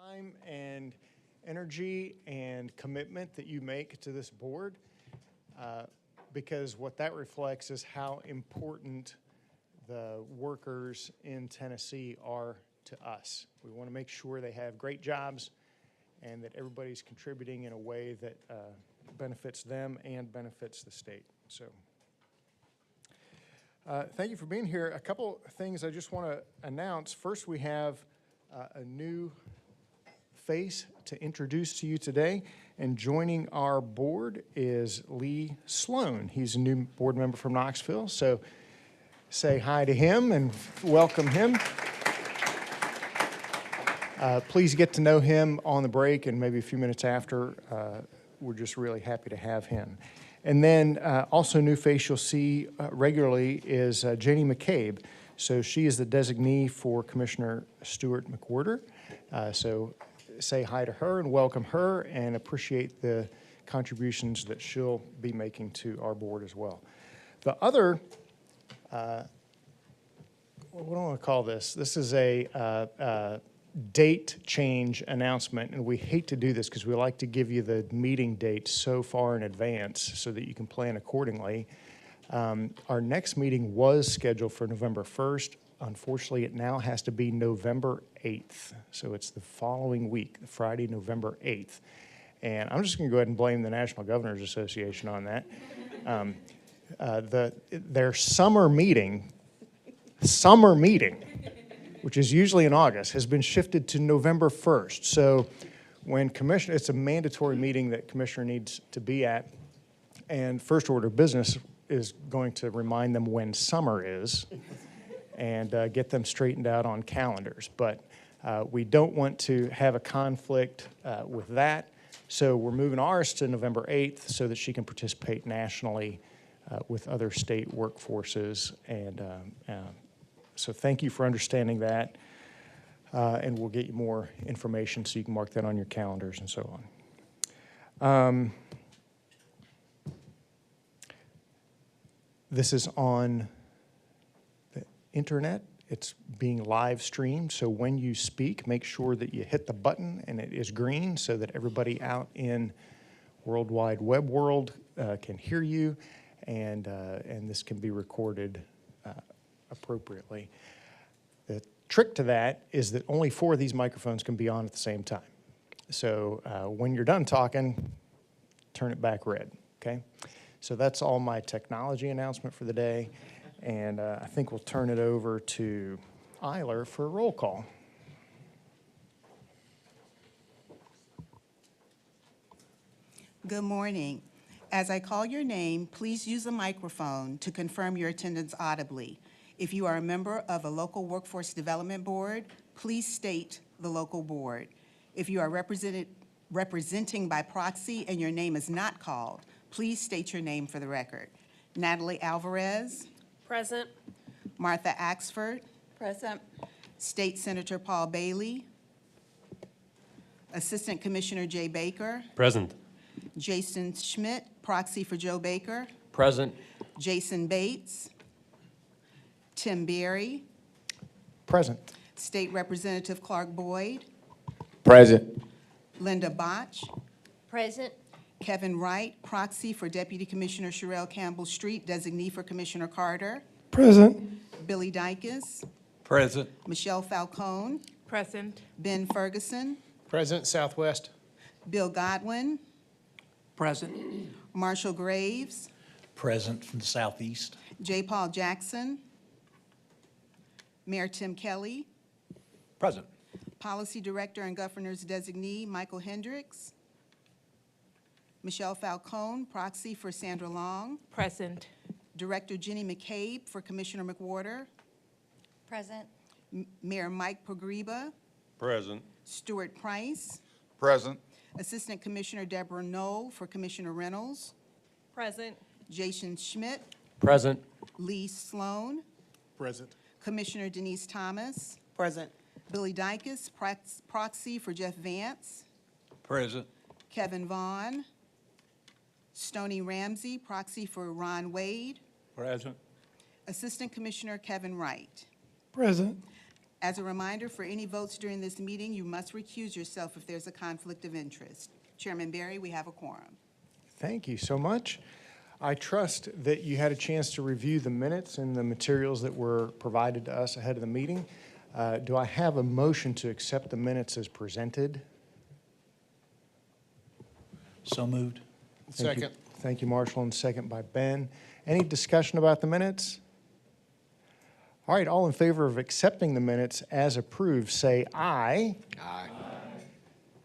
time and energy and commitment that you make to this board, because what that reflects is how important the workers in Tennessee are to us. We want to make sure they have great jobs and that everybody's contributing in a way that benefits them and benefits the state. So thank you for being here. A couple things I just want to announce. First, we have a new face to introduce to you today, and joining our board is Lee Sloan. He's a new board member from Knoxville, so say hi to him and welcome him. Please get to know him on the break and maybe a few minutes after. We're just really happy to have him. And then also new face you'll see regularly is Janie McCabe. So she is the designee for Commissioner Stuart McWhorter. So say hi to her and welcome her and appreciate the contributions that she'll be making to our board as well. The other, what do I want to call this? This is a date change announcement, and we hate to do this because we like to give you the meeting date so far in advance so that you can plan accordingly. Our next meeting was scheduled for November 1st. Unfortunately, it now has to be November 8th. So it's the following week, Friday, November 8th. And I'm just going to go ahead and blame the National Governors Association on that. Their summer meeting, which is usually in August, has been shifted to November 1st. So when Commissioner, it's a mandatory meeting that Commissioner needs to be at, and first order of business is going to remind them when summer is and get them straightened out on calendars. But we don't want to have a conflict with that, so we're moving ours to November 8th so that she can participate nationally with other state workforces. And so thank you for understanding that, and we'll get you more information so you can mark that on your calendars and so on. This is on the internet. It's being live streamed, so when you speak, make sure that you hit the button and it is green so that everybody out in World Wide Web world can hear you, and this can be recorded appropriately. The trick to that is that only 4 of these microphones can be on at the same time. So when you're done talking, turn it back red, okay? So that's all my technology announcement for the day, and I think we'll turn it over to Eiler for a roll call. Good morning. As I call your name, please use a microphone to confirm your attendance audibly. If you are a member of a local workforce development board, please state the local board. If you are representing by proxy and your name is not called, please state your name for the record. Natalie Alvarez. Present. Martha Axford. Present. State Senator Paul Bailey. Assistant Commissioner Jay Baker. Present. Jason Schmidt, proxy for Joe Baker. Present. Jason Bates. Tim Berry. Present. State Representative Clark Boyd. Present. Linda Botch. Present. Kevin Wright, proxy for Deputy Commissioner Sherelle Campbell-Street, designee for Commissioner Carter. Present. Billy Dykes. Present. Michelle Falcone. Present. Ben Ferguson. President Southwest. Bill Godwin. Present. Marshall Graves. Present from the southeast. J. Paul Jackson. Mayor Tim Kelly. Present. Policy Director and Governor's designee Michael Hendricks. Michelle Falcone, proxy for Sandra Long. Present. Director Jenny McCabe for Commissioner McWhorter. Present. Mayor Mike Pogriba. Present. Stuart Price. Present. Assistant Commissioner Deborah Knoll for Commissioner Reynolds. Present. Jason Schmidt. Present. Lee Sloan. Present. Commissioner Denise Thomas. Present. Billy Dykes, proxy for Jeff Vance. Present. Kevin Vaughn. Stoney Ramsey, proxy for Ron Wade. Present. Assistant Commissioner Kevin Wright. Present. As a reminder, for any votes during this meeting, you must recuse yourself if there's a conflict of interest. Chairman Barry, we have a quorum. Thank you so much. I trust that you had a chance to review the minutes and the materials that were provided to us ahead of the meeting. Do I have a motion to accept the minutes as presented? So moved. Thank you. Thank you, Marshall, and second by Ben. Any discussion about the minutes? All right, all in favor of accepting the minutes as approved, say aye. Aye.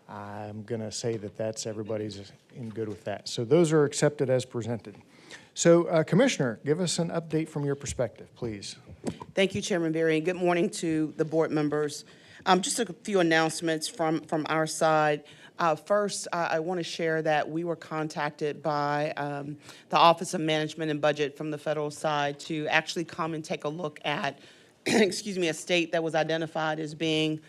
I'm going to say that everybody's in good with that. So those are accepted as presented. So Commissioner, give us an update from your perspective, please. Thank you, Chairman Berry, and good morning to the board members. Just a few announcements from our side. First, I want to share that we were contacted by the Office of Management and Budget from the federal side to actually come and take a look at, excuse me, a state that was identified as being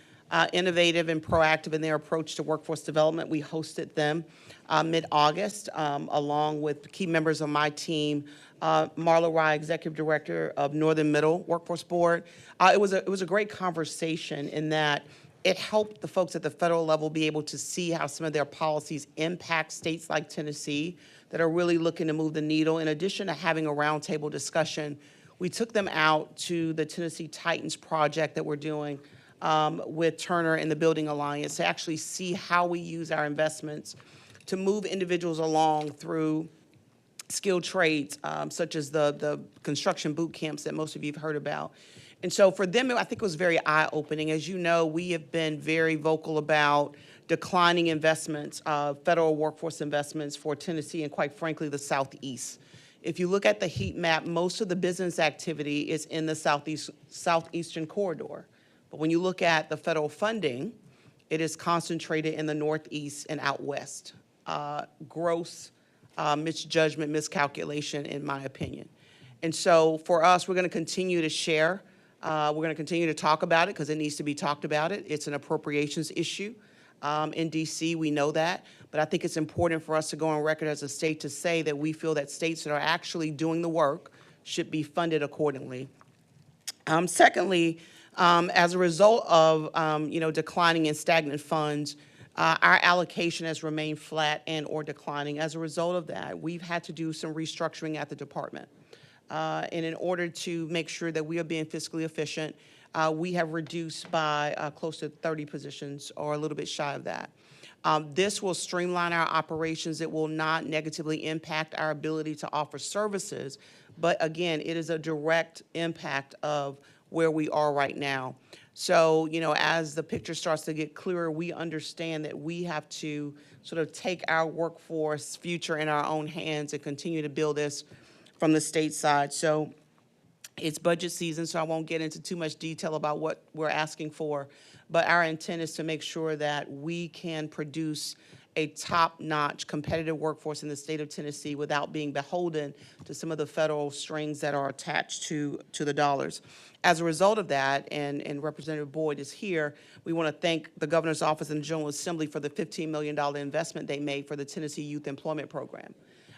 innovative and proactive in their approach to workforce development. We hosted them mid-August, along with key members of my team, Marla Rye, Executive Director of Northern Middle Workforce Board. It was a great conversation in that it helped the folks at the federal level be able to see how some of their policies impact states like Tennessee that are really looking to move the needle. In addition to having a roundtable discussion, we took them out to the Tennessee Titans project that we're doing with Turner and the Building Alliance to actually see how we use our investments to move individuals along through skilled trades, such as the construction boot camps that most of you have heard about. And so for them, I think it was very eye-opening. As you know, we have been very vocal about declining investments, federal workforce investments for Tennessee and, quite frankly, the Southeast. If you look at the heat map, most of the business activity is in the southeastern corridor. But when you look at the federal funding, it is concentrated in the Northeast and out west. Gross misjudgment, miscalculation, in my opinion. And so for us, we're going to continue to share. We're going to continue to talk about it because it needs to be talked about. It's an appropriations issue in D.C. We know that. But I think it's important for us to go on record as a state to say that we feel that states that are actually doing the work should be funded accordingly. Secondly, as a result of declining and stagnant funds, our allocation has remained flat and or declining. As a result of that, we've had to do some restructuring at the department. And in order to make sure that we are being fiscally efficient, we have reduced by close to 30 positions or a little bit shy of that. This will streamline our operations. It will not negatively impact our ability to offer services. But again, it is a direct impact of where we are right now. So, as the picture starts to get clearer, we understand that we have to sort of take our workforce future in our own hands and continue to build this from the state side. So it's budget season, so I won't get into too much detail about what we're asking for. But our intent is to make sure that we can produce a top-notch competitive workforce in the state of Tennessee without being beholden to some of the federal strings that are attached to the dollars. As a result of that, and Representative Boyd is here, we want to thank the Governor's Office and the General Assembly for the $15 million investment they made for the Tennessee Youth Employment Program.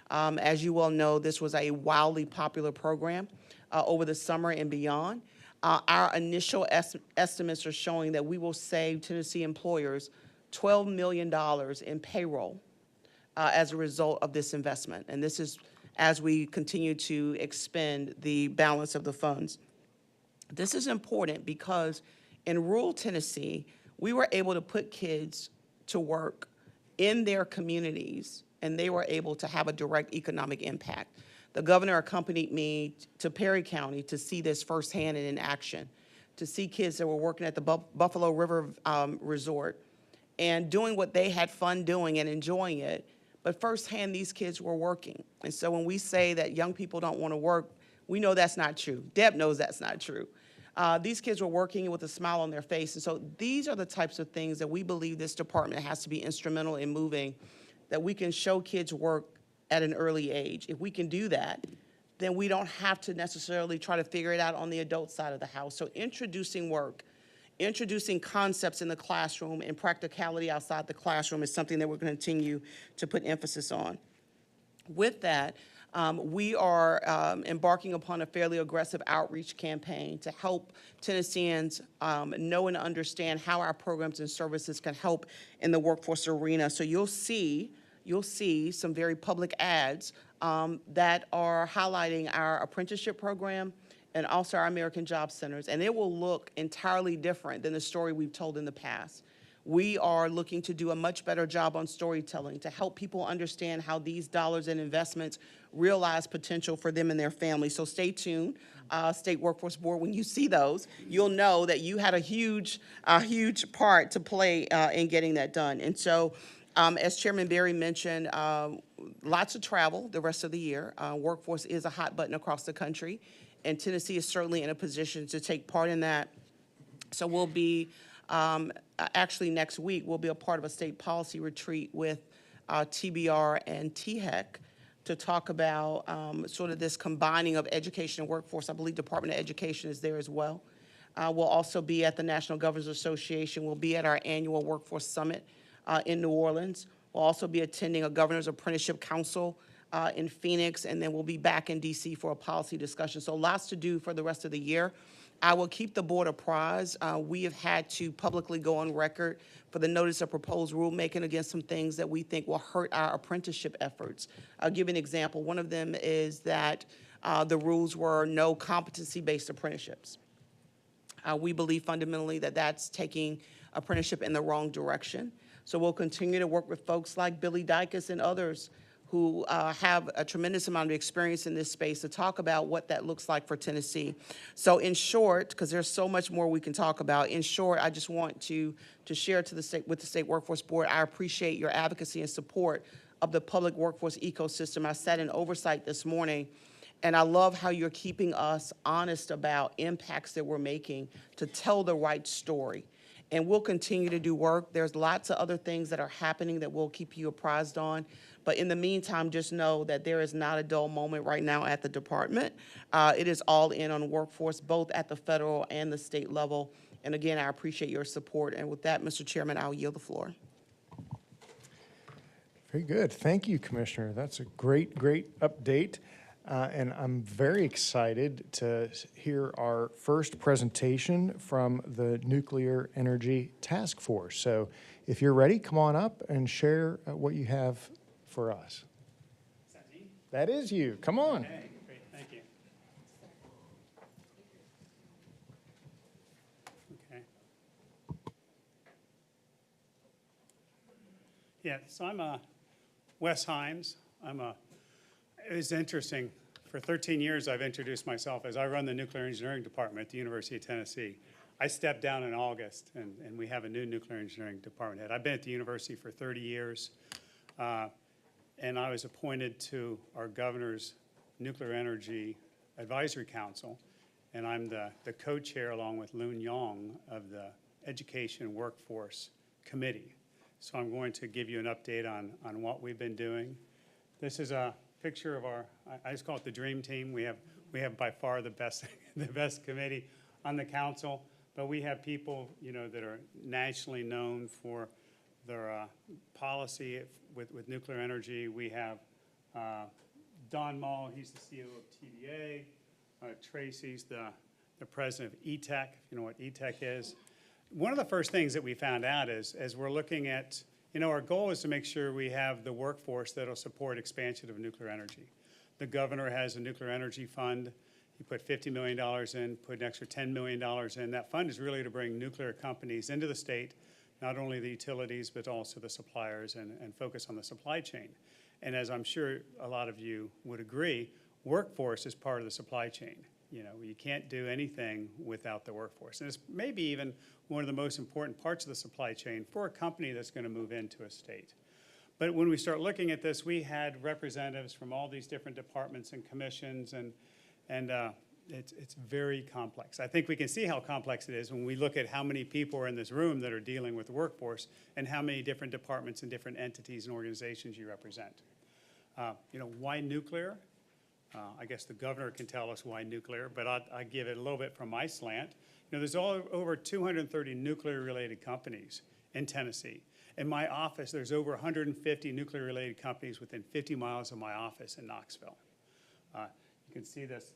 As you well know, this was a wildly popular program over the summer and beyond. Our initial estimates are showing that we will save Tennessee employers $12 million in payroll as a result of this investment. And this is as we continue to expend the balance of the funds. This is important because in rural Tennessee, we were able to put kids to work in their communities, and they were able to have a direct economic impact. The governor accompanied me to Perry County to see this firsthand and in action, to see kids that were working at the Buffalo River Resort and doing what they had fun doing and enjoying it, but firsthand these kids were working. And so when we say that young people don't want to work, we know that's not true. Deb knows that's not true. These kids were working with a smile on their face. And so these are the types of things that we believe this department has to be instrumental in moving, that we can show kids work at an early age. If we can do that, then we don't have to necessarily try to figure it out on the adult side of the house. So introducing work, introducing concepts in the classroom and practicality outside the classroom is something that we're going to continue to put emphasis on. With that, We are embarking upon a fairly aggressive outreach campaign to help Tennesseans know and understand how our programs and services can help in the workforce arena. So you'll see some very public ads that are highlighting our apprenticeship program and also our American Job Centers. And it will look entirely different than the story we've told in the past. We are looking to do a much better job on storytelling to help people understand how these dollars and investments realize potential for them and their families. So stay tuned, State Workforce Board. When you see those, you'll know that you had a huge part to play in getting that done. And so, as Chairman Berry mentioned, lots of travel the rest of the year. Workforce is a hot button across the country, and Tennessee is certainly in a position to take part in that. So we'll be, actually next week, we'll be a part of a state policy retreat with TBR and THEC to talk about sort of this combining of education and workforce. I believe Department of Education is there as well. We'll also be at the National Governors Association. We'll be at our annual Workforce Summit in New Orleans. We'll also be attending a Governor's Apprenticeship Council in Phoenix, and then we'll be back in DC for a policy discussion. So lots to do for the rest of the year. I will keep the board apprised. We have had to publicly go on record for the notice of proposed rulemaking against some things that we think will hurt our apprenticeship efforts. I'll give you an example. One of them is that the rules were no competency-based apprenticeships. We believe fundamentally that that's taking apprenticeship in the wrong direction. So we'll continue to work with folks like Billy Dykes and others who have a tremendous amount of experience in this space to talk about what that looks like for Tennessee. So in short, because there's so much more we can talk about, in short, I just want to share to the state, with the State Workforce Board, I appreciate your advocacy and support of the public workforce ecosystem. I sat in oversight this morning, and I love how you're keeping us honest about impacts that we're making to tell the right story. And we'll continue to do work. There's lots of other things that are happening that we'll keep you apprised on. But in the meantime, just know that there is not a dull moment right now at the department. It is all in on workforce, both at the federal and the state level. And again, I appreciate your support. And with that, Mr. Chairman, I'll yield the floor. Very good. Thank you, Commissioner. That's a great update. And I'm very excited to hear our first presentation from the Nuclear Energy Task Force. So if you're ready, come on up and share what you have for us. Is that me? That is you. Come on. Okay, great, thank you. Okay. Yeah, so I'm Wes Himes. It was interesting. For 13 years, I've introduced myself as I run the nuclear engineering department at the University of Tennessee. I stepped down in August, and we have a new nuclear engineering department head. I've been at the university for 30 years, and I was appointed to our governor's Nuclear Energy Advisory Council, and I'm the co-chair along with Loon Yong of the Education Workforce Committee. So I'm going to give you an update on what we've been doing. This is a picture of our, I just call it the dream team. We have by far the best the best committee on the council, but we have people, you know, that are nationally known for their policy with nuclear energy. We have Don Mull, he's the CEO of TVA. Tracy's the president of ETEC, if you know what ETEC is. One of the first things that we found out is, as we're looking at, you know, our goal is to make sure we have the workforce that'll support expansion of nuclear energy. The governor has a nuclear energy fund. He put $50 million in, put an extra $10 million in. That fund is really to bring nuclear companies into the state, not only the utilities, but also the suppliers, and focus on the supply chain. And as I'm sure a lot of you would agree, workforce is part of the supply chain. You know, you can't do anything without the workforce. And it's maybe even one of the most important parts of the supply chain for a company that's going to move into a state. But when we start looking at this, we had representatives from all these different departments and commissions, and it's very complex. I think we can see how complex it is when we look at how many people are in this room that are dealing with the workforce and how many different departments and different entities and organizations you represent. You know, why nuclear? I guess the governor can tell us why nuclear, but I give it a little bit from my slant. You know, there's over 230 nuclear-related companies in Tennessee. In my office, there's over 150 nuclear-related companies within 50 miles of my office in Knoxville. You can see this.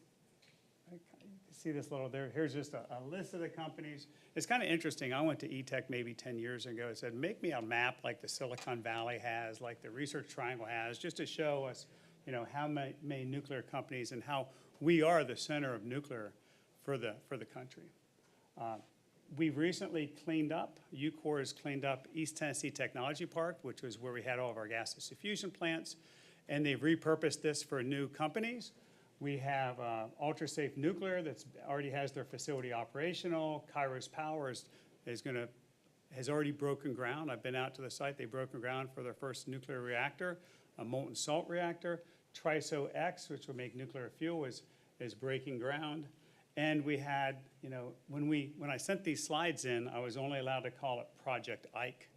You can see this little there. Here's just a list of the companies. It's kind of interesting. I went to ETech maybe 10 years ago. I said, make me a map like the Silicon Valley has, like the Research Triangle has, just to show us, you know, how many nuclear companies and how we are the center of nuclear for the country. We've recently cleaned up, UCOR has cleaned up East Tennessee Technology Park, which was where we had all of our gaseous diffusion plants, and they've repurposed this for new companies. We have Ultrasafe Nuclear that's already has their facility operational. Kairos Power has already broken ground. I've been out to the site. They've broken ground for their first nuclear reactor, a molten salt reactor. TRISO X, which will make nuclear fuel, is breaking ground. And we had, you know, when I sent these slides in, I was only allowed to call it Project Ike.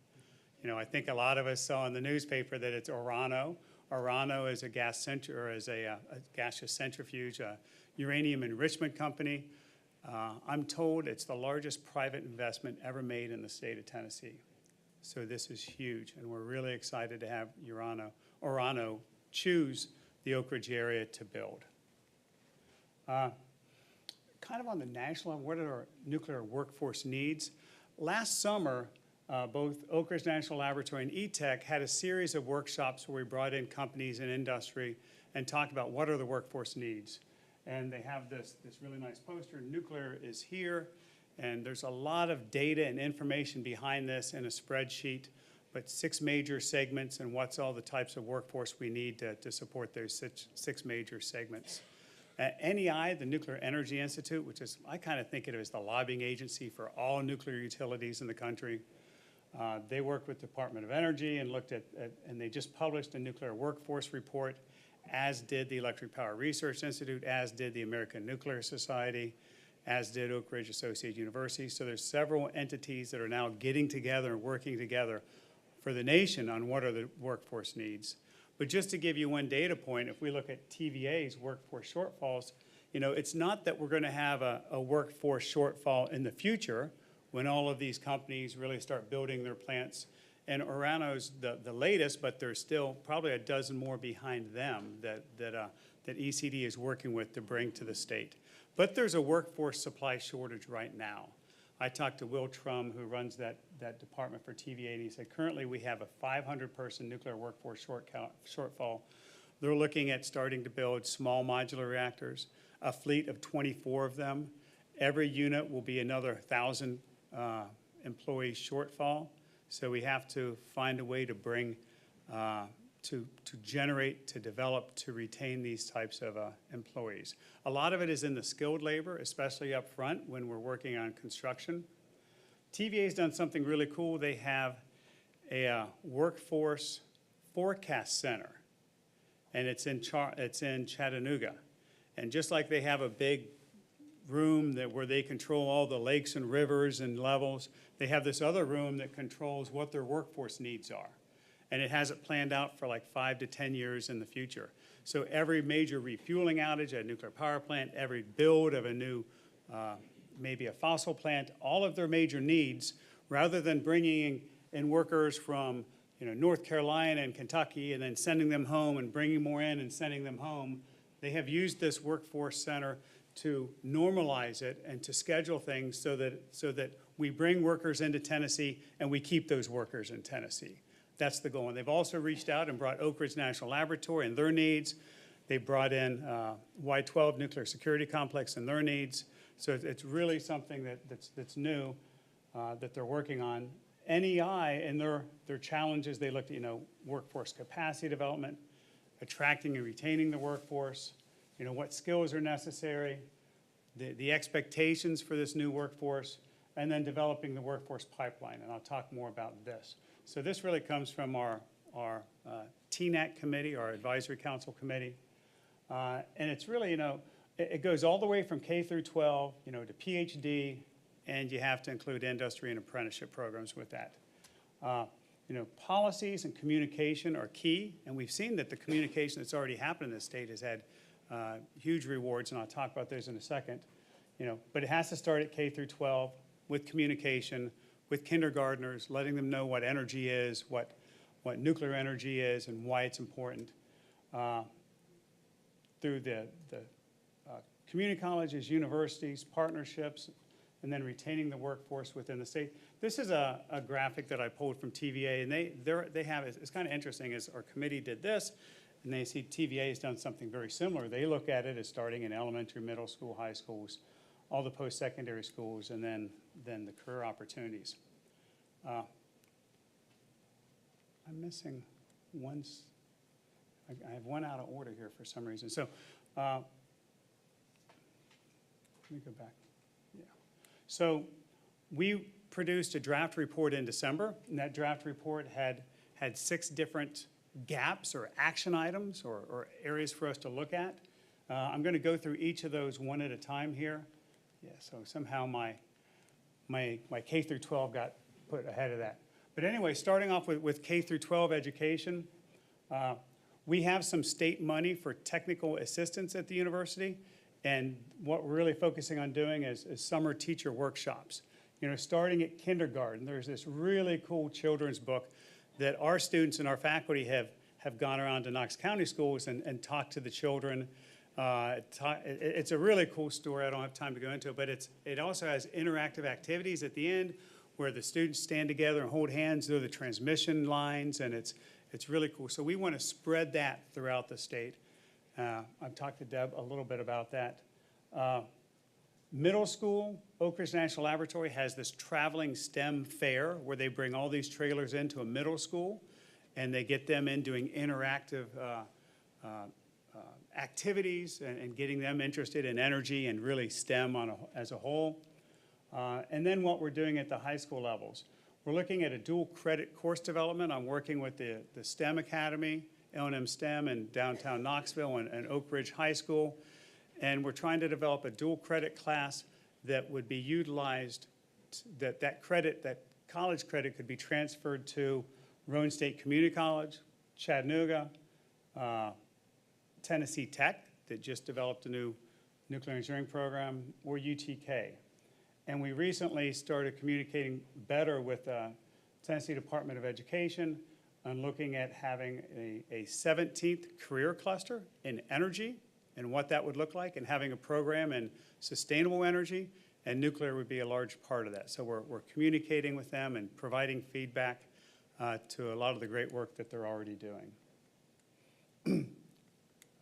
You know, I think a lot of us saw in the newspaper that it's Orano. Orano is a gaseous centrifuge, a uranium enrichment company. I'm told it's the largest private investment ever made in the state of Tennessee. So this is huge, and we're really excited to have Orano choose the Oak Ridge area to build. Kind of on the national level, what are our nuclear workforce needs? Last summer, both Oak Ridge National Laboratory and ETech had a series of workshops where we brought in companies and industry and talked about what are the workforce needs. And they have this really nice poster, Nuclear is Here, and there's a lot of data and information behind this in a spreadsheet, but 6 major segments and what's all the types of workforce we need to support those six major segments. NEI, the Nuclear Energy Institute, which is, I kind of think of it as the lobbying agency for all nuclear utilities in the country. They worked with the Department of Energy and looked at, and they just published a nuclear workforce report, as did the Electric Power Research Institute, as did the American Nuclear Society, as did Oak Ridge Associated University. So there's several entities that are now getting together and working together for the nation on what are the workforce needs. But just to give you one data point, if we look at TVA's workforce shortfalls, you know, it's not that we're going to have a workforce shortfall in the future when all of these companies really start building their plants. And Orano's the latest, but there's still probably a dozen more behind them that ECD is working with to bring to the state. But there's a workforce supply shortage right now. I talked to Will Trum, who runs that department for TVA, and he said currently we have a 500-person nuclear workforce shortfall. They're looking at starting to build small modular reactors, a fleet of 24 of them. Every unit will be another 1,000 employee shortfall. So we have to find a way to bring, to generate, to develop, to retain these types of employees. A lot of it is in the skilled labor, especially up front when we're working on construction. TVA's done something really cool. They have a workforce forecast center, and it's in Chattanooga. And just like they have a big room where they control all the lakes and rivers and levels, they have this other room that controls what their workforce needs are. And it has it planned out for like 5 to 10 years in the future. So every major refueling outage at a nuclear power plant, every build of a new, maybe a fossil plant, all of their major needs, rather than bringing in workers from North Carolina and Kentucky and then sending them home and bringing more in and sending them home, they have used this workforce center to normalize it and to schedule things so that we bring workers into Tennessee and we keep those workers in Tennessee. That's the goal. And they've also reached out and brought Oak Ridge National Laboratory and their needs. They brought in Y-12 Nuclear Security Complex and their needs. So it's really something that's new that they're working on. NEI and their challenges, they looked at workforce capacity development, attracting and retaining the workforce, what skills are necessary, the expectations for this new workforce, and then developing the workforce pipeline. And I'll talk more about this. So this really comes from our TNAC committee, our advisory council committee. And it's really, it goes all the way from K through 12, to PhD, and you have to include industry and apprenticeship programs with that. Policies and communication are key, and we've seen that the communication that's already happened in this state has had huge rewards, and I'll talk about those in a second. But it has to start at K through 12 with communication, with kindergartners, letting them know what energy is, what nuclear energy is, and why it's important. through the community colleges, universities, partnerships, and then retaining the workforce within the state. This is a graphic that I pulled from TVA, and they have, it's kind of interesting, is our committee did this, and they see TVA has done something very similar. They look at it as starting in elementary, middle school, high schools, all the post-secondary schools, and then the career opportunities. I'm missing one, I have one out of order here for some reason. So, let me go back. Yeah. So we produced a draft report in December, and that draft report had 6 different gaps or action items or areas for us to look at. I'm going to go through each of those one at a time here. Yeah, so somehow my K through 12 got put ahead of that. But anyway, starting off with K through 12 education, we have some state money for technical assistance at the university. And what we're really focusing on doing is summer teacher workshops. You know, starting at kindergarten, there's this really cool children's book that our students and our faculty have gone around to Knox County schools and talked to the children. It's a really cool story. I don't have time to go into it, but it also has interactive activities at the end where the students stand together and hold hands through the transmission lines, and it's really cool. So we want to spread that throughout the state. I've talked to Deb a little bit about that. Middle school, Oak Ridge National Laboratory has this traveling STEM fair where they bring all these trailers into a middle school and they get them in doing interactive activities and getting them interested in energy and really STEM as a whole. And then what we're doing at the high school levels. We're looking at a dual credit course development. I'm working with the STEM Academy, L&M STEM in downtown Knoxville and Oak Ridge High School. And we're trying to develop a dual credit class that would be utilized, that college credit could be transferred to Roane State Community College, Chattanooga, Tennessee Tech that just developed a new nuclear engineering program, or UTK. And we recently started communicating better with the Tennessee Department of Education on looking at having a 17th career cluster in energy and what that would look like, and having a program in sustainable energy, and nuclear would be a large part of that. So we're communicating with them and providing feedback to a lot of the great work that they're already doing.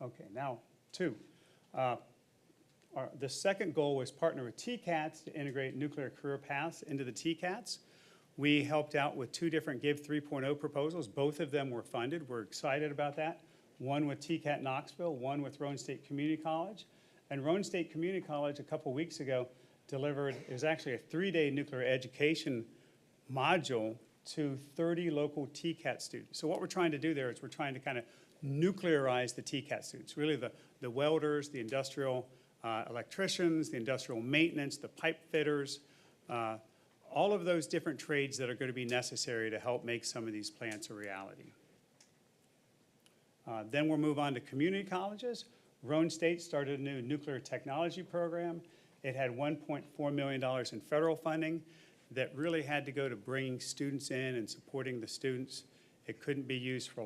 Okay, now 2. The second goal was partner with TCATS to integrate nuclear career paths into the TCATS. We helped out with 2 different Give 3.0 proposals. Both of them were funded. We're excited about that. One with TCAT Knoxville, one with Roane State Community College. And Roane State Community College a couple weeks ago delivered, it was actually a 3-day nuclear education module to 30 local TCAT students. So what we're trying to do there is we're trying to kind of nuclearize the TCAT students, really the welders, the industrial electricians, the industrial maintenance, the pipe fitters, all of those different trades that are going to be necessary to help make some of these plants a reality. Then we'll move on to community colleges. Roane State started a new nuclear technology program. It had $1.4 million in federal funding that really had to go to bringing students in and supporting the students. It couldn't be used for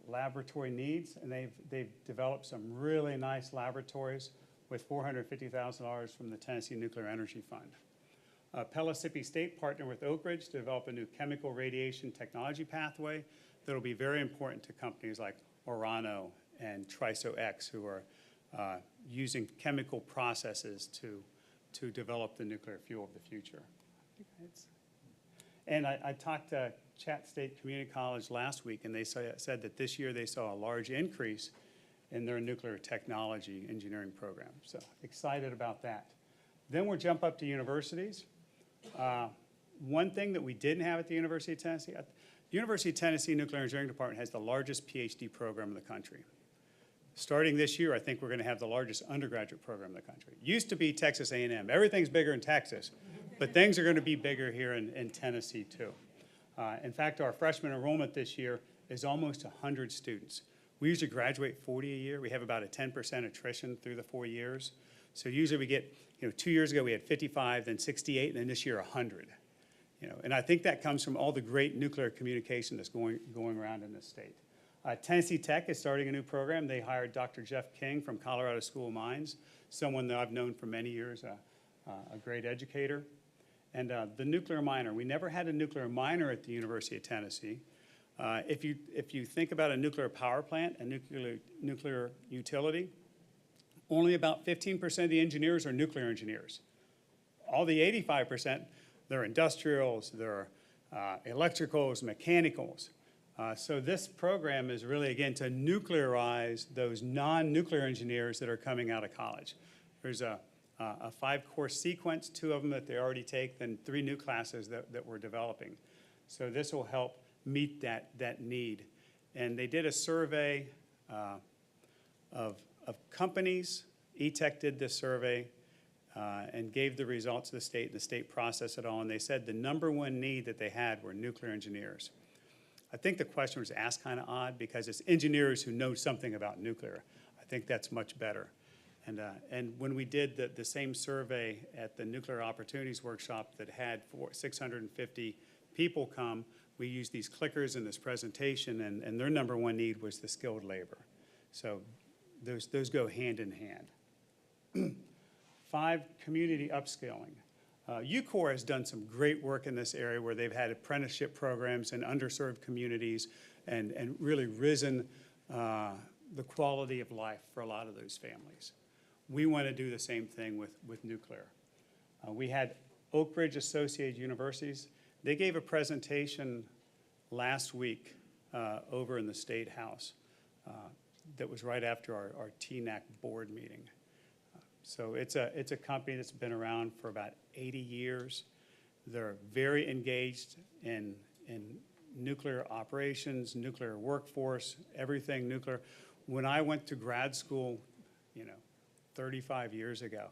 laboratory needs, and they've developed some really nice laboratories with $450,000 from the Tennessee Nuclear Energy Fund. Pellissippi State partnered with Oak Ridge to develop a new chemical radiation technology pathway that'll be very important to companies like Orano and TriSo-X, who are using chemical processes to develop the nuclear fuel of the future. And I talked to Chat State Community College last week, and they said that this year they saw a large increase in their nuclear technology engineering program. So excited about that. Then we'll jump up to universities. One thing that we didn't have at the University of Tennessee, the University of Tennessee Nuclear Engineering Department has the largest PhD program in the country. Starting this year, I think we're going to have the largest undergraduate program in the country. Used to be Texas A&M. Everything's bigger in Texas, but things are going to be bigger here in Tennessee too. In fact, our freshman enrollment this year is almost 100 students. We usually graduate 40 a year. We have about a 10% attrition through the 4 years. So usually we get, 2 years ago we had 55, then 68, and then this year 100. And I think that comes from all the great nuclear communication that's going around in this state. Tennessee Tech is starting a new program. They hired Dr. Jeff King from Colorado School of Mines, someone that I've known for many years, a great educator. And the nuclear miner, we never had a nuclear miner at the University of Tennessee. If you think about a nuclear power plant, a nuclear utility, only about 15% of the engineers are nuclear engineers. All the 85%, they're industrials, they're electricals, mechanicals. So this program is really, again, to nuclearize those non-nuclear engineers that are coming out of college. There's a 5-course sequence, 2 of them that they already take, then 3 new classes that we're developing. So this will help meet that need. And they did a survey of companies. E-Tech did this survey and gave the results to the state, and the state processed it all, and they said the #1 need that they had were nuclear engineers. I think the question was asked kind of odd because it's engineers who know something about nuclear. I think that's much better. And when we did the same survey at the Nuclear Opportunities Workshop that had 650 people come, we used these clickers in this presentation, and their #1 need was the skilled labor. So those go hand in hand. 5, community upskilling. UCOR has done some great work in this area where they've had apprenticeship programs in underserved communities and really risen the quality of life for a lot of those families. We want to do the same thing with nuclear. We had Oak Ridge Associated Universities. They gave a presentation last week over in the State House that was right after our TNAC board meeting. So it's a company that's been around for about 80 years. They're very engaged in nuclear operations, nuclear workforce, everything nuclear. When I went to grad school, 35 years ago,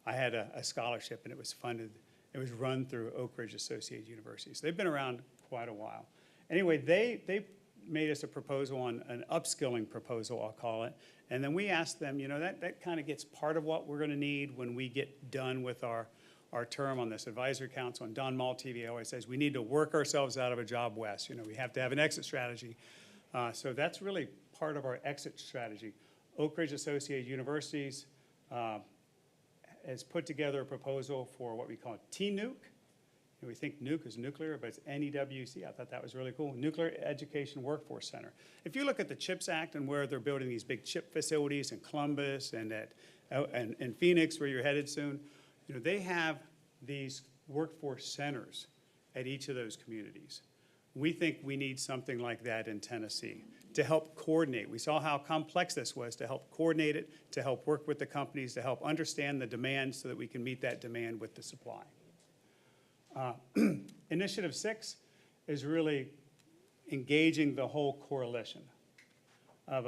I had a scholarship, and it was funded. It was run through Oak Ridge Associated Universities. They've been around quite a while. Anyway, they made us a proposal on an upskilling proposal, I'll call it. And then we asked them, that kind of gets part of what we're going to need when we get done with our term on this advisory council. And Don Maltv always says, we need to work ourselves out of a job west. We have to have an exit strategy. So that's really part of our exit strategy. Oak Ridge Associated Universities has put together a proposal for what we call TNUC. We think nuke is nuclear, but it's NEWC. I thought that was really cool. Nuclear Education Workforce Center. If you look at the CHIPS Act and where they're building these big chip facilities in Columbus and in Phoenix, where you're headed soon, they have these workforce centers at each of those communities. We think we need something like that in Tennessee to help coordinate. We saw how complex this was, to help coordinate it, to help work with the companies, to help understand the demand so that we can meet that demand with the supply. Initiative 6 is really engaging the whole coalition of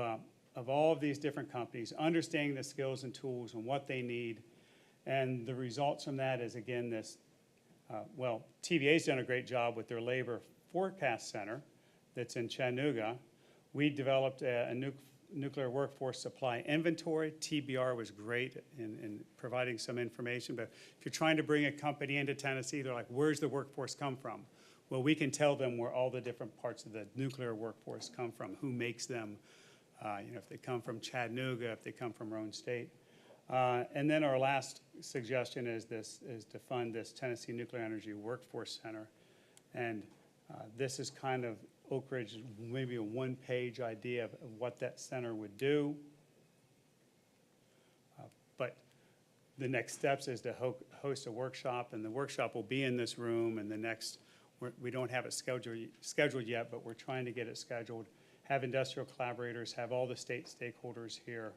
all of these different companies, understanding the skills and tools and what they need. And the results from that is, again, this, TVA's done a great job with their labor forecast center that's in Chattanooga. We developed a nuclear workforce supply inventory. TBR was great in providing some information, but if you're trying to bring a company into Tennessee, they're like, where's the workforce come from? Well, we can tell them where all the different parts of the nuclear workforce come from, who makes them, if they come from Chattanooga, if they come from Roane State. And then our last suggestion is to fund this Tennessee Nuclear Energy Workforce Center. And this is kind of Oak Ridge, maybe a one-page idea of what that center would do. But the next steps is to host a workshop, and the workshop will be in this room, and we don't have it scheduled yet, but we're trying to get it scheduled, have industrial collaborators, have all the state stakeholders here,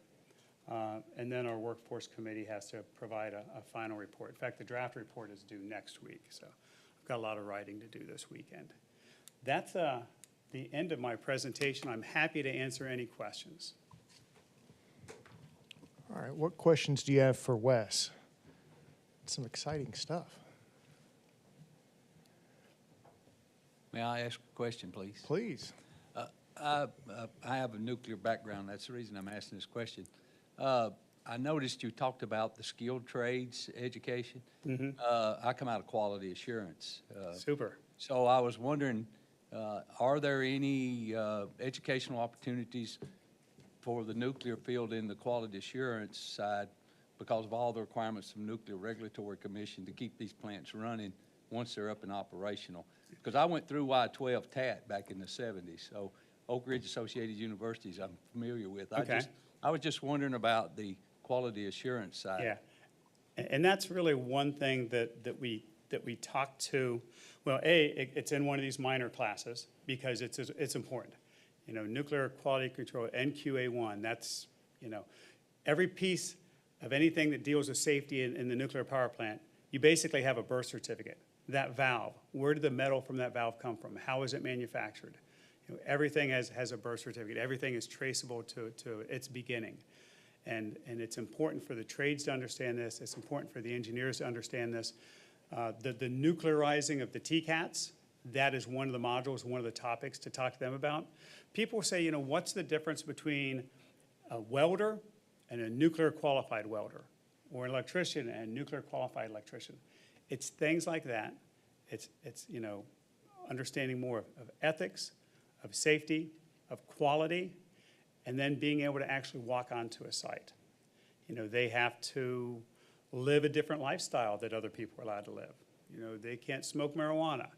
and then our workforce committee has to provide a final report. In fact, the draft report is due next week, so I've got a lot of writing to do this weekend. That's the end of my presentation. I'm happy to answer any questions. All right, what questions do you have for Wes? Some exciting stuff. May I ask a question, please? Please. I have a nuclear background. That's the reason I'm asking this question. I noticed you talked about the skilled trades education. I come out of quality assurance. Super. So I was wondering, Are there any educational opportunities for the nuclear field in the quality assurance side because of all the requirements of Nuclear Regulatory Commission to keep these plants running once they're up and operational? Because I went through Y-12 TAT back in the 70s, so Oak Ridge Associated Universities I'm familiar with. Okay. I was just wondering about the quality assurance side. Yeah. And that's really one thing that we talk to, well, it's in one of these minor classes because it's important. You know, nuclear quality control, NQA1, that's, you know, every piece of anything that deals with safety in the nuclear power plant, you basically have a birth certificate. That valve, where did the metal from that valve come from? How is it manufactured? You know, everything has a birth certificate. Everything is traceable to its beginning. And it's important for the trades to understand this. It's important for the engineers to understand this. The nuclearizing of the TCATs, that is one of the modules, one of the topics to talk to them about. People say, you know, what's the difference between a welder and a nuclear qualified welder, or an electrician and a nuclear qualified electrician? It's things like that. It's you know, understanding more of ethics, of safety, of quality, and then being able to actually walk onto a site. You know, they have to live a different lifestyle that other people are allowed to live. You know, they can't smoke marijuana.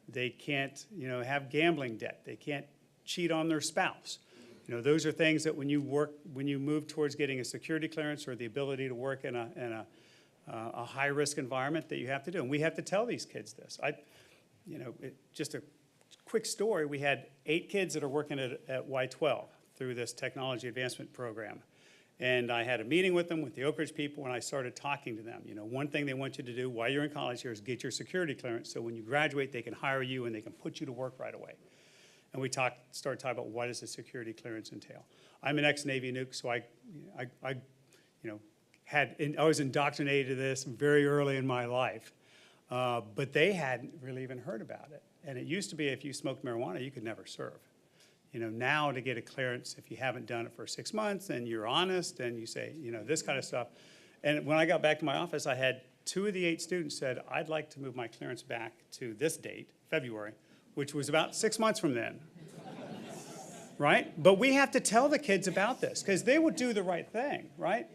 They can't, you know, have gambling debt. They can't cheat on their spouse. You know, those are things that when you move towards getting a security clearance or the ability to work in a high-risk environment, that you have to do. And we have to tell these kids this. Just a quick story, we had 8 kids that are working at Y-12 through this technology advancement program. And I had a meeting with them, with the Oak Ridge people, and I started talking to them. You know, one thing they want you to do while you're in college here is get your security clearance, so when you graduate, they can hire you and they can put you to work right away. And we started talking about what does the security clearance entail. I'm an ex-Navy nuke, so I was indoctrinated to this very early in my life. But they hadn't really even heard about it. And it used to be if you smoked marijuana, you could never serve. You know, now to get a clearance, if you haven't done it for 6 months and you're honest and you say, you know, this kind of stuff. And when I got back to my office, I had 2 of the 8 students said, I'd like to move my clearance back to this date, February, which was about 6 months from then. Right? But we have to tell the kids about this because they would do the right thing, right?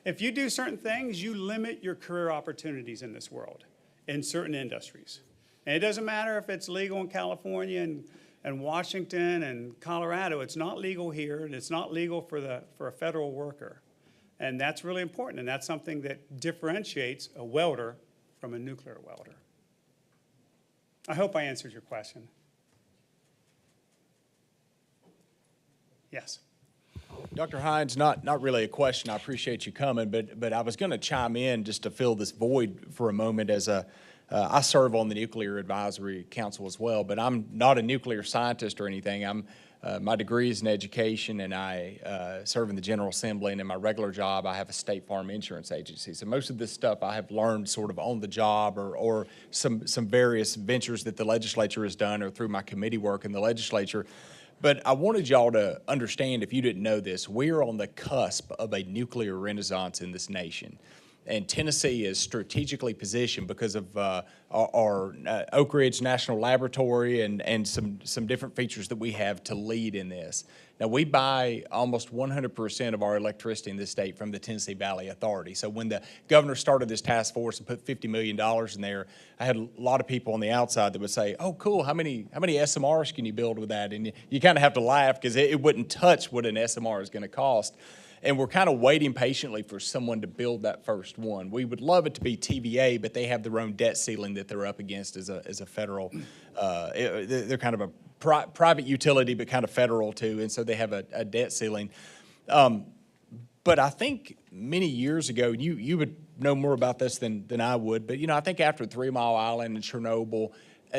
If you do certain things, you limit your career opportunities in this world, in certain industries. And it doesn't matter if it's legal in California and Washington and Colorado. It's not legal here, and it's not legal for a federal worker. And that's really important, and that's something that differentiates a welder from a nuclear welder. I hope I answered your question. Yes. Dr. Hines, not really a question. I appreciate you coming, but I was going to chime in just to fill this void for a moment as I serve on the Nuclear Advisory Council as well, but I'm not a nuclear scientist or anything. My degree is in education, and I serve in the General Assembly, and in my regular job, I have a State Farm Insurance Agency. So most of this stuff I have learned sort of on the job or some various ventures that the legislature has done or through my committee work in the legislature. But I wanted y'all to understand, if you didn't know this, we're on the cusp of a nuclear renaissance in this nation. And Tennessee is strategically positioned because of our Oak Ridge National Laboratory and some different features that we have to lead in this. Now, we buy almost 100% of our electricity in this state from the Tennessee Valley Authority. So when the governor started this task force and put $50 million in there, I had a lot of people on the outside that would say, oh, cool, how many SMRs can you build with that? And you kind of have to laugh because it wouldn't touch what an SMR is going to cost. And we're kind of waiting patiently for someone to build that first one. We would love it to be TVA, but they have their own debt ceiling that they're up against as a federal. They're kind of a private utility, but kind of federal too, and so they have a debt ceiling. But I think many years ago, you would know more about this than I would, but I think after 3 Mile Island and Chernobyl,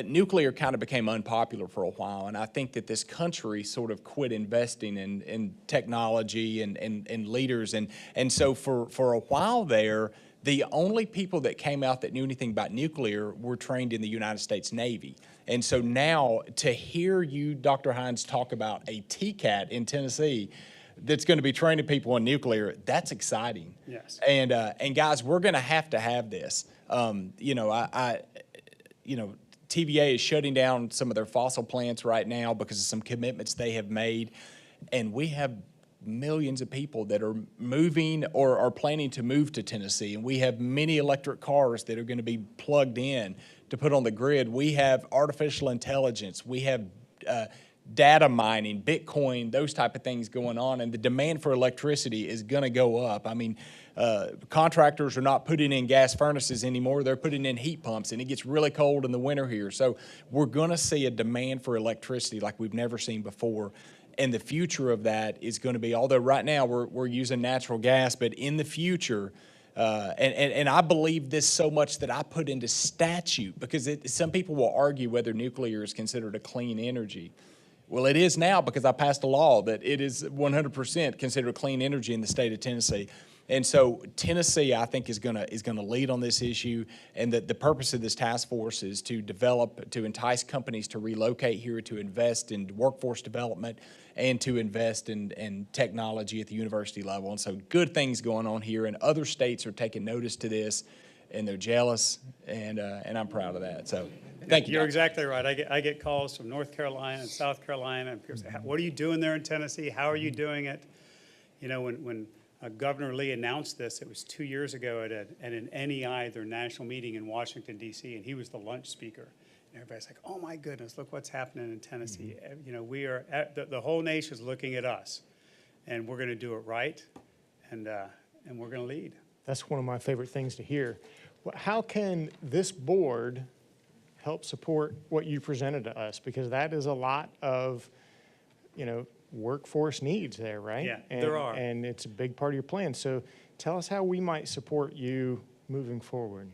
nuclear kind of became unpopular for a while, and I think that this country sort of quit investing in technology and leaders, and so for a while there, the only people that came out that knew anything about nuclear were trained in the United States Navy. And so now to hear you, Dr. Hines, talk about a TCAT in Tennessee that's going to be training people on nuclear, that's exciting. Yes. And guys, we're going to have this. TVA is shutting down some of their fossil plants right now because of some commitments they have made. And we have millions of people that are moving or are planning to move to Tennessee. And we have many electric cars that are going to be plugged in to put on the grid. We have artificial intelligence. We have data mining, Bitcoin, those type of things going on. And the demand for electricity is going to go up. I mean, contractors are not putting in gas furnaces anymore. They're putting in heat pumps, and it gets really cold in the winter here. So we're going to see a demand for electricity like we've never seen before. And the future of that is going to be, although right now we're using natural gas, but in the future, and I believe this so much that I put into statute, because some people will argue whether nuclear is considered a clean energy. Well, it is now, because I passed a law that it is 100% considered clean energy in the state of Tennessee. And so Tennessee, I think, is gonna lead on this issue, and that the purpose of this task force is to entice companies to relocate here, to invest in workforce development, and to invest in technology at the university level. And so good things going on here, and other states are taking notice to this, and they're jealous, and I'm proud of that. So thank you. You're Doc. exactly right. I get calls from North Carolina and South Carolina, and people say, what are you doing there in Tennessee? How are you doing it? You know, when Governor Lee announced this, it was 2 years ago at an NEI, their national meeting in Washington, D.C., and he was the lunch speaker. And everybody's like, oh my goodness, look what's happening in Tennessee. You know, we are, the whole nation is looking at us, and we're going to do it right, and we're going to lead. That's one of my favorite things to hear. How can this board help support what you presented to us? Because that is a lot of, you know, workforce needs there, right? Yeah, And- there are. And it's a big part of your plan. So tell us how we might support you moving forward.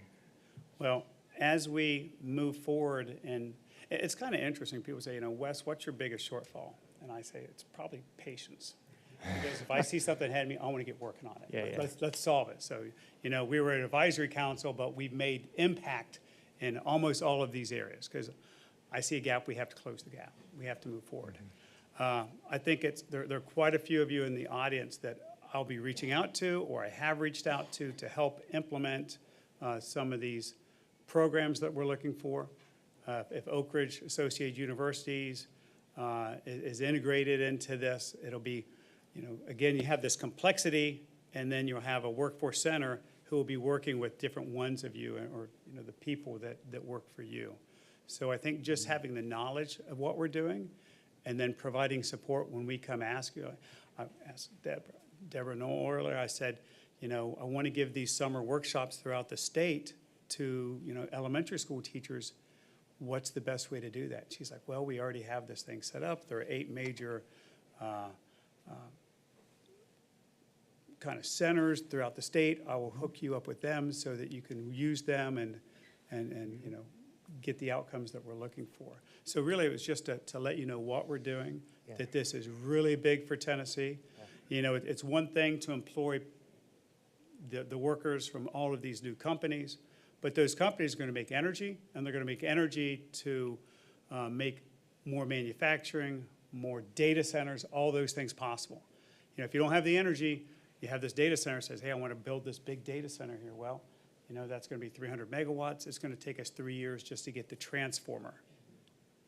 Well, as we move forward, and it's kind of interesting, people say, you know, Wes, what's your biggest shortfall? And I say, it's probably patience. Because if I see something ahead of me, I want to get working on it. Yeah. Let's solve it. So, you know, we were an advisory council, but we've made impact in almost all of these areas. Because I see a gap, we have to close the gap. We have to move forward. I think there are quite a few of you in the audience that I'll be reaching out to, or I have reached out to help implement some of these programs that we're looking for. If Oak Ridge Associated Universities is integrated into this, it'll be, you know, again, you have this complexity, and then you'll have a workforce center who will be working with different ones of you, or, you know, the people that work for you. So I think just having the knowledge of what we're doing, and then providing support when we come ask you. I asked Deborah Noel earlier, I said, you know, I want to give these summer workshops throughout the state to, you know, elementary school teachers. What's the best way to do that? She's like, well, we already have this thing set up. There are 8 major kind of centers throughout the state. I will hook you up with them so that you can use them and you know, get the outcomes that we're looking for. So really, it was just to let you know what we're doing, that this is really big for Tennessee. You know, it's one thing to employ the workers from all of these new companies, but those companies are going to make energy, and they're going to make energy to make more manufacturing, more data centers, all those things possible. You know, if you don't have the energy, you have this data center that says, hey, I want to build this big data center here. Well, you know, that's going to be 300 megawatts. It's going to take us 3 years just to get the transformer.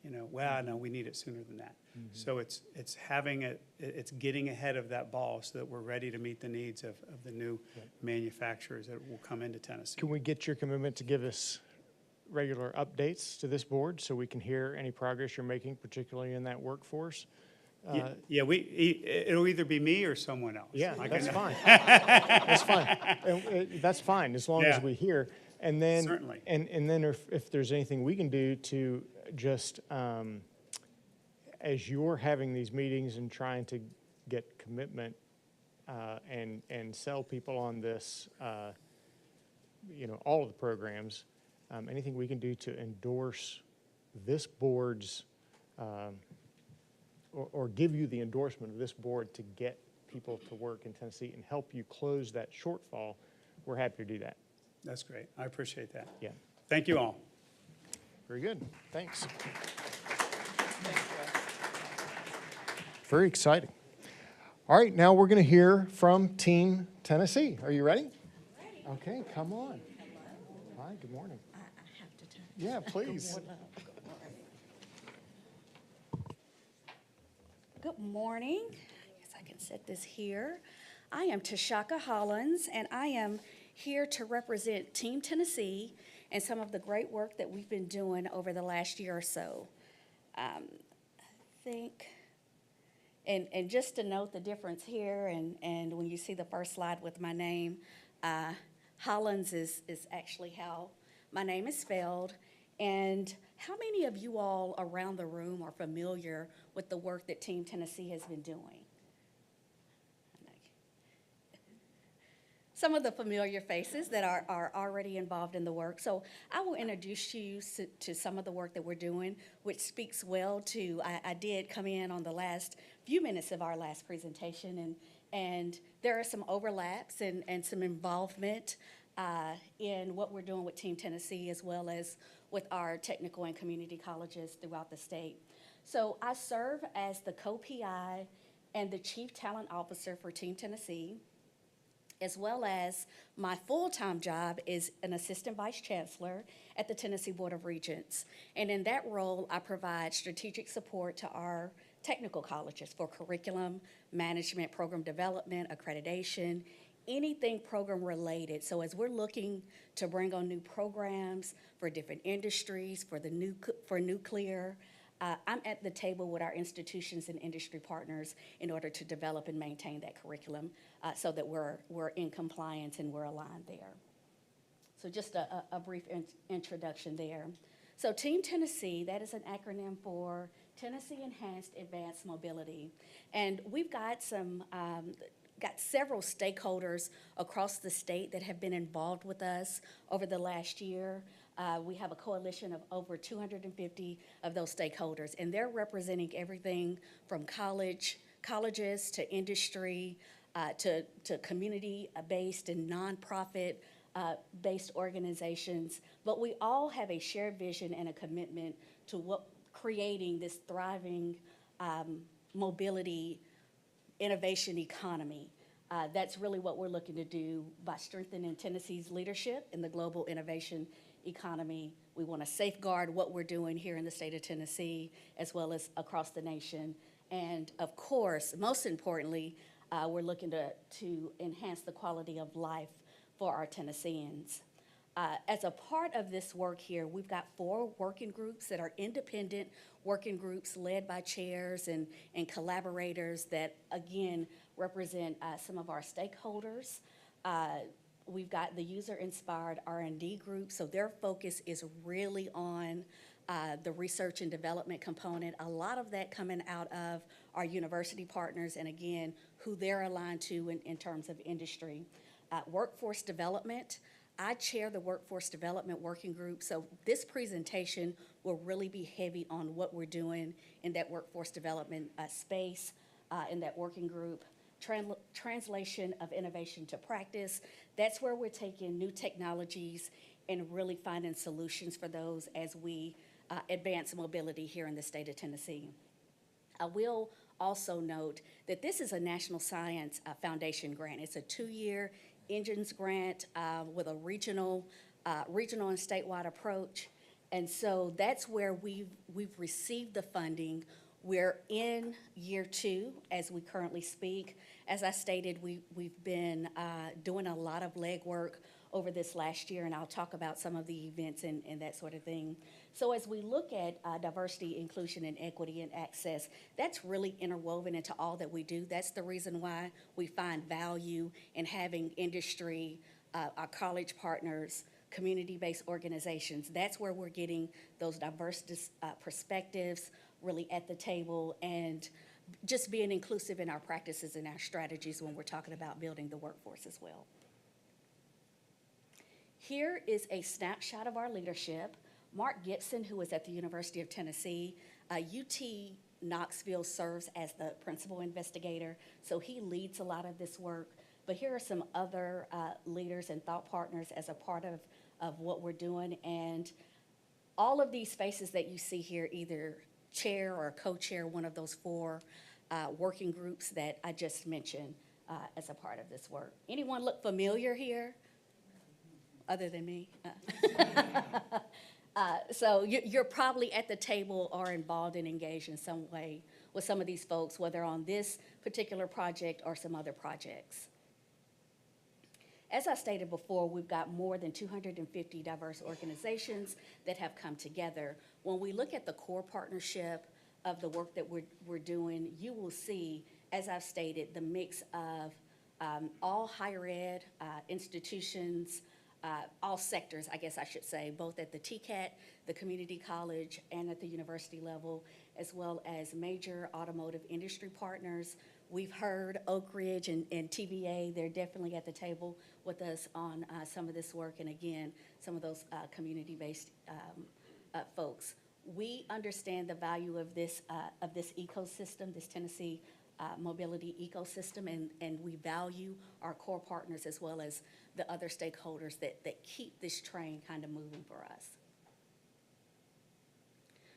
You know, well, no, we need it sooner than that. So it's having it, it's getting ahead of that ball so that we're ready to meet the needs of the new manufacturers that will come into Tennessee. Can we get your commitment to give us regular updates to this board so we can hear any progress you're making, particularly in that workforce? Yeah, it'll either be me or someone else. Yeah, that's fine. That's fine. That's fine, as long as Yeah. we hear. And then, Certainly. And then if there's anything we can do to just, as you're having these meetings and trying to get commitment and sell people on this, you know, all of the programs, anything we can do to endorse this board's or give you the endorsement of this board to get people to work in Tennessee and help you close that shortfall, we're happy to do that. That's great. I appreciate that. Yeah, Thank you all. very good. Thanks. Very exciting. All right, now we're going to hear from Team Tennessee. Are you ready? Ready. Okay, come on. Hi, good morning. I have to turn. Yeah, please. Good morning. I guess I can set this here. I am Tashaka Hollins, and I am here to represent Team Tennessee and some of the great work that we've been doing over the last year or so. I think, and just to note the difference here, and when you see the first slide with my name, Hollins is actually how my name is spelled. And how many of you all around the room are familiar with the work that Team Tennessee has been doing? Some of the familiar faces that are already involved in the work. So I will introduce you to some of the work that we're doing, which speaks well to, I did come in on the last few minutes of our last presentation, and there are some overlaps and some involvement in what we're doing with Team Tennessee, as well as with our technical and community colleges throughout the state. So I serve as the co-PI and the Chief Talent Officer for Team Tennessee, as well as my full-time job is an Assistant Vice Chancellor at the Tennessee Board of Regents. And in that role, I provide strategic support to our technical colleges for curriculum, management, program development, accreditation, anything program related. So as we're looking to bring on new programs for different industries, for nuclear, I'm at the table with our institutions and industry partners in order to develop and maintain that curriculum so that we're in compliance and we're aligned there. So just a brief introduction there. So Team Tennessee, that is an acronym for Tennessee Enhanced Advanced Mobility. And we've got got several stakeholders across the state that have been involved with us over the last year. We have a coalition of over 250 of those stakeholders, and they're representing everything from colleges to industry, to community-based and nonprofit based organizations. But we all have a shared vision and a commitment to creating this thriving mobility innovation economy. That's really what we're looking to do by strengthening Tennessee's leadership in the global innovation economy. We want to safeguard what we're doing here in the state of Tennessee, as well as across the nation. And of course, most importantly, we're looking to enhance the quality of life for our Tennesseans. As a part of this work here, we've got 4 working groups that are independent working groups led by chairs and collaborators that, again, represent some of our stakeholders. We've got the user-inspired R&D group, so their focus is really on the research and development component, a lot of that coming out of our university partners, and again, who they're aligned to in terms of industry. Workforce development, I chair the Workforce Development Working Group, so this presentation will really be heavy on what we're doing in that workforce development space, in that working group. Translation of innovation to practice, that's where we're taking new technologies and really finding solutions for those as we advance mobility here in the state of Tennessee. I will also note that this is a National Science Foundation grant. It's a 2-year Engines grant with a regional and statewide approach. And so that's where we've received the funding. We're in year 2 as we currently speak. As I stated, we've been doing a lot of legwork over this last year, and I'll talk about some of the events and that sort of thing. So as we look at diversity, inclusion, and equity and access, that's really interwoven into all that we do. That's the reason why we find value in having industry, our college partners, community-based organizations. That's where we're getting those diverse perspectives really at the table, and just being inclusive in our practices and our strategies when we're talking about building the workforce as well. Here is a snapshot of our leadership. Mark Gibson, who is at the University of Tennessee, UT Knoxville serves as the principal investigator, so he leads a lot of this work. But here are some other leaders and thought partners as a part of what we're doing, and all of these faces that you see here either chair or co-chair one of those 4 working groups that I just mentioned as a part of this work. Anyone look familiar here, other than me? So you're probably at the table or involved and engaged in some way with some of these folks, whether on this particular project or some other projects. As I stated before, we've got more than 250 diverse organizations that have come together. When we look at the core partnership of the work that we're doing, you will see, as I've stated, the mix of all higher ed institutions, all sectors, I guess I should say, both at the TCAT, the community college, and at the university level, as well as major automotive industry partners. We've heard Oak Ridge and TVA, they're definitely at the table with us on some of this work, and again, some of those community-based folks. We understand the value of this ecosystem, this Tennessee mobility ecosystem, and we value our core partners as well as the other stakeholders that keep this train kind of moving for us.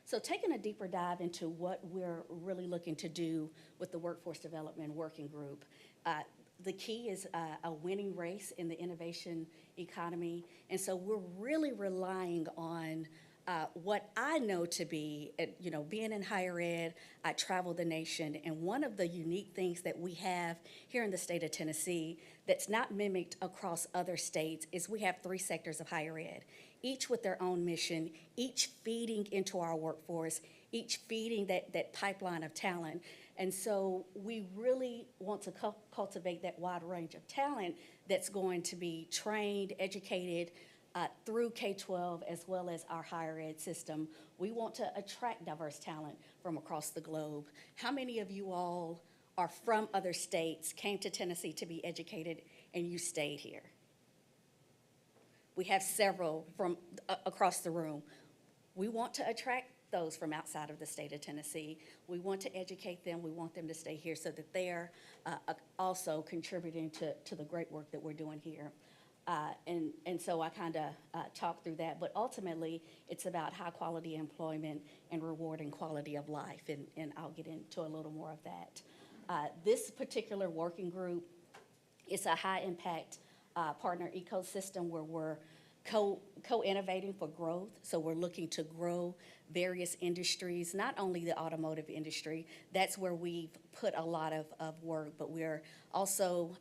So taking a deeper dive into what we're really looking to do with the Workforce Development Working Group, the key is a winning race in the innovation economy. And so we're really relying on what I know to be, being in higher ed, I travel the nation, and one of the unique things that we have here in the state of Tennessee that's not mimicked across other states is we have 3 sectors of higher ed, each with their own mission, each feeding into our workforce, each feeding that pipeline of talent. And so we really want to cultivate that wide range of talent that's going to be trained, educated, through K-12 as well as our higher ed system. We want to attract diverse talent from across the globe. How many of you all are from other states, came to Tennessee to be educated, and you stayed here? We have several from across the room. We want to attract those from outside of the state of Tennessee. We want to educate them. We want them to stay here so that they're also contributing to the great work that we're doing here. And so I kind of talked through that, but ultimately it's about high quality employment and rewarding quality of life, and I'll get into a little more of that. This particular working group is a high impact partner ecosystem where we're co-innovating for growth. So we're looking to grow various industries, not only the automotive industry, that's where we've put a lot of work, but we're also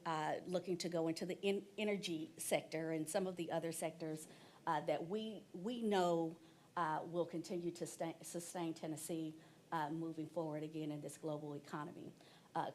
looking to go into the energy sector and some of the other sectors that we know will continue to sustain Tennessee moving forward again in this global economy.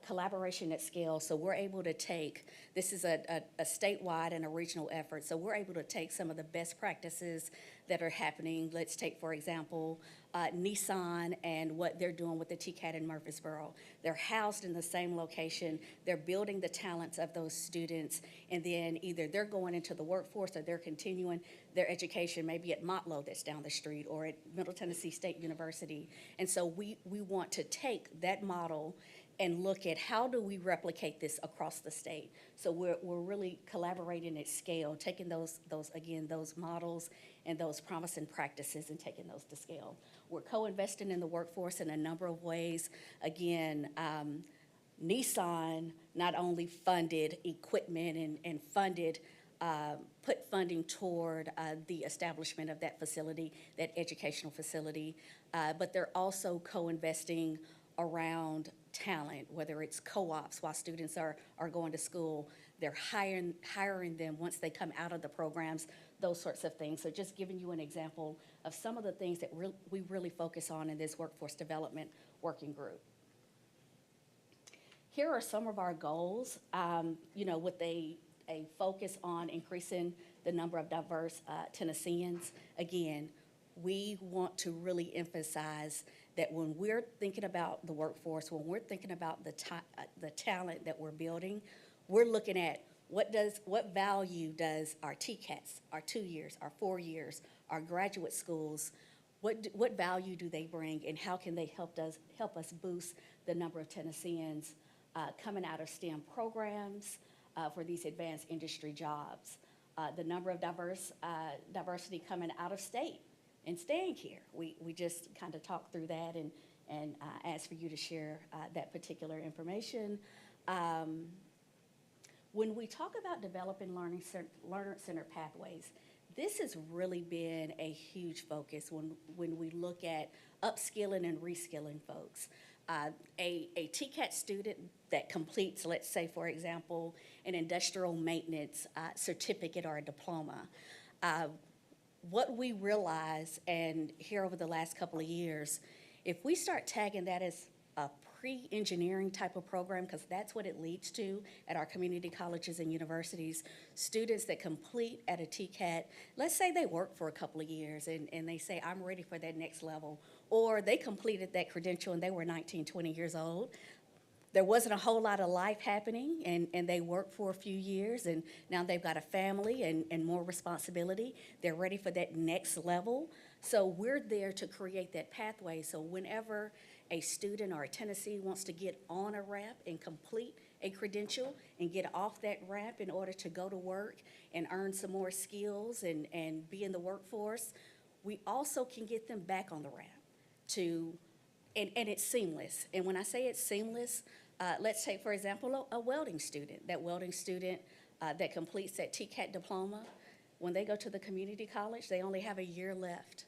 Collaboration at scale, so we're able to take, this is a statewide and a regional effort, so we're able to take some of the best practices that are happening. Let's take, for example, Nissan and what they're doing with the TCAT in Murfreesboro. They're housed in the same location, they're building the talents of those students, and then either they're going into the workforce or they're continuing their education, maybe at Motlow that's down the street or at Middle Tennessee State University. And so we want to take that model and look at how do we replicate this across the state. So we're really collaborating at scale, taking those models and those promising practices and taking those to scale. We're co-investing in the workforce in a number of ways. Again, Nissan not only funded equipment and funded, put funding toward the establishment of that facility, that educational facility, but they're also co-investing around talent, whether it's co-ops while students are going to school, they're hiring them once they come out of the programs, those sorts of things. So just giving you an example of some of the things that we really focus on in this workforce development working group. Here are some of our goals, with a focus on increasing the number of diverse Tennesseans. Again, we want to really emphasize that when we're thinking about the workforce, when we're thinking about the talent that we're building, we're looking at what value does our TCATs, our 2 years, our 4 years, our graduate schools, what value do they bring, and how can they help us boost the number of Tennesseans coming out of STEM programs for these advanced industry jobs, the number of diversity coming out of state and staying here. We just kind of talked through that and asked for you to share that particular information. When we talk about developing learner-centered pathways, This has really been a huge focus when we look at upskilling and reskilling folks. A TCAT student that completes, let's say, for example, an industrial maintenance certificate or a diploma, what we realize, and here over the last couple of years, if we start tagging that as a pre-engineering type of program, because that's what it leads to at our community colleges and universities, students that complete at a TCAT, let's say they work for a couple of years and they say, I'm ready for that next level, or they completed that credential and they were 19, 20 years old. There wasn't a whole lot of life happening, and they worked for a few years, and now they've got a family and more responsibility. They're ready for that next level. So we're there to create that pathway. So whenever a student or a Tennessee wants to get on a ramp and complete a credential and get off that ramp in order to go to work and earn some more skills and be in the workforce, we also can get them back on the ramp and it's seamless. And when I say it's seamless, let's take, for example, a welding student. That welding student that completes that TCAT diploma, when they go to the community college, they only have a year left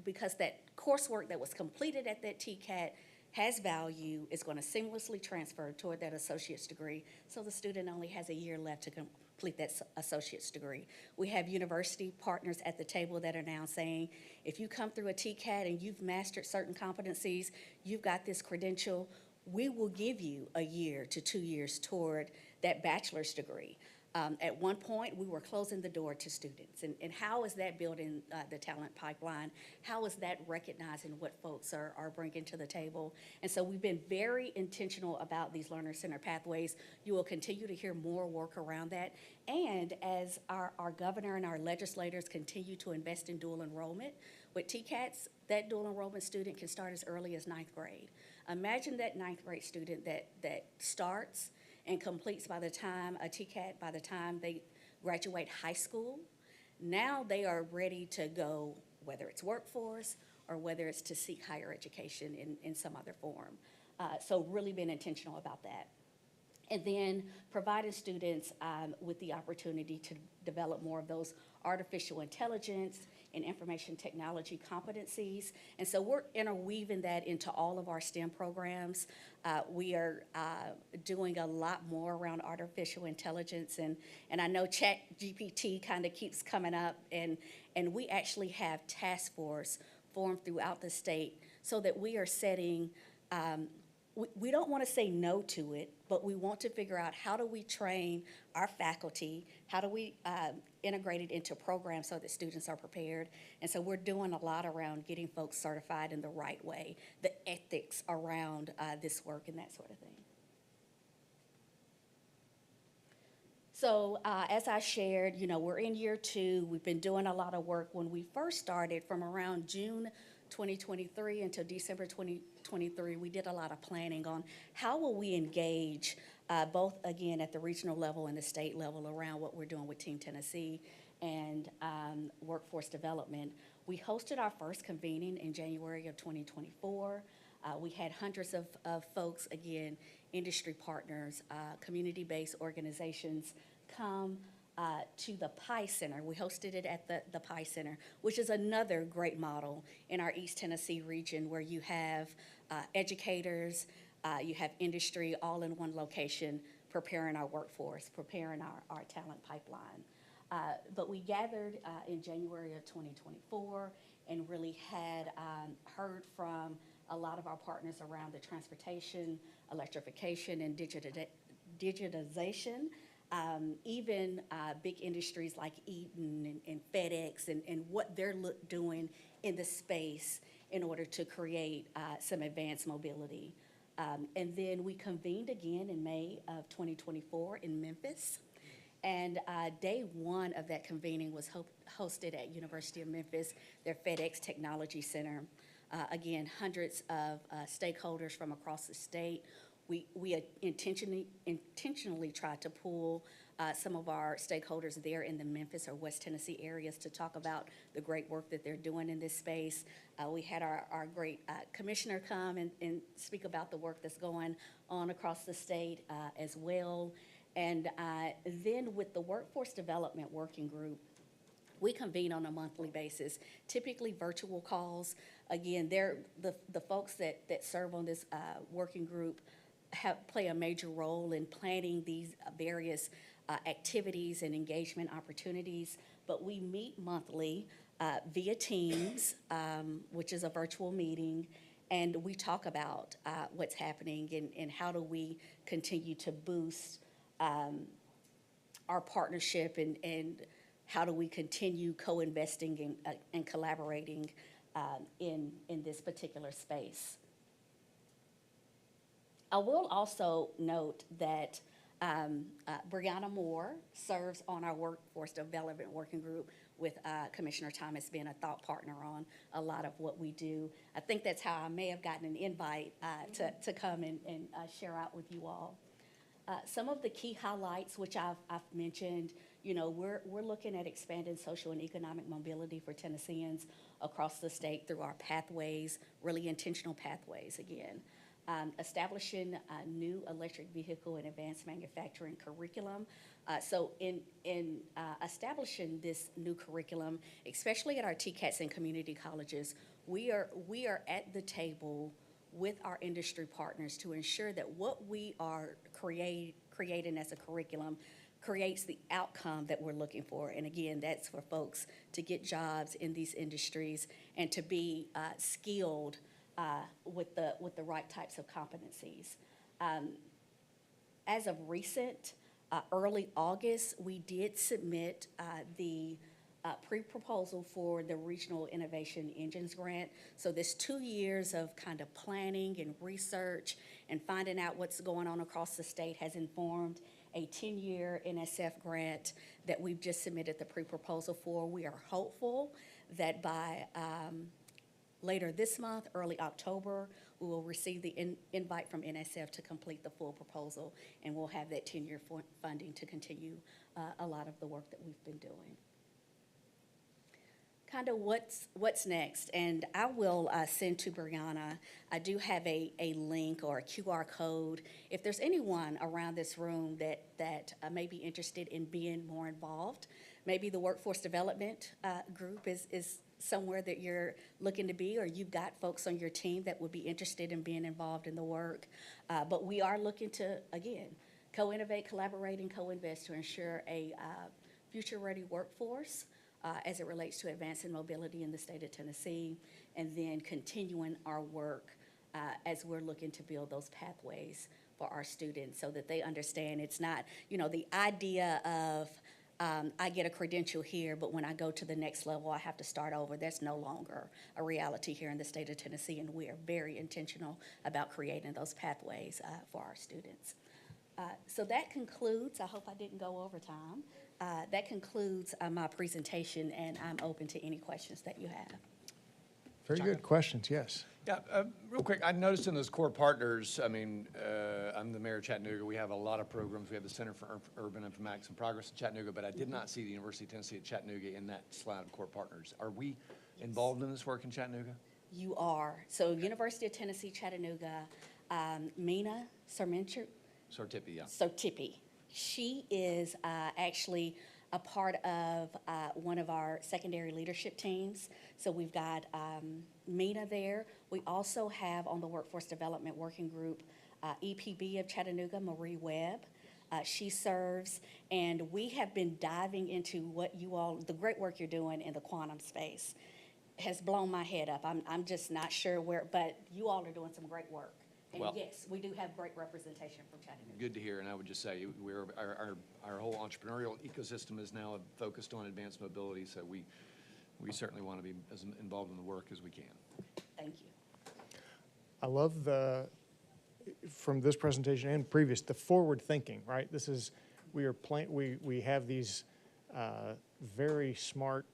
because that coursework that was completed at that TCAT has value, is going to seamlessly transfer toward that associate's degree. So the student only has a year left to complete that associate's degree. We have university partners at the table that are now saying, if you come through a TCAT and you've mastered certain competencies, you've got this credential, we will give you a year to 2 years toward that bachelor's degree. At one point, we were closing the door to students. And how is that building the talent pipeline? How is that recognizing what folks are bringing to the table? And so we've been very intentional about these learner-centered pathways. You will continue to hear more work around that. And as our governor and our legislators continue to invest in dual enrollment, with TCATs, that dual enrollment student can start as early as 9th grade. Imagine that 9th grade student that starts and completes by the time they graduate high school. Now they are ready to go, whether it's workforce or whether it's to seek higher education in some other form. So really been intentional about that. And then providing students with the opportunity to develop more of those artificial intelligence and information technology competencies. And so we're interweaving that into all of our STEM programs. We are doing a lot more around artificial intelligence, and I know ChatGPT kind of keeps coming up, and we actually have task force formed throughout the state so that we are setting, we don't want to say no to it, but we want to figure out how do we train our faculty, how do we integrate it into programs so that students are prepared. And so we're doing a lot around getting folks certified in the right way, the ethics around this work and that sort of thing. So as I shared, we're in year 2. We've been doing a lot of work. When we first started from around June 2023 until December 2023, we did a lot of planning on how will we engage both, again, at the regional level and the state level around what we're doing with Team Tennessee and workforce development. We hosted our first convening in January of 2024. We had hundreds of folks, again, industry partners, community-based organizations come to the PI Center. We hosted it at the PI Center, which is another great model in our East Tennessee region where you have educators, you have industry all in one location preparing our workforce, preparing our talent pipeline. But we gathered in January of 2024 and really had heard from a lot of our partners around the transportation, electrification, and digitization. Even big industries like Eaton and FedEx and what they're doing in the space in order to create some advanced mobility. And then we convened again in May of 2024 in Memphis. And day 1 of that convening was hosted at University of Memphis, their FedEx Technology Center. Again, hundreds of stakeholders from across the state. We intentionally tried to pull some of our stakeholders there in the Memphis or West Tennessee areas to talk about the great work that they're doing in this space. We had our great commissioner come and speak about the work that's going on across the state as well. And then with the Workforce Development Working Group, We convene on a monthly basis, typically virtual calls. Again, the folks that serve on this working group play a major role in planning these various activities and engagement opportunities. But we meet monthly via Teams, which is a virtual meeting, and we talk about what's happening and how do we continue to boost our partnership and how do we continue co-investing and collaborating in this particular space. I will also note that Brianna Moore serves on our Workforce Development Working Group with Commissioner Thomas being a thought partner on a lot of what we do. I think that's how I may have gotten an invite to come and share out with you all. Some of the key highlights, which I've mentioned, you know, we're looking at expanding social and economic mobility for Tennesseans across the state through our pathways, really intentional pathways again. Establishing a new electric vehicle and advanced manufacturing curriculum. So in establishing this new curriculum, especially at our TCATs and community colleges, we are at the table with our industry partners to ensure that what we are creating as a curriculum creates the outcome that we're looking for. And again, that's for folks to get jobs in these industries and to be skilled with the right types of competencies. As of recent, early August, we did submit the pre-proposal for the Regional Innovation Engines Grant. So this 2 years of kind of planning and research and finding out what's going on across the state has informed a 10-year NSF grant that we've just submitted the pre-proposal for. We are hopeful that by later this month, early October, we will receive the invite from NSF to complete the full proposal, and we'll have that 10-year funding to continue a lot of the work that we've been doing. Kind of what's next, and I will send to Brianna. I do have a link or a QR code. If there's anyone around this room that may be interested in being more involved, maybe the workforce development group is somewhere that you're looking to be, or you've got folks on your team that would be interested in being involved in the work. But we are looking to, again, co-innovate, collaborate, and co-invest to ensure a future-ready workforce as it relates to advancing mobility in the state of Tennessee, and then continuing our work as we're looking to build those pathways for our students so that they understand it's not, you know, the idea of I get a credential here, but when I go to the next level, I have to start over. That's no longer a reality here in the state of Tennessee, and we are very intentional about creating those pathways for our students. So that concludes, I hope I didn't go over time. That concludes my presentation, and I'm open to any questions that you have. Very good questions, yes. Yeah, real quick, I noticed in those core partners, I mean, I'm the mayor of Chattanooga. We have a lot of programs. We have the Center for Urban Informatics and Progress in Chattanooga, but I did not see the University of Tennessee at Chattanooga in that slide of core partners. Are we involved in this work in Chattanooga? You are. So University of Tennessee, Chattanooga, Mina Sartipi, yeah. Sartipi. She is actually a part of one of our secondary leadership teams. So we've got Mina there. We also have on the Workforce Development Working Group, EPB of Chattanooga, Marie Webb. She serves, and we have been diving into what you all, the great work you're doing in the quantum space has blown my head up. I'm just not sure where, but you all are doing some great work. And well, yes, we do have great representation from Chattanooga. Good to hear, and I would just say our whole entrepreneurial ecosystem is now focused on advanced mobility, so we certainly want to be as involved in the work as we can. Thank you. I love from this presentation and previous, the forward thinking, right? This is, we have these very smart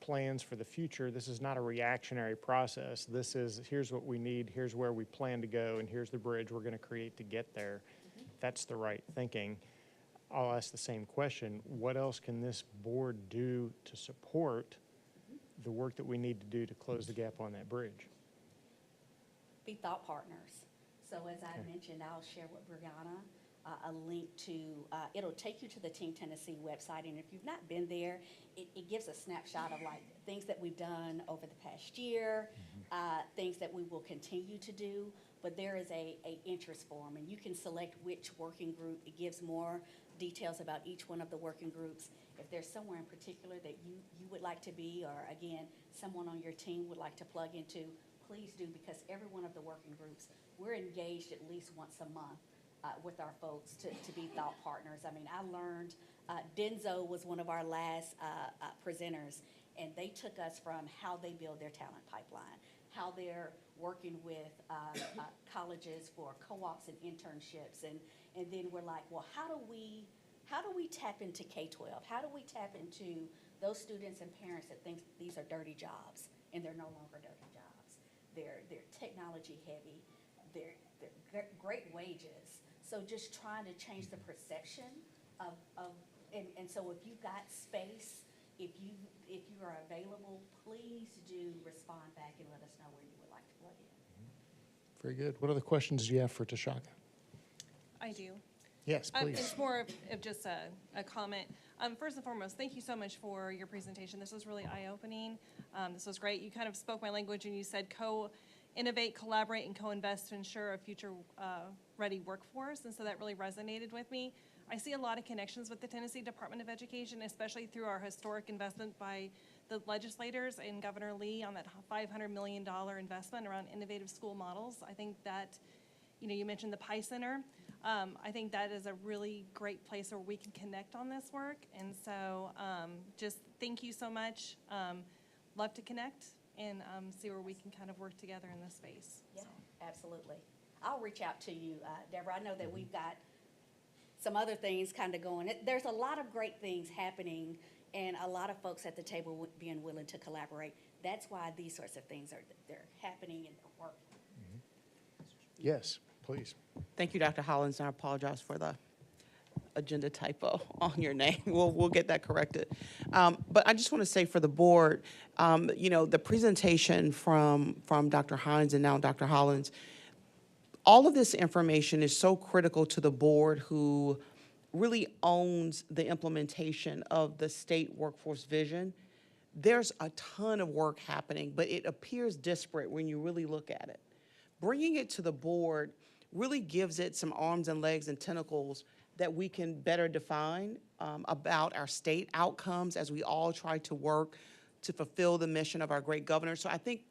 plans for the future. This is not a reactionary process. This is, here's what we need, here's where we plan to go, and here's the bridge we're going to create to get there. That's the right thinking. I'll ask the same question. What else can this board do to support the work that we need to do to close the gap on that bridge? Be thought partners. So as I mentioned, I'll share with Brianna. a link to, it'll take you to the Team Tennessee website, and if you've not been there, it gives a snapshot of like things that we've done over the past year, things that we will continue to do, but there is a interest form, and you can select which working group. It gives more details about each one of the working groups. If there's somewhere in particular that you would like to be, or again, someone on your team would like to plug into, please do, because every one of the working groups, we're engaged at least once a month with our folks to be thought partners. I mean, I learned, Denso was one of our last presenters, and they took us from how they build their talent pipeline, how they're working with colleges for co-ops and internships, and then we're like, well, how do we tap into K-12? How do we tap into those students and parents that think these are dirty jobs, and they're no longer dirty jobs? They're technology heavy, they're great wages. So just trying to change the perception of and so if you've got space, if you are available, please do respond back and let us know where you would like to plug in. Very good. What other questions do you have for Tashaka? I do. Yes, please. It's more of just a comment. First and foremost, thank you so much for your presentation. This was really eye-opening. This was great. You kind of spoke my language and you said co-innovate, collaborate, and co-invest to ensure a future-ready workforce, and so that really resonated with me. I see a lot of connections with the Tennessee Department of Education, especially through our historic investment by the legislators and Governor Lee on that $500 million investment around innovative school models. I think that, you mentioned the Pi Center. I think that is a really great place where we can connect on this work. And so just thank you so much. Love to connect and see where we can kind of work together in this space. Yeah, absolutely. I'll reach out to you, Deborah. I know that we've got some other things kind of going. There's a lot of great things happening and a lot of folks at the table being willing to collaborate. That's why these sorts of things they're happening and they're working. Yes, please. Thank you, Dr. Hollins, and I apologize for the agenda typo on your name. We'll get that corrected. But I just want to say for the board, the presentation from Dr. Hines and now Dr. Hollins, all of this information is so critical to the board who really owns the implementation of the state workforce vision. There's a ton of work happening, but it appears disparate when you really look at it. Bringing it to the board really gives it some arms and legs and tentacles that we can better define about our state outcomes as we all try to work to fulfill the mission of our great governor. So I think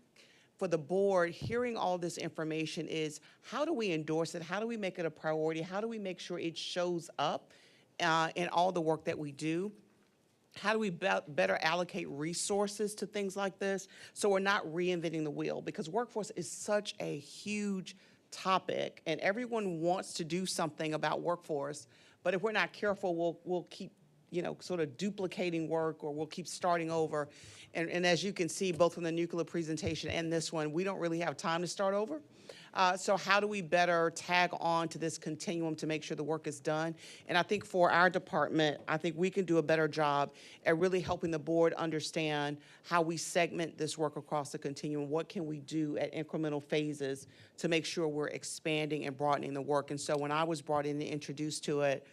for the board, hearing all this information is, how do we endorse it? How do we make it a priority? How do we make sure it shows up in all the work that we do? How do we better allocate resources to things like this so we're not reinventing the wheel? Because workforce is such a huge topic, and everyone wants to do something about workforce, but if we're not careful, we'll keep sort of duplicating work, or we'll keep starting over. And as you can see, both from the nuclear presentation and this one, we don't really have time to start over. So how do we better tag on to this continuum to make sure the work is done? And I think for our department, I think we can do a better job at really helping the board understand how we segment this work across the continuum. What can we do at incremental phases to make sure we're expanding and broadening the work? And so when I was brought in and introduced to it,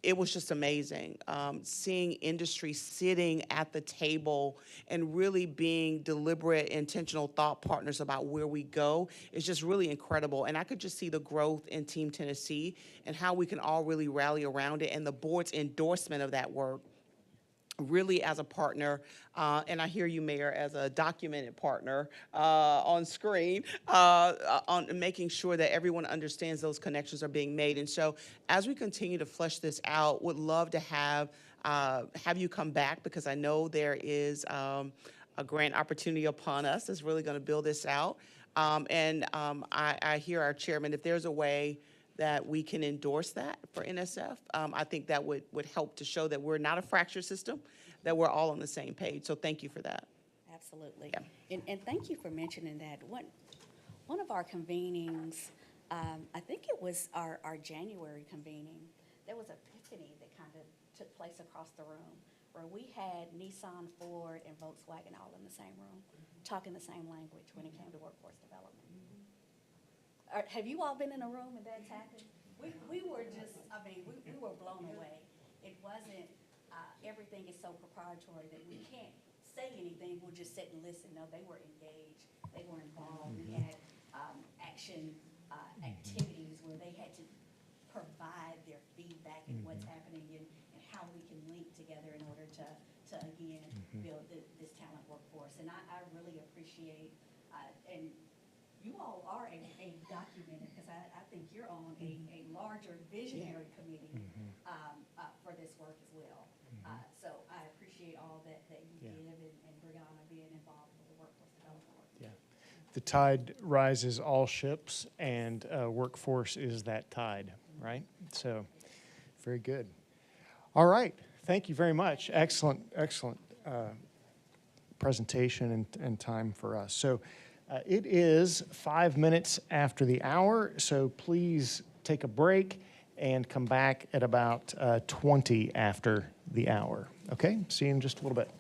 it was just amazing, seeing industry sitting at the table and really being deliberate, intentional thought partners about where we go is just really incredible. And I could just see the growth in Team Tennessee and how we can all really rally around it, and the board's endorsement of that work really as a partner, and I hear you, Mayor, as a documented partner on screen, on making sure that everyone understands those connections are being made. And so as we continue to flesh this out, would love to have you come back, because I know there is a grant opportunity upon us that's really going to build this out. I hear our chairman, if there's a way that we can endorse that for NSF, I think that would help to show that we're not a fractured system, that we're all on the same page. So thank you for that. Absolutely. Yeah. And thank you for mentioning that. One of our convenings, I think it was our January convening, there was a epiphany that kind of took place across the room, where we had Nissan, Ford, and Volkswagen all in the same room, talking the same language when it came to workforce development. Have you all been in a room and that's happened? We were just, I mean, we were blown away. It wasn't, everything is so proprietary that we can't say anything, we'll just sit and listen. No, they were engaged, they were involved. We had, action, activities where they had to provide their feedback and what's happening and how we can link together in order to again, build this talent workforce. And I really appreciate, and you all are a documented, because I think you're on a larger visionary committee for this work as well. So I appreciate all that you give and Brianna being involved with the workforce development work. Yeah. The tide rises all ships, and workforce is that tide, right? So, very good. All right. Thank you very much. Excellent, excellent presentation and time for us. So it is 5 minutes after the hour, so please take a break and come back at about 20 after the hour. Okay? See you in just a little bit.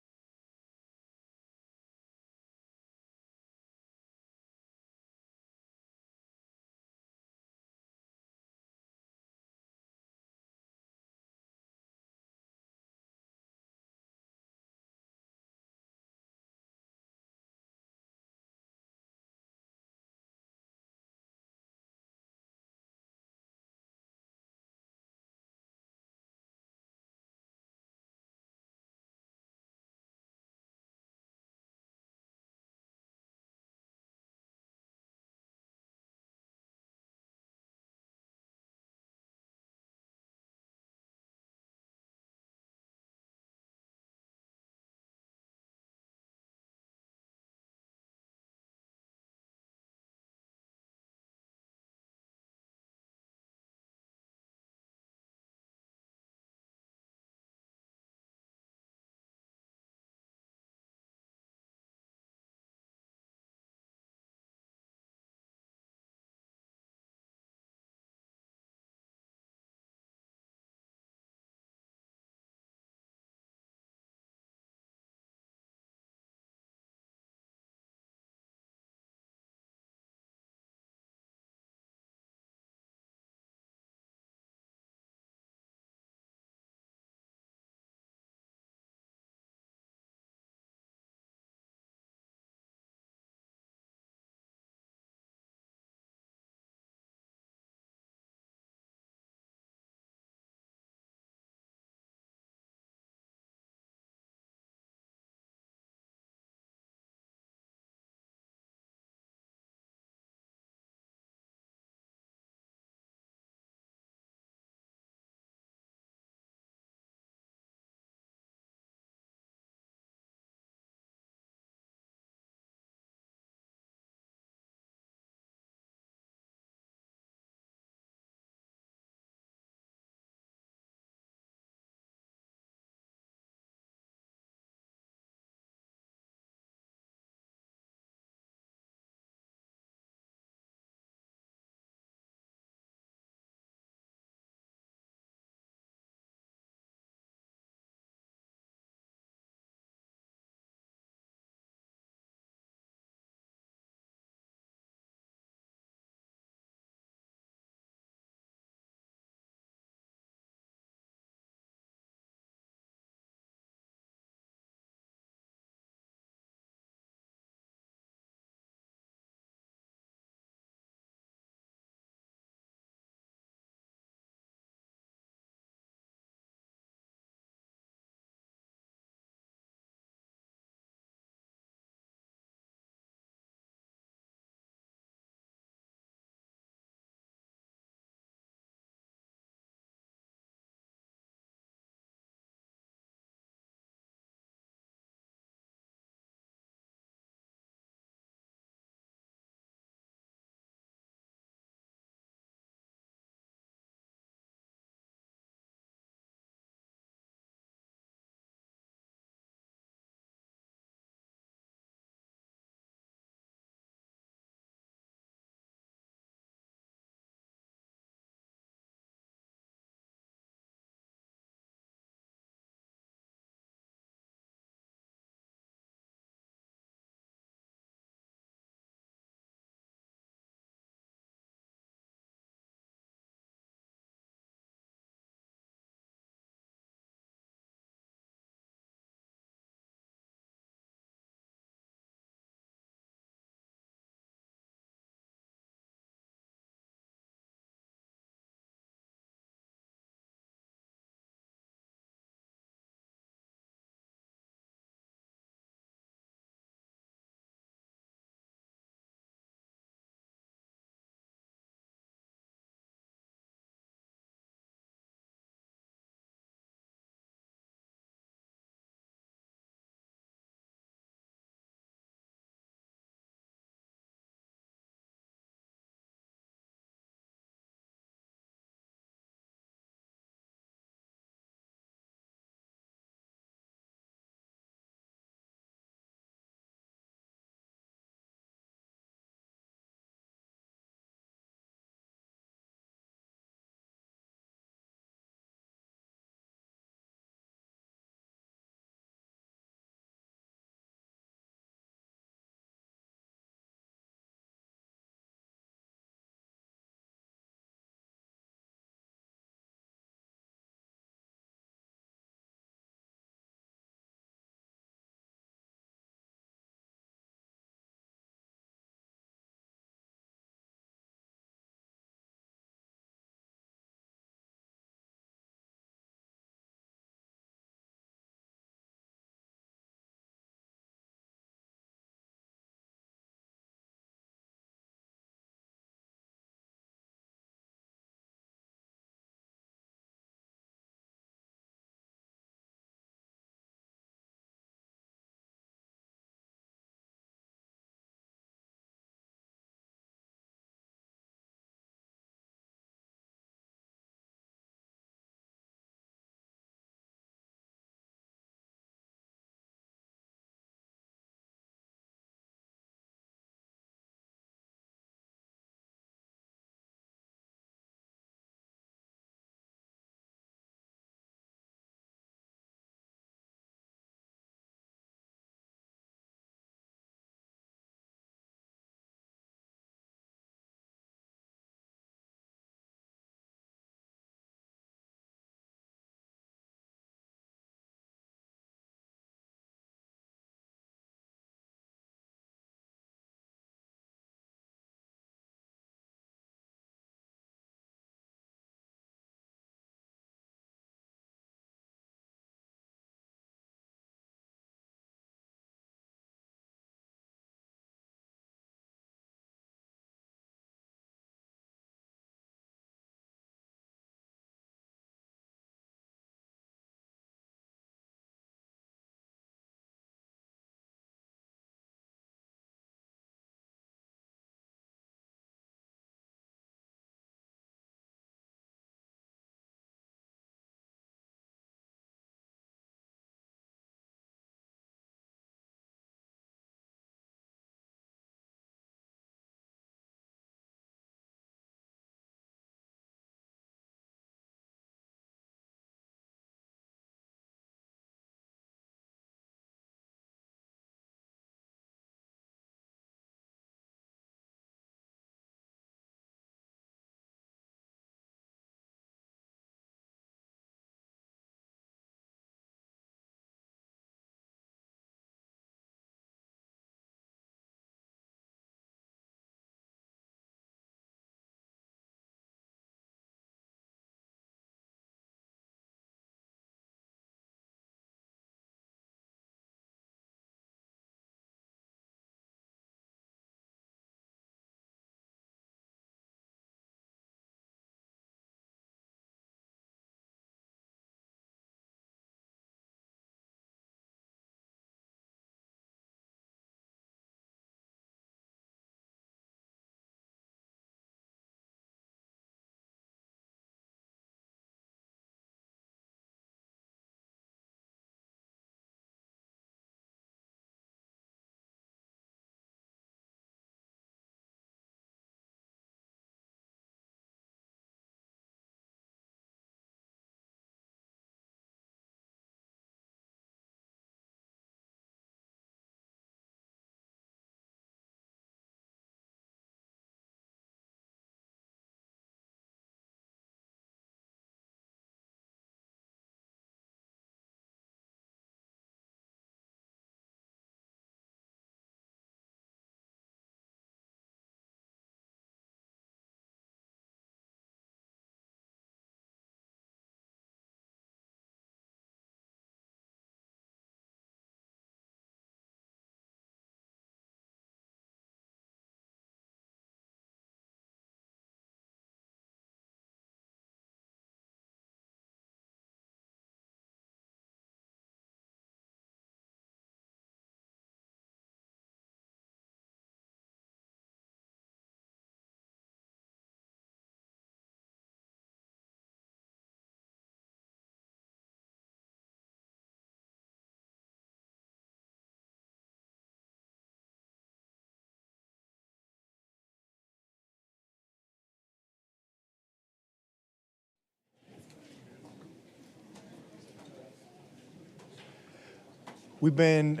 We've been,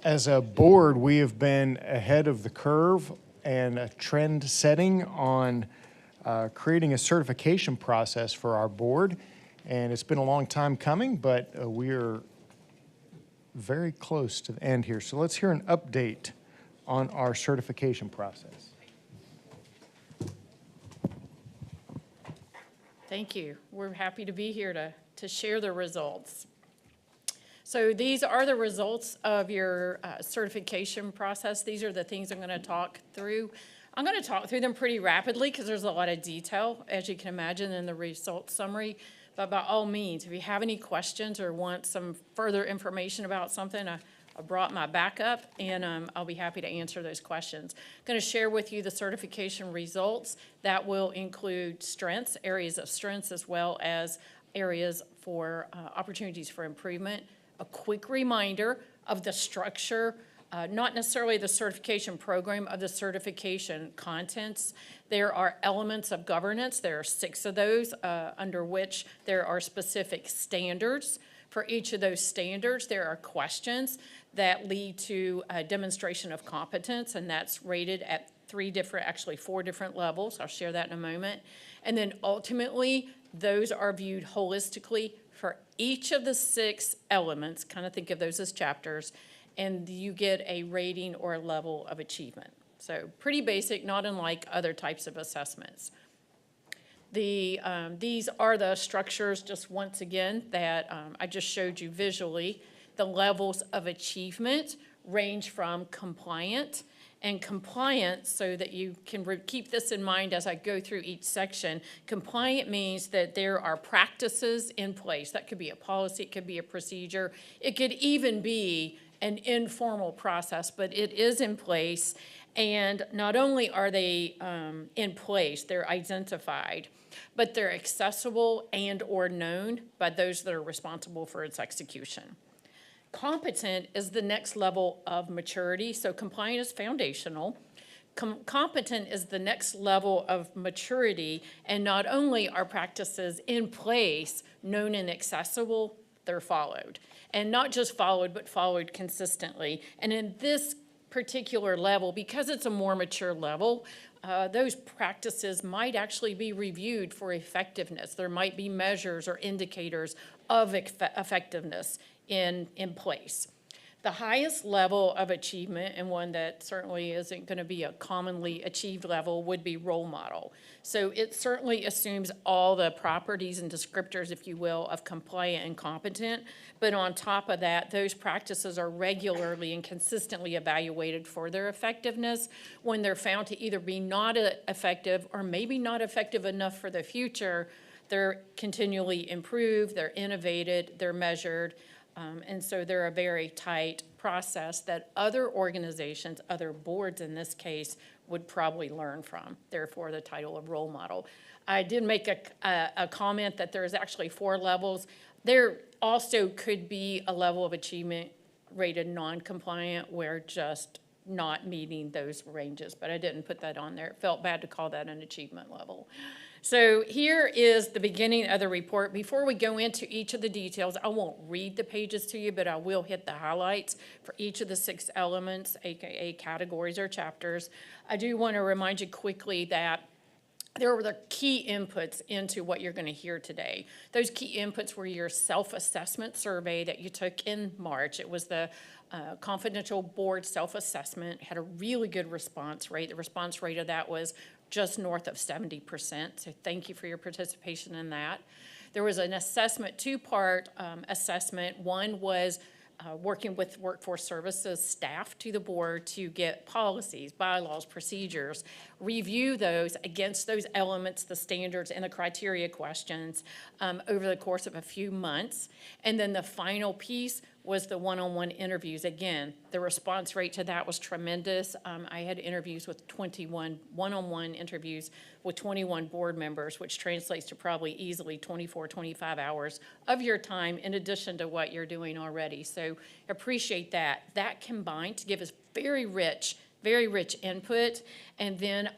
as a board, we have been ahead of the curve and a trend setting on creating a certification process for our board. And it's been a long time coming, but we are very close to the end here. So let's hear an update on our certification process. Thank you. We're happy to be here to share the results. So these are the results of your certification process. These are the things I'm going to talk through. I'm going to talk through them pretty rapidly because there's a lot of detail, as you can imagine, in the results summary. But by all means, if you have any questions or want some further information about something, I brought my backup, and I'll be happy to answer those questions. I'm going to share with you the certification results. That will include strengths, areas of strengths, as well as areas for opportunities for improvement. A quick reminder of the structure, not necessarily the certification program, of the certification contents. There are elements of governance. There are 6 of those under which there are specific standards. For each of those standards, there are questions that lead to a demonstration of competence, and that's rated at 4 different levels. I'll share that in a moment. And then ultimately, those are viewed holistically for each of the 6 elements. Kind of think of those as chapters, and you get a rating or a level of achievement. So pretty basic, not unlike other types of assessments. These are the structures, just once again, that I just showed you visually. The levels of achievement range from compliant, and compliant, so that you can keep this in mind as I go through each section. Compliant means that there are practices in place. That could be a policy, it could be a procedure, it could even be an informal process, but it is in place. And not only are they in place, they're identified, but they're accessible and or known by those that are responsible for its execution. Competent is the next level of maturity. So compliant is foundational. Competent is the next level of maturity, and not only are practices in place, known and accessible, they're followed. And not just followed, but followed consistently. And in this particular level, because it's a more mature level, those practices might actually be reviewed for effectiveness. There might be measures or indicators of effectiveness in place. The highest level of achievement, and one that certainly isn't going to be a commonly achieved level, would be role model. So it certainly assumes all the properties and descriptors, if you will, of compliant and competent. But on top of that, those practices are regularly and consistently evaluated for their effectiveness. When they're found to either be not effective or maybe not effective enough for the future, they're continually improved, they're innovated, they're measured. And so they're a very tight process that other organizations, other boards in this case, would probably learn from, therefore the title of role model. I did make a comment that there's actually 4 levels. There also could be a level of achievement rated non-compliant where just not meeting those ranges, but I didn't put that on there. It felt bad to call that an achievement level. So here is the beginning of the report. Before we go into each of the details, I won't read the pages to you, but I will hit the highlights for each of the 6 elements, AKA categories or chapters. I do want to remind you quickly that there were the key inputs into what you're going to hear today. Those key inputs were your self-assessment survey that you took in March. It was the confidential board self-assessment, had a really good response rate. The response rate of that was just north of 70%, so thank you for your participation in that. There was an assessment, 2-part assessment. One was working with Workforce Services staff to the board to get policies, bylaws, procedures, review those against those elements, the standards and the criteria questions over the course of a few months. And then the final piece was the one-on-one interviews. Again, the response rate to that was tremendous. I had interviews with 21, one-on-one interviews with 21 board members, which translates to probably easily 24, 25 hours of your time in addition to what you're doing already. So appreciate that. That combined to give us very rich input. And then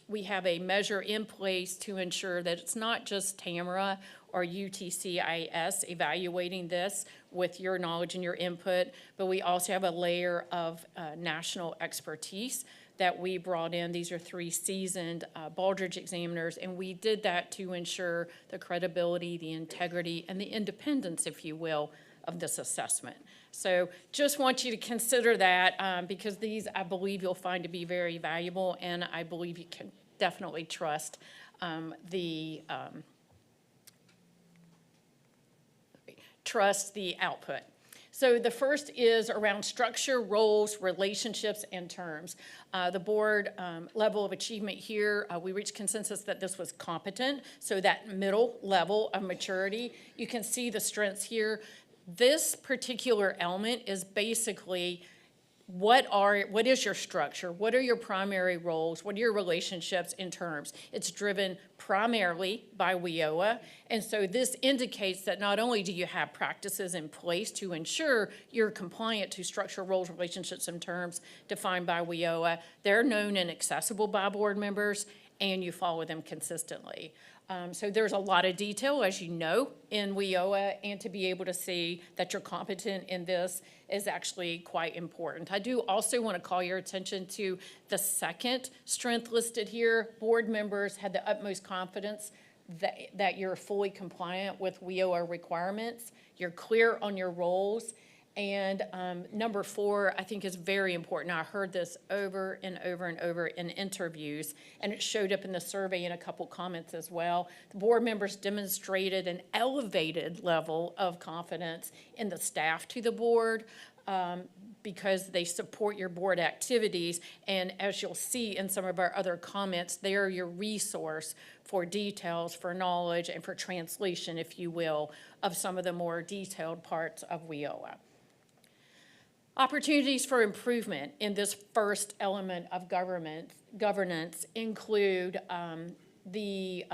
we have a measure in place to ensure that it's not just TAMRA or UTCIS evaluating this. with your knowledge and your input, but we also have a layer of national expertise that we brought in. These are 3 seasoned Baldrige examiners, and we did that to ensure the credibility, the integrity, and the independence, if you will, of this assessment. So just want you to consider that because these, I believe, you'll find to be very valuable, and I believe you can definitely trust the output. So the first is around structure, roles, relationships, and terms. The board level of achievement here, we reached consensus that this was competent, so that middle level of maturity. You can see the strengths here. This particular element is basically what is your structure? What are your primary roles? What are your relationships in terms? It's driven primarily by WIOA, and so this indicates that not only do you have practices in place to ensure you're compliant to structure, roles, relationships, and terms defined by WIOA, they're known and accessible by board members, and you follow them consistently. So there's a lot of detail, as you know, in WIOA, and to be able to see that you're competent in this is actually quite important. I do also want to call your attention to the second strength listed here. Board members had the utmost confidence that you're fully compliant with WIOA requirements, you're clear on your roles, and number 4, I think is very important. I heard this over and over and over in interviews, and it showed up in the survey in a couple comments as well. The board members demonstrated an elevated level of confidence in the staff to the board because they support your board activities, and as you'll see in some of our other comments, they are your resource for details, for knowledge, and for translation, if you will, of some of the more detailed parts of WIOA. Opportunities for improvement in this first element of governance include the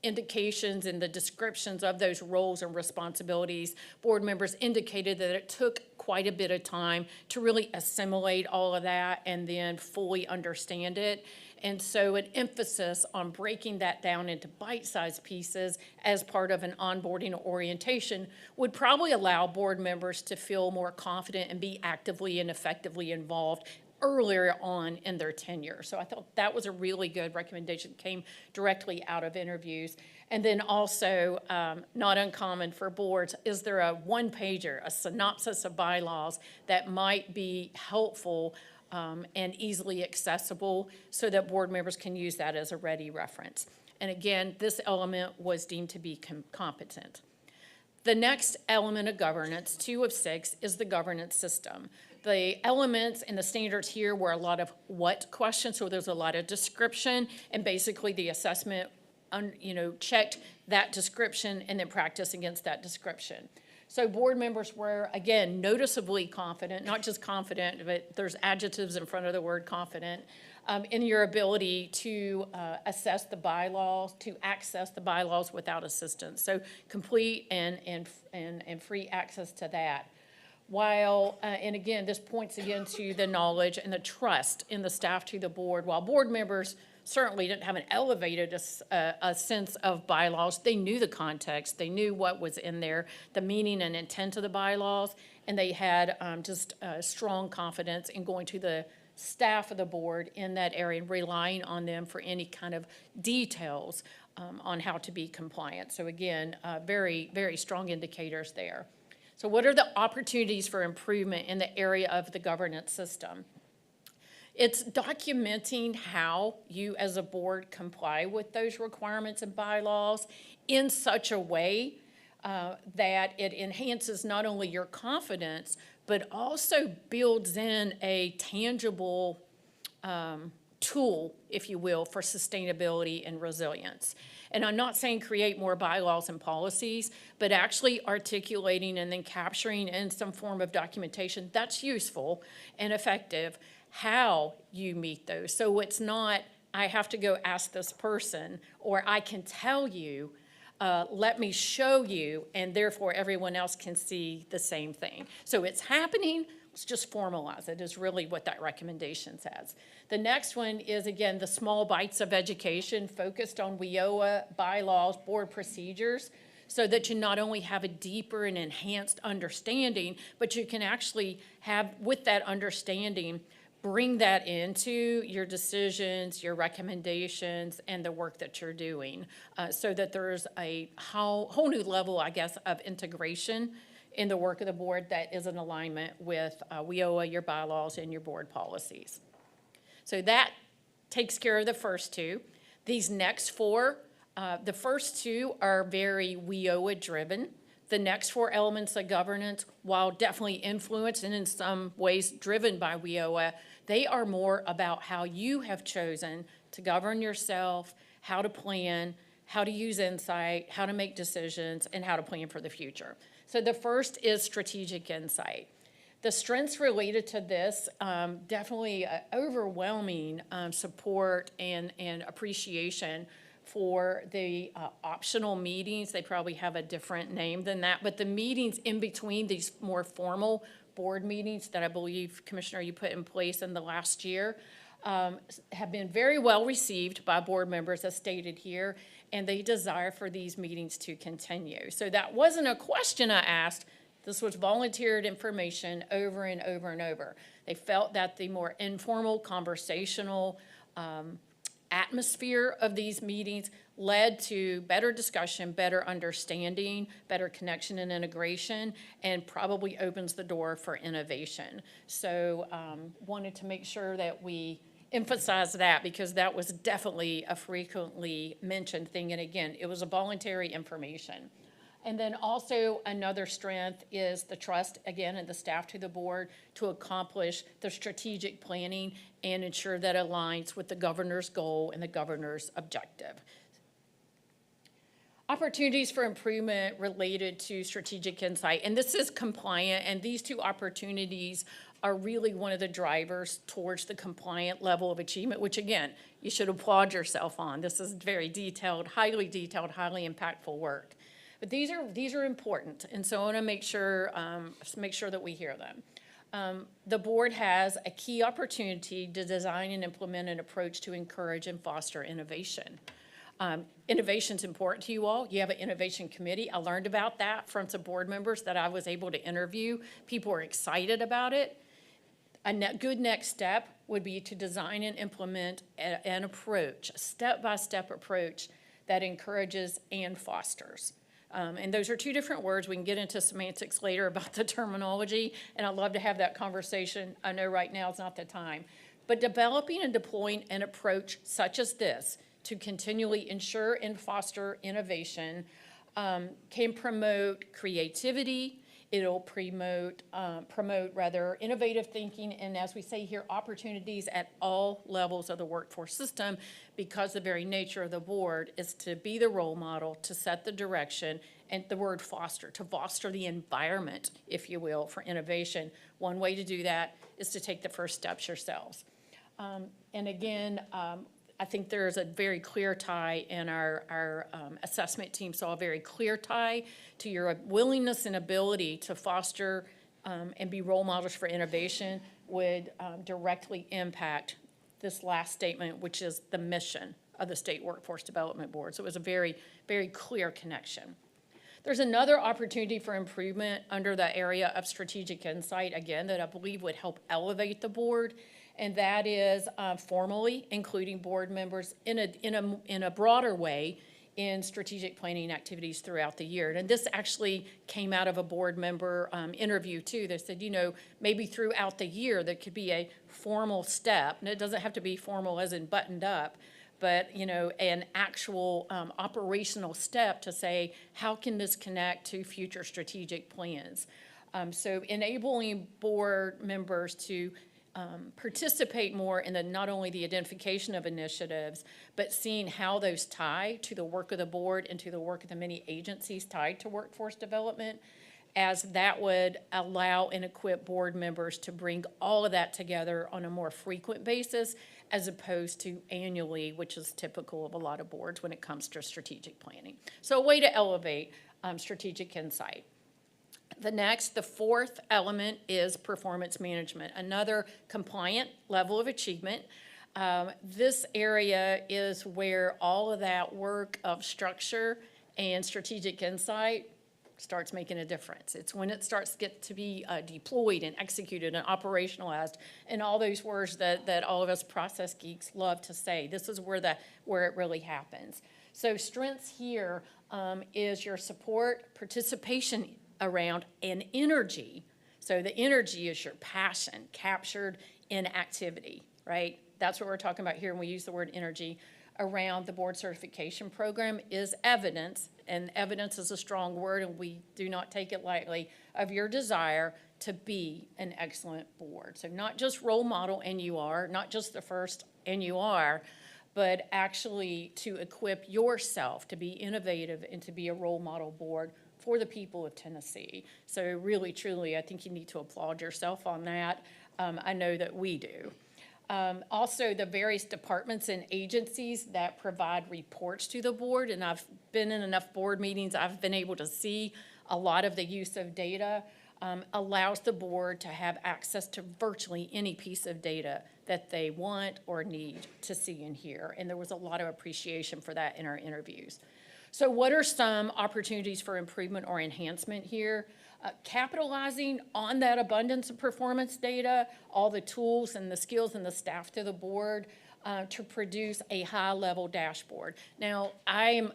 indications and the descriptions of those roles and responsibilities. Board members indicated that it took quite a bit of time to really assimilate all of that and then fully understand it. And so an emphasis on breaking that down into bite-sized pieces as part of an onboarding orientation would probably allow board members to feel more confident and be actively and effectively involved earlier on in their tenure. So I thought that was a really good recommendation, came directly out of interviews. And then also, not uncommon for boards, is there a one-pager, a synopsis of bylaws that might be helpful and easily accessible so that board members can use that as a ready reference. And again, this element was deemed to be competent. The next element of governance, 2 of 6, is the governance system. The elements and the standards here were a lot of what questions, so there's a lot of description, and basically the assessment checked that description and then practice against that description. So board members were, again, noticeably confident, not just confident, but there's adjectives in front of the word confident, in your ability to assess the bylaws, to access the bylaws without assistance. So complete and free access to that. While, and again, this points again to the knowledge and the trust in the staff to the board. While board members certainly didn't have an elevated a sense of bylaws, they knew the context, they knew what was in there, the meaning and intent of the bylaws, and they had just strong confidence in going to the staff of the board in that area and relying on them for any kind of details on how to be compliant. So again, very, very strong indicators there. So what are the opportunities for improvement in the area of the governance system? It's documenting how you as a board comply with those requirements and bylaws in such a way that it enhances not only your confidence, but also builds in a tangible tool, if you will, for sustainability and resilience. And I'm not saying create more bylaws and policies, but actually articulating and then capturing in some form of documentation that's useful and effective how you meet those. So it's not, I have to go ask this person, or I can tell you, let me show you, and therefore everyone else can see the same thing. So it's happening, let's just formalize it, is really what that recommendation says. The next one is, again, the small bites of education focused on WIOA bylaws, board procedures. so that you not only have a deeper and enhanced understanding, but you can actually have, with that understanding, bring that into your decisions, your recommendations, and the work that you're doing, so that there's a whole new level, I guess, of integration in the work of the board that is in alignment with WIOA, your bylaws, and your board policies. So that takes care of the first two. These next four, the first two are very WIOA-driven. The next four elements of governance, while definitely influenced and in some ways driven by WIOA, they are more about how you have chosen to govern yourself, how to plan, how to use insight, how to make decisions, and how to plan for the future. So the first is strategic insight. The strengths related to this, definitely overwhelming support and appreciation for the optional meetings. They probably have a different name than that, but the meetings in between these more formal board meetings that I believe, Commissioner, you put in place in the last year, have been very well received by board members, as stated here, and they desire for these meetings to continue. So that wasn't a question I asked. This was volunteered information over and over and over. They felt that the more informal, conversational atmosphere of these meetings led to better discussion, better understanding, better connection and integration, and probably opens the door for innovation. So wanted to make sure that we emphasize that, because that was definitely a frequently mentioned thing. And again, it was a voluntary information. And then also another strength is the trust, again, and the staff to the board to accomplish the strategic planning and ensure that aligns with the governor's goal and the governor's objective. Opportunities for improvement related to strategic insight, and this is compliant, and these two opportunities are really one of the drivers towards the compliant level of achievement, which again, you should applaud yourself on. This is very detailed, highly impactful work. But these are important, and so I want to make sure that we hear them. The board has a key opportunity to design and implement an approach to encourage and foster innovation. Innovation's important to you all. You have an innovation committee. I learned about that from some board members that I was able to interview. People are excited about it. A good next step would be to design and implement an approach, a step-by-step approach that encourages and fosters. And those are two different words. We can get into semantics later about the terminology, and I'd love to have that conversation. I know right now is not the time. But developing and deploying an approach such as this to continually ensure and foster innovation can promote creativity. It'll promote innovative thinking, and as we say here, opportunities at all levels of the workforce system, because the very nature of the board is to be the role model, to set the direction, and the word foster, to foster the environment, if you will, for innovation. One way to do that is to take the first steps yourselves. And again, I think there's a very clear tie, and our assessment team saw a very clear tie to your willingness and ability to foster and be role models for innovation would directly impact this last statement, which is the mission of the State Workforce Development Board. So it was a very, very clear connection. There's another opportunity for improvement under the area of strategic insight, again, that I believe would help elevate the board, and that is formally including board members in a broader way in strategic planning activities throughout the year. And this actually came out of a board member interview too. They said, you know, maybe throughout the year there could be a formal step, and it doesn't have to be formal as in buttoned up, but you know, an actual operational step to say, how can this connect to future strategic plans? So enabling board members to participate more in not only the identification of initiatives, but seeing how those tie to the work of the board and to the work of the many agencies tied to workforce development, as that would allow and equip board members to bring all of that together on a more frequent basis, as opposed to annually, which is typical of a lot of boards when it comes to strategic planning. So a way to elevate strategic insight. The fourth element is performance management, another compliant level of achievement. This area is where all of that work of structure and strategic insight starts making a difference. It's when it starts to get to be deployed and executed and operationalized, and all those words that all of us process geeks love to say. This is where it really happens. So strengths here is your support, participation around, and energy. So the energy is your passion captured in activity, right? That's what we're talking about here when we use the word energy around the board certification program is evidence, and evidence is a strong word, and we do not take it lightly, of your desire to be an excellent board. So not just role model, and you are, not just the first, and you are, but actually to equip yourself to be innovative and to be a role model board for the people of Tennessee. So really, truly, I think you need to applaud yourself on that. I know that we do. Also, the various departments and agencies that provide reports to the board, and I've been in enough board meetings, I've been able to see a lot of the use of data, allows the board to have access to virtually any piece of data that they want or need to see and hear. And there was a lot of appreciation for that in our interviews. So what are some opportunities for improvement or enhancement here? Capitalizing on that abundance of performance data, all the tools and the skills and the staff to the board to produce a high-level dashboard. Now, I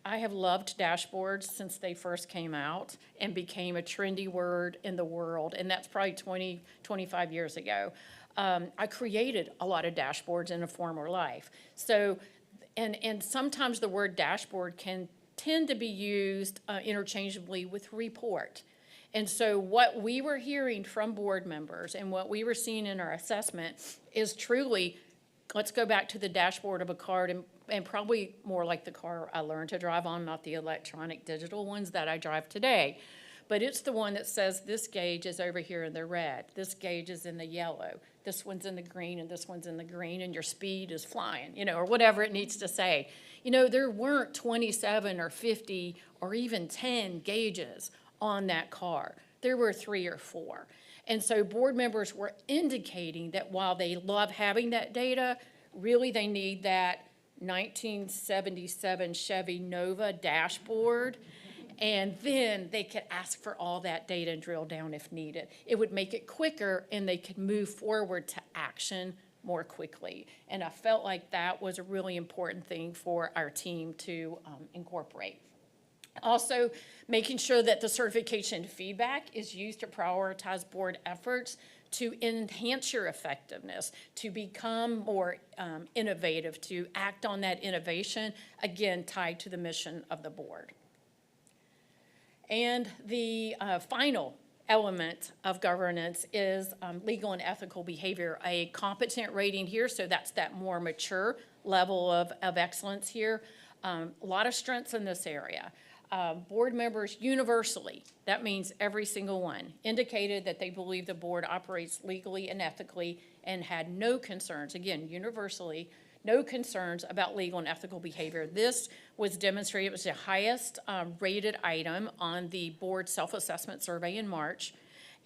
have loved dashboards since they first came out and became a trendy word in the world, and that's probably 20, 25 years ago. I created a lot of dashboards in a former life. So, and sometimes the word dashboard can tend to be used interchangeably with report. And so what we were hearing from board members and what we were seeing in our assessment is truly, let's go back to the dashboard of a car and probably more like the car I learned to drive on, not the electronic digital ones that I drive today. But it's the one that says this gauge is over here in the red, this gauge is in the yellow, this one's in the green, and this one's in the green, and your speed is flying, or whatever it needs to say. There weren't 27 or 50 or even 10 gauges on that car. There were 3 or 4. And so board members were indicating that while they love having that data, really they need that 1977 Chevy Nova dashboard. And then they could ask for all that data and drill down if needed. It would make it quicker, and they could move forward to action more quickly. And I felt like that was a really important thing for our team to incorporate. Also, making sure that the certification feedback is used to prioritize board efforts to enhance your effectiveness, to become more innovative, to act on that innovation, again, tied to the mission of the board. And the final element of governance is legal and ethical behavior, a competent rating here, so that's that more mature level of excellence here. A lot of strengths in this area. Board members universally, that means every single one, indicated that they believe the board operates legally and ethically and had no concerns, again, universally, no concerns about legal and ethical behavior. This was demonstrated, it was the highest rated item on the board self-assessment survey in March.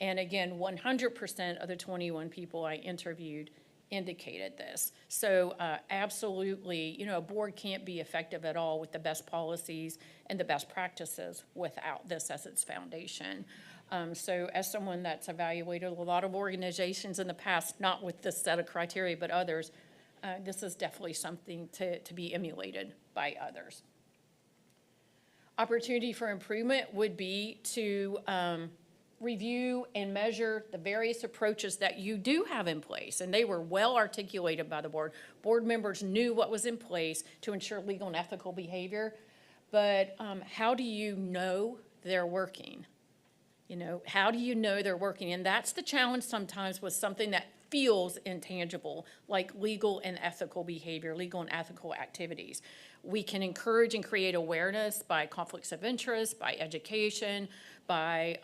And again, 100% of the 21 people I interviewed indicated this. So absolutely, a board can't be effective at all with the best policies and the best practices without this as its foundation. So as someone that's evaluated a lot of organizations in the past, not with this set of criteria, but others, this is definitely something to be emulated by others. Opportunity for improvement would be to review and measure the various approaches that you do have in place, and they were well articulated by the board. Board members knew what was in place to ensure legal and ethical behavior, but how do you know they're working? How do you know they're working? And that's the challenge sometimes with something that feels intangible, like legal and ethical behavior, legal and ethical activities. We can encourage and create awareness by conflicts of interest, by education, by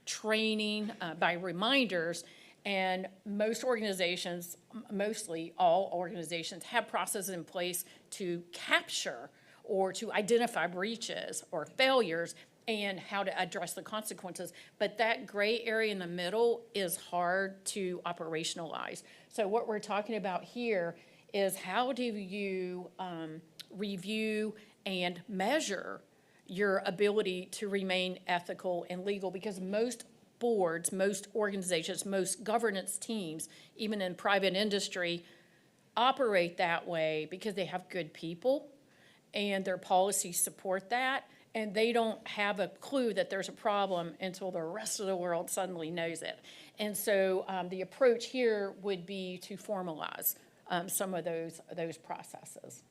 training, by reminders, and most organizations, mostly all organizations, have processes in place to capture or to identify breaches or failures and how to address the consequences. But that gray area in the middle is hard to operationalize. So what we're talking about here is how do you review and measure your ability to remain ethical and legal, because most boards, most organizations, most governance teams, even in private industry, operate that way because they have good people and their policies support that, and they don't have a clue that there's a problem until the rest of the world suddenly knows it. And so the approach here would be to formalize some of those processes.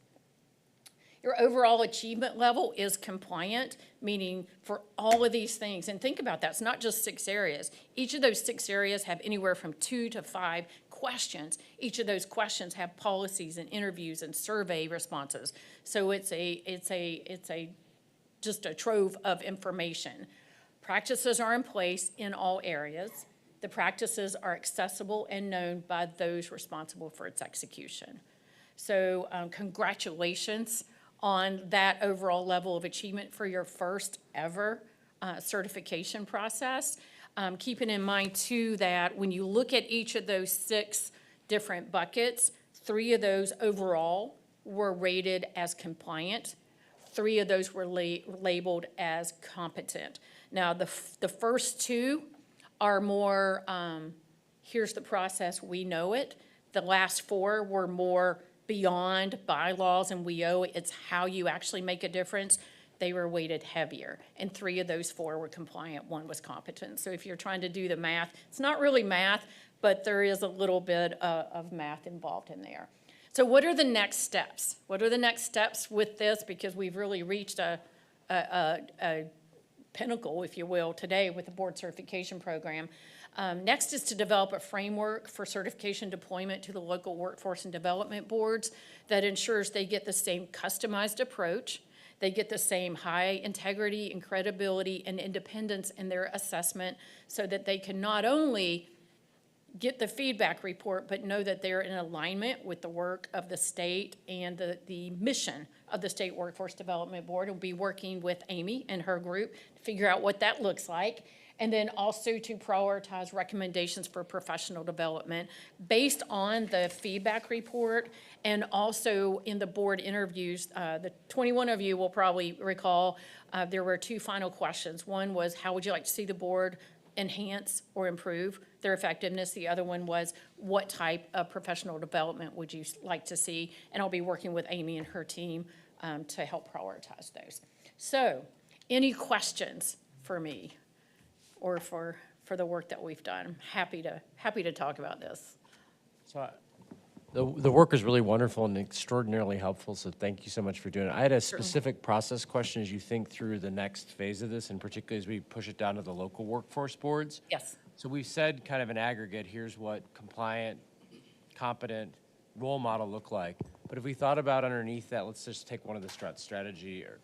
Your overall achievement level is compliant, meaning for all of these things, and think about that, it's not just 6 areas. Each of those 6 areas have anywhere from 2 to 5 questions. Each of those questions have policies and interviews and survey responses. So it's just a trove of information. Practices are in place in all areas. The practices are accessible and known by those responsible for its execution. So congratulations on that overall level of achievement for your first ever certification process. Keeping in mind too that when you look at each of those 6 different buckets, 3 of those overall were rated as compliant. 3 of those were labeled as competent. Now the first 2 are more, here's the process, we know it. The last 4 were more beyond bylaws and we owe it, it's how you actually make a difference. They were weighted heavier, and 3 of those 4 were compliant, 1 was competent. So if you're trying to do the math, it's not really math, but there is a little bit of math involved in there. So what are the next steps? What are the next steps with this? Because we've really reached a pinnacle, if you will, today with the board certification program. Next is to develop a framework for certification deployment to the local workforce and development boards that ensures they get the same customized approach, they get the same high integrity and credibility and independence in their assessment so that they can not only get the feedback report, but know that they're in alignment with the work of the state and the mission of the State Workforce Development Board. We'll be working with Amy and her group to figure out what that looks like. And then also to prioritize recommendations for professional development based on the feedback report and also in the board interviews. The 21 of you will probably recall there were 2 final questions. One was, how would you like to see the board enhance or improve their effectiveness? The other one was, what type of professional development would you like to see? And I'll be working with Amy and her team to help prioritize those. So, any questions for me or for the work that we've done? I'm happy to talk about this. So the work is really wonderful and extraordinarily helpful, so thank you so much for doing it. I had a specific process question as you think through the next phase of this, and particularly as we push it down to the local workforce boards. Yes. So we've said kind of an aggregate, here's what compliant, competent, role model look like. But if we thought about underneath that, let's just take one of the strategy or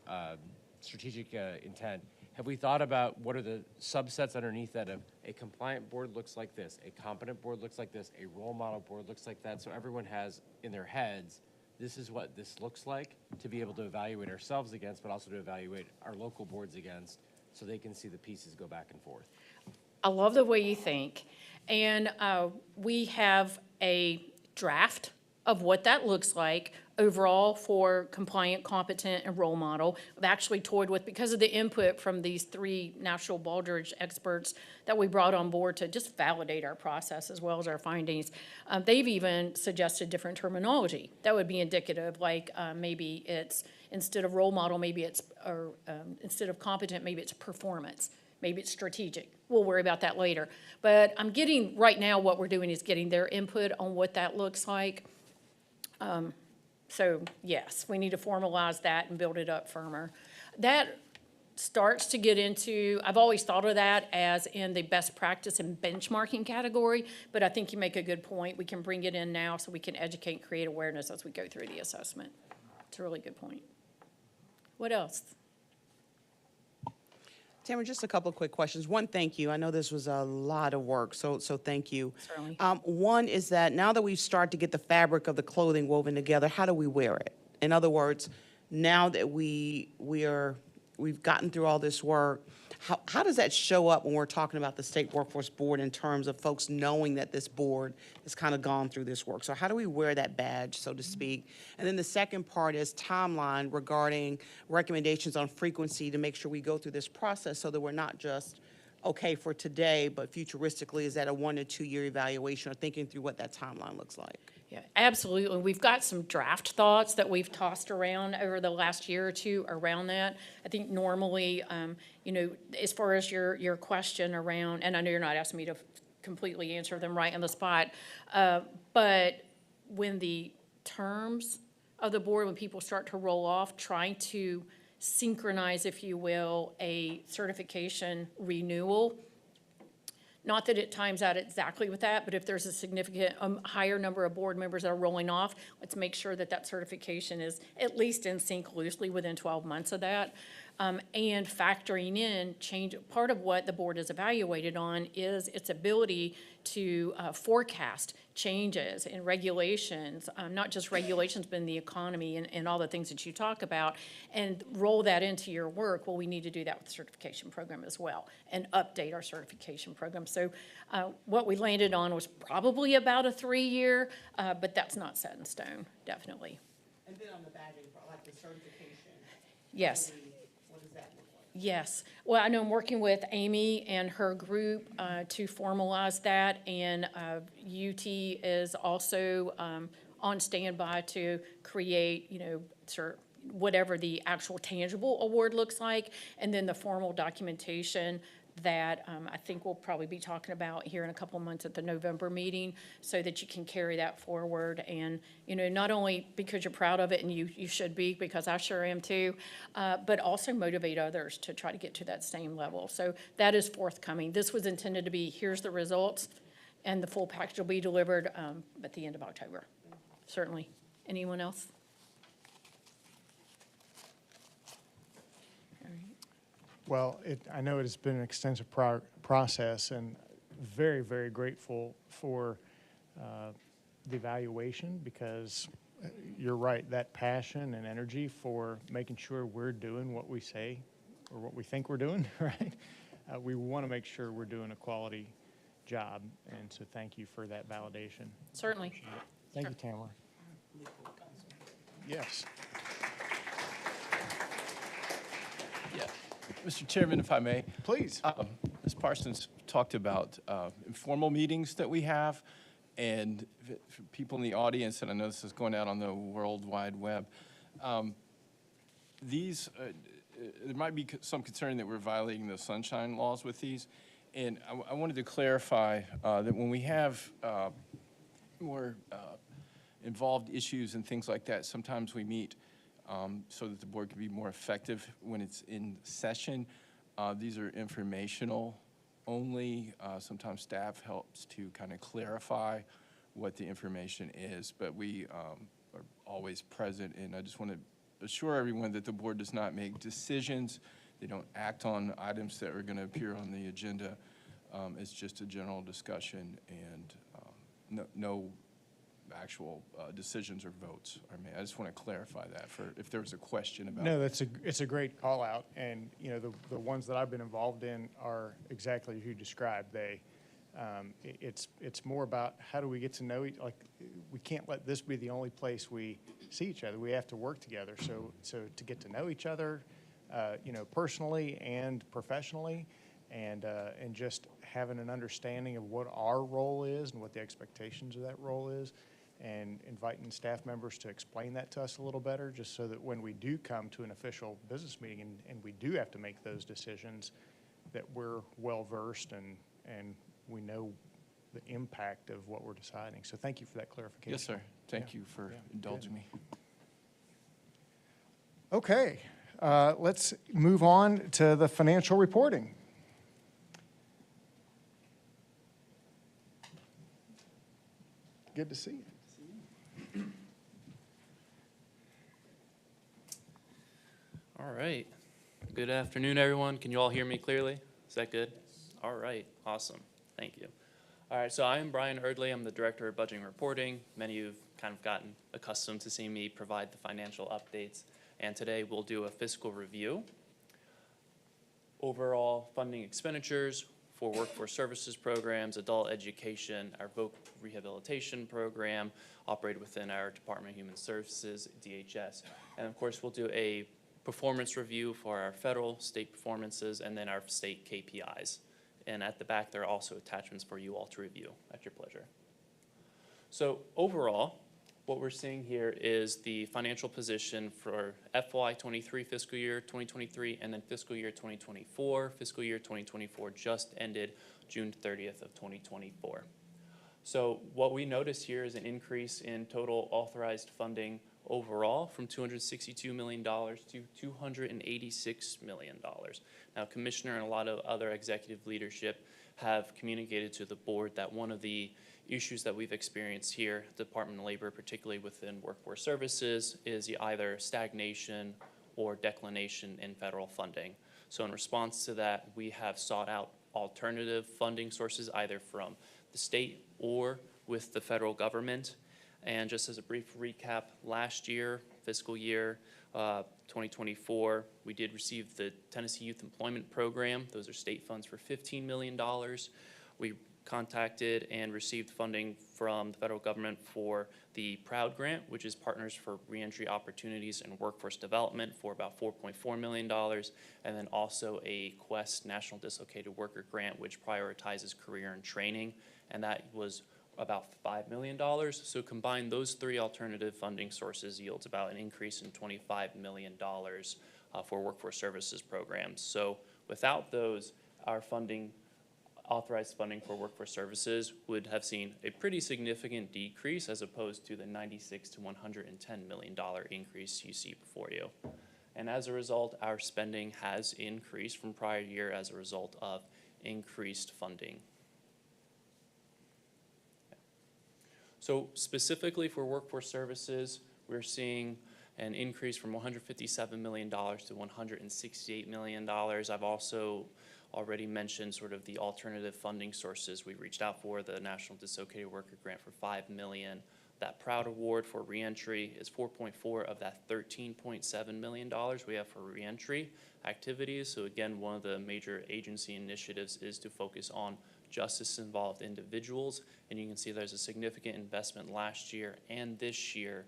strategic intent. Have we thought about what are the subsets underneath that of a compliant board looks like this, a competent board looks like this, a role model board looks like that, so everyone has in their heads, this is what this looks like to be able to evaluate ourselves against, but also to evaluate our local boards against, so they can see the pieces go back and forth. I love the way you think. And we have a draft of what that looks like overall for compliant, competent, and role model. I've actually toyed with, because of the input from these 3 National Baldrige experts that we brought on board to just validate our process as well as our findings. They've even suggested different terminology that would be indicative, like maybe it's, instead of role model, maybe it's, or instead of competent, maybe it's performance. Maybe it's strategic. We'll worry about that later. But I'm getting, right now what we're doing is getting their input on what that looks like. So yes, we need to formalize that and build it up firmer. That starts to get into, I've always thought of that as in the best practice and benchmarking category, but I think you make a good point. We can bring it in now so we can educate and create awareness as we go through the assessment. It's a really good point. What else? Tamara, just a couple of quick questions. One, thank you. I know this was a lot of work, so thank you. Certainly. One is that now that we've started to get the fabric of the clothing woven together, how do we wear it? In other words, now that we've gotten through all this work, How does that show up when we're talking about the State Workforce Board in terms of folks knowing that this board has kind of gone through this work? So how do we wear that badge, so to speak? And then the second part is timeline regarding recommendations on frequency to make sure we go through this process so that we're not just, okay, for today, but futuristically, is that a 1 to 2 year evaluation or thinking through what that timeline looks like? Yeah, absolutely. We've got some draft thoughts that we've tossed around over the last year or two around that. I think normally, you know, as far as your question around, and I know you're not asking me to completely answer them right on the spot, but when the terms of the board, when people start to roll off, trying to synchronize, if you will, a certification renewal. Not that it times out exactly with that, but if there's a significant higher number of board members that are rolling off, let's make sure that that certification is at least in sync loosely within 12 months of that. And factoring in change, part of what the board is evaluated on is its ability to forecast changes in regulations, not just regulations, but in the economy and all the things that you talk about, and roll that into your work. Well, we need to do that with the certification program as well and update our certification program. So what we landed on was probably about a 3-year, but that's not set in stone, definitely. And then on the badging, like the certification. Yes. What does that look like? Yes. Well, I know I'm working with Amy and her group to formalize that, and UT is also on standby to create, you know, whatever the actual tangible award looks like, and then the formal documentation that I think we'll probably be talking about here in a couple of months at the November meeting, so that you can carry that forward. And, you know, not only because you're proud of it, and you should be, because I sure am too, but also motivate others to try to get to that same level. So that is forthcoming. This was intended to be, here's the results, and the full package will be delivered at the end of October. Certainly. Anyone else? Well, I know it has been an extensive process, and very, very grateful for the evaluation, because you're right, that passion and energy for making sure we're doing what we say or what we think we're doing, right? We want to make sure we're doing a quality job, and so thank you for that validation. Certainly. Thank you, Tamara. Yes. Yeah. Mr. Chairman, if I may. Please. Ms. Parsons talked about informal meetings that we have, and for people in the audience, and I know this is going out on the World Wide Web, there might be some concern that we're violating the sunshine laws with these, and I wanted to clarify that when we have more involved issues and things like that, sometimes we meet so that the board can be more effective when it's in session. These are informational only. Sometimes staff helps to kind of clarify what the information is, but we are always present, and I just want to assure everyone that the board does not make decisions. They don't act on items that are going to appear on the agenda. It's just a general discussion, and no actual decisions or votes are made. I just want to clarify that for if there was a question about. No, it's a great call out, and you know the ones that I've been involved in are exactly as you described. It's more about how do we get to know each. Like, we can't let this be the only place we see each other. We have to work together. So to get to know each other, you know, personally and professionally, and just having an understanding of what our role is and what the expectations of that role is, and inviting staff members to explain that to us a little better, just so that when we do come to an official business meeting and we do have to make those decisions, that we're well-versed and we know the impact of what we're deciding. So thank you for that clarification. Yes, sir. Thank you for indulging me. Okay, let's move on to the financial reporting. Good to see you. All right. Good afternoon, everyone. Can you all hear me clearly? Is that good? All right. Awesome. Thank you. All right. So I am Brian Erdley. I'm the Director of Budgeting and Reporting. Many of you have kind of gotten accustomed to seeing me provide the financial updates. And today we'll do a fiscal review. overall funding expenditures for workforce services programs, adult education, our voc rehabilitation program, operated within our Department of Human Services, DHS. And of course, we'll do a performance review for our federal, state performances, and then our state KPIs. And at the back, there are also attachments for you all to review at your pleasure. So overall, what we're seeing here is the financial position for FY23 fiscal year 2023 and then fiscal year 2024. Fiscal year 2024 just ended June 30th of 2024. So what we notice here is an increase in total authorized funding overall from $262 million to $286 million. Now, Commissioner and a lot of other executive leadership have communicated to the board that one of the issues that we've experienced here at the Department of Labor, particularly within workforce services, is either stagnation or declination in federal funding. So in response to that, we have sought out alternative funding sources either from the state or with the federal government. And just as a brief recap, last year, fiscal year 2024, we did receive the Tennessee Youth Employment Program. Those are state funds for $15 million. We contacted and received funding from the federal government for the PROUD grant, which is Partners for Reentry Opportunities and Workforce Development, for about $4.4 million, and then also a Quest National Dislocated Worker Grant, which prioritizes career and training, and that was about $5 million. So combine those three alternative funding sources yields about an increase in $25 million for workforce services programs. So without those, our funding, authorized funding for workforce services would have seen a pretty significant decrease as opposed to the $96 to $110 million increase you see before you. And as a result, our spending has increased from prior year as a result of increased funding. So specifically for workforce services, we're seeing an increase from $157 million to $168 million. I've also already mentioned sort of the alternative funding sources we reached out for, the National Dislocated Worker Grant for $5 million. That PROUD award for reentry is 4.4 of that $13.7 million we have for reentry activities. So again, one of the major agency initiatives is to focus on justice-involved individuals, and you can see there's a significant investment last year and this year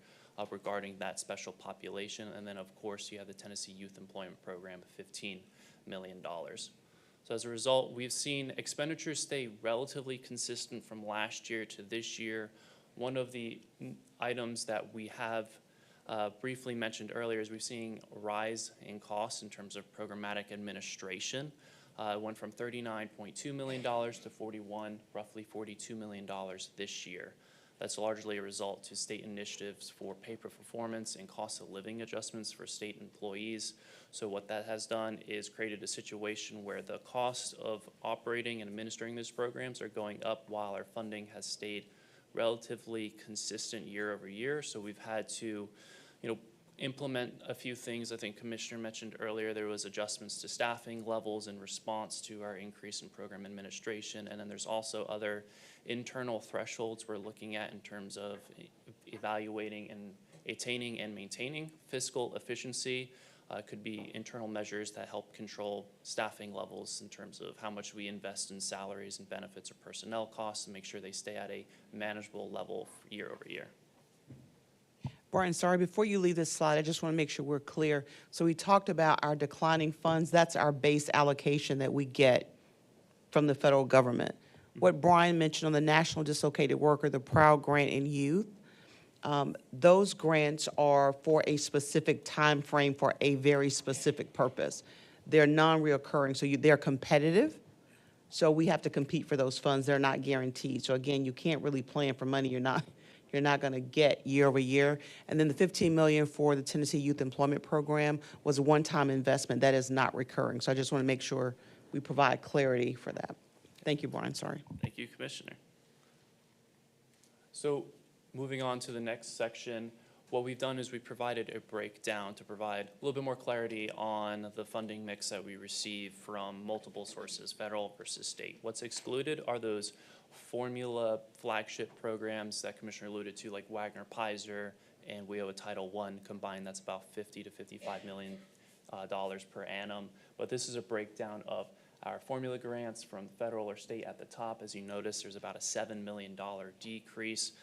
regarding that special population. And then, of course, you have the Tennessee Youth Employment Program of $15 million. So as a result, we've seen expenditures stay relatively consistent from last year to this year. One of the items that we have briefly mentioned earlier is we've seen a rise in costs in terms of programmatic administration. It went from $39.2 million to roughly $42 million this year. That's largely a result to state initiatives for pay for performance and cost of living adjustments for state employees. So what that has done is created a situation where the cost of operating and administering these programs are going up while our funding has stayed relatively consistent year over year. So we've had to, implement a few things. I think Commissioner mentioned earlier there was adjustments to staffing levels in response to our increase in program administration, and then there's also other internal thresholds we're looking at in terms of evaluating and attaining and maintaining fiscal efficiency. Could be internal measures that help control staffing levels in terms of how much we invest in salaries and benefits or personnel costs and make sure they stay at a manageable level year over year. Brian, sorry, before you leave this slide, I just want to make sure we're clear. So we talked about our declining funds. That's our base allocation that we get from the federal government. What Brian mentioned on the National Dislocated Worker, the PROUD grant in youth, those grants are for a specific time frame for a very specific purpose. They're non-reoccurring, so they're competitive. So we have to compete for those funds. They're not guaranteed. So again, you can't really plan for money you're not going to get year over year. And then the $15 million for the Tennessee Youth Employment Program was a one-time investment that is not recurring. So I just want to make sure we provide clarity for that. Thank you, Brian. Sorry. Thank you, Commissioner. So moving on to the next section, what we've done is we provided a breakdown to provide a little bit more clarity on the funding mix that we receive from multiple sources, federal versus state. What's excluded are those formula flagship programs that Commissioner alluded to, like Wagner-Peiser and WIOA Title I combined. That's about $50 to $55 million per annum. But this is a breakdown of our formula grants from federal or state at the top. As you notice, there's about a $7 million decrease.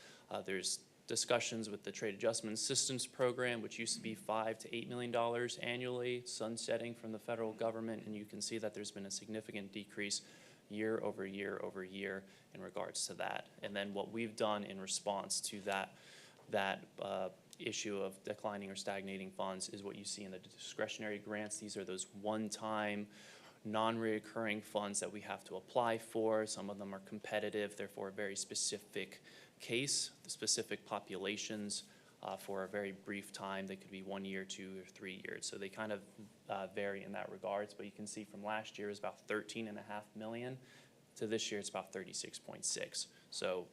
There's discussions with the Trade Adjustment Assistance Program, which used to be $5 to $8 million annually, sunsetting from the federal government, and you can see that there's been a significant decrease year over year over year in regards to that. And then what we've done in response to that issue of declining or stagnating funds is what you see in the discretionary grants. These are those one-time, non-reoccurring funds that we have to apply for. Some of them are competitive, therefore a very specific case, the specific populations for a very brief time. They could be 1 year, 2 or 3 years. So they kind of vary in that regards. But you can see from last year is about 13.5 million to this year it's about 36.6. So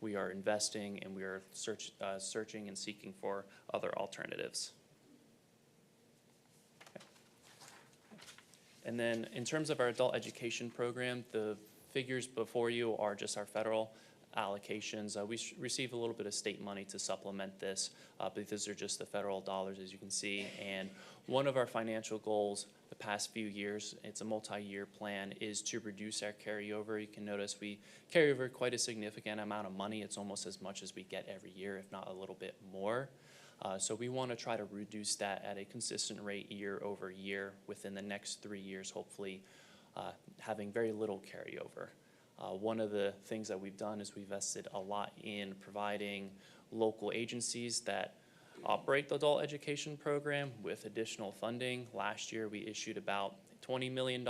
we are investing and we are searching and seeking for other alternatives. And then in terms of our adult education program, the figures before you are just our federal allocations. We receive a little bit of state money to supplement this, but these are just the federal dollars, as you can see. And one of our financial goals the past few years, it's a multi-year plan, is to reduce our carryover. You can notice we carry over quite a significant amount of money. It's almost as much as we get every year, if not a little bit more. So we want to try to reduce that at a consistent rate year over year within the next 3 years, hopefully having very little carryover. One of the things that we've done is we've invested a lot in providing local agencies that operate the adult education program with additional funding. Last year, we issued about $20 million,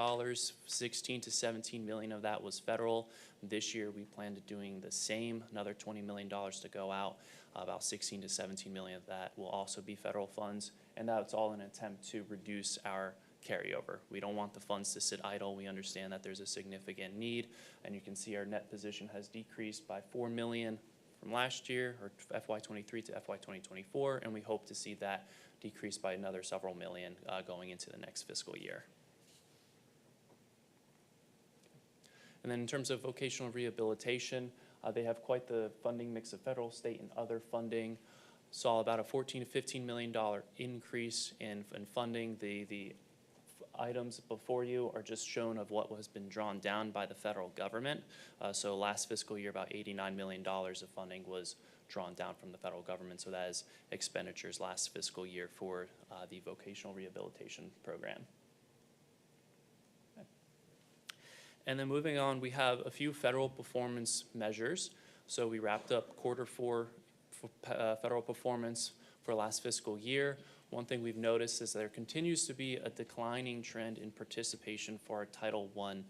16 to 17 million of that was federal. This year, we plan to doing the same, another $20 million to go out. About 16 to 17 million of that will also be federal funds, and that's all in an attempt to reduce our carryover. We don't want the funds to sit idle. We understand that there's a significant need, and you can see our net position has decreased by 4 million from last year, or FY23 to FY2024, and we hope to see that decrease by another several million going into the next fiscal year. And then in terms of vocational rehabilitation, they have quite the funding mix of federal, state, and other funding. Saw about a $14 to $15 million increase in funding. The items before you are just shown of what has been drawn down by the federal government. So last fiscal year, about $89 million of funding was drawn down from the federal government. So that is expenditures last fiscal year for the vocational rehabilitation program. And then moving on, we have a few federal performance measures. So we wrapped up quarter 4 federal performance for last fiscal year. One thing we've noticed is there continues to be a declining trend in participation for our Title I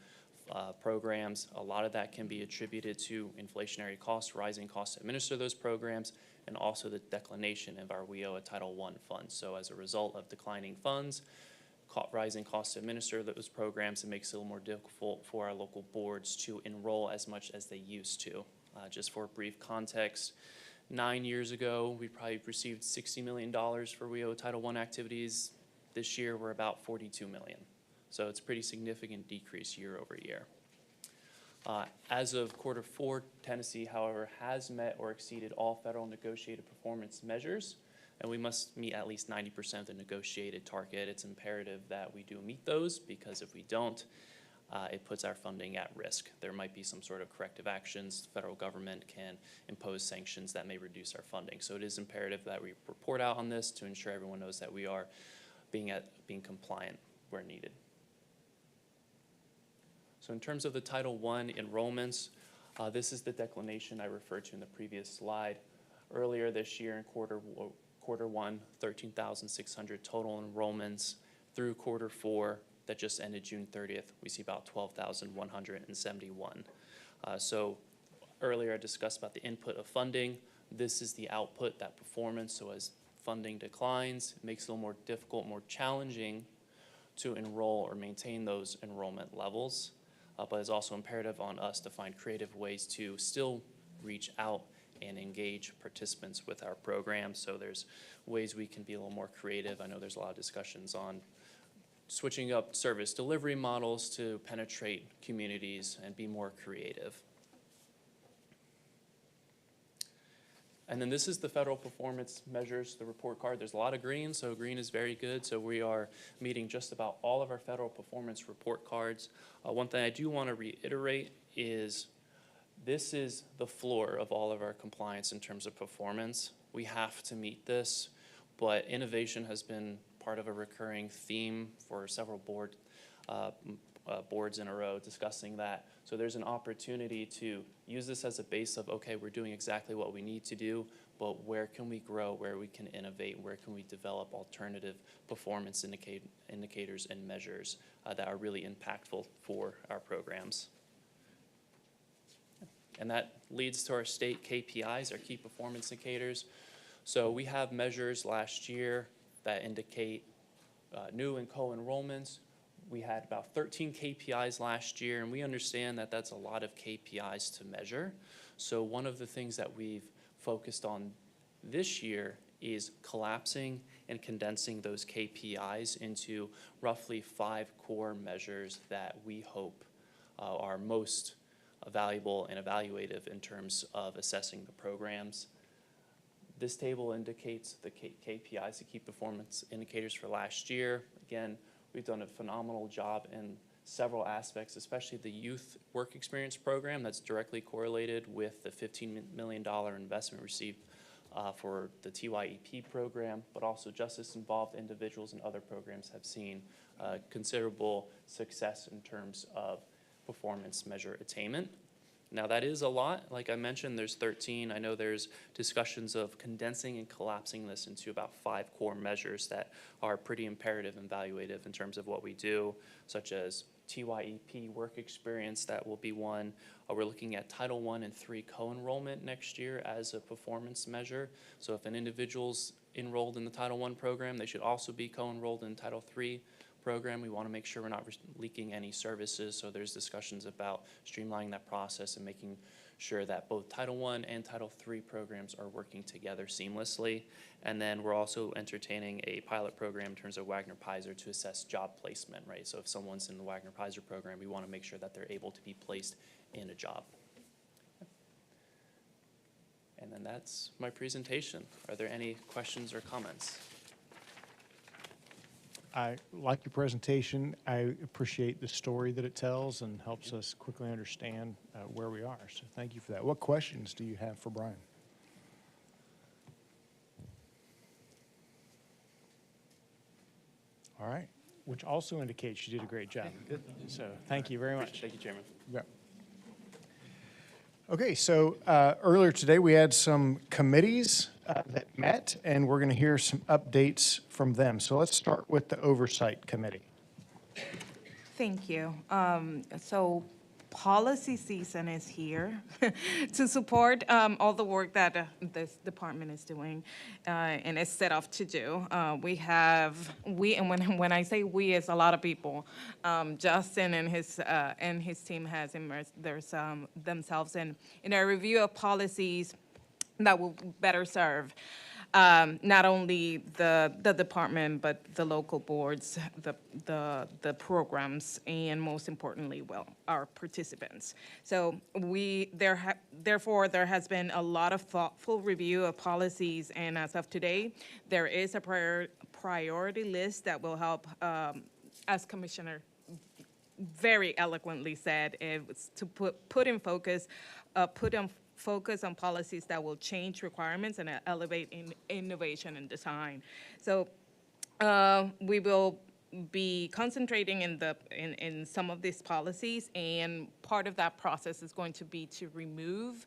programs. A lot of that can be attributed to inflationary costs, rising costs to administer those programs, and also the declination of our WIO Title I funds. So as a result of declining funds, rising costs to administer those programs, it makes it a little more difficult for our local boards to enroll as much as they used to. Just for brief context, 9 years ago, we probably received $60 million for WIO Title I activities. This year, we're about $42 million. So it's a pretty significant decrease year over year. As of quarter 4, Tennessee, however, has met or exceeded all federal negotiated performance measures, and we must meet at least 90% of the negotiated target. It's imperative that we do meet those, because if we don't, it puts our funding at risk. There might be some sort of corrective actions. The federal government can impose sanctions that may reduce our funding. So it is imperative that we report out on this to ensure everyone knows that we are being compliant where needed. So in terms of the Title I enrollments, this is the declination I referred to in the previous slide. Earlier this year in quarter 1, 13,600 total enrollments. Through quarter 4 that just ended June 30th, we see about 12,171. So earlier I discussed about the input of funding. This is the output, that performance. So as funding declines, it makes it a little more difficult, more challenging to enroll or maintain those enrollment levels. But it's also imperative on us to find creative ways to still reach out and engage participants with our program. So there's ways we can be a little more creative. I know there's a lot of discussions on switching up service delivery models to penetrate communities and be more creative. And then this is the federal performance measures, the report card. There's a lot of green, so green is very good. So we are meeting just about all of our federal performance report cards. One thing I do want to reiterate is this is the floor of all of our compliance in terms of performance. We have to meet this, but innovation has been part of a recurring theme for several boards in a row discussing that. So there's an opportunity to use this as a base of, okay, we're doing exactly what we need to do, but where can we grow, where we can innovate, where can we develop alternative performance indicators and measures that are really impactful for our programs. And that leads to our state KPIs, our key performance indicators. So we have measures last year that indicate new and co-enrollments. We had about 13 KPIs last year, and we understand that that's a lot of KPIs to measure. So one of the things that we've focused on this year is collapsing and condensing those KPIs into roughly 5 core measures that we hope are most valuable and evaluative in terms of assessing the programs. This table indicates the KPIs, the key performance indicators for last year. Again, we've done a phenomenal job in several aspects, especially the youth work experience program that's directly correlated with the $15 million investment received for the TYEP program, but also justice-involved individuals and other programs have seen considerable success in terms of performance measure attainment. Now that is a lot. Like I mentioned, there's 13. I know there's discussions of condensing and collapsing this into about 5 core measures that are pretty imperative and evaluative in terms of what we do, such as TYEP work experience, that will be one. We're looking at Title I and III co-enrollment next year as a performance measure. So if an individual's enrolled in the Title I program, they should also be co-enrolled in Title III program. We want to make sure we're not leaking any services, so there's discussions about streamlining that process and making sure that both Title I and Title III programs are working together seamlessly. And then we're also entertaining a pilot program in terms of Wagner-Peyser to assess job placement, right? So if someone's in the Wagner-Peyser program, we want to make sure that they're able to be placed in a job. And then that's my presentation. Are there any questions or comments? I like your presentation. I appreciate the story that it tells and helps us quickly understand where we are. So thank you for that. What questions do you have for Brian? All right, which also indicates you did a great job. So thank you very much. Thank you, Chairman. Yeah. Okay, so earlier today we had some committees that met, and we're going to hear some updates from them. So let's start with the Oversight Committee. Thank you. So policy season is here to support all the work that this department is doing and is set off to do. And when I say we, it's a lot of people. Justin and his team has immersed themselves in a review of policies that will better serve not only the department, but the local boards, the programs, and most importantly, well, our participants. So therefore, there has been a lot of thoughtful review of policies, and as of today, there is a priority list that will help, as Commissioner very eloquently said, it was to put in focus, focus on policies that will change requirements and elevate innovation and design. So we will be concentrating in some of these policies, and part of that process is going to be to remove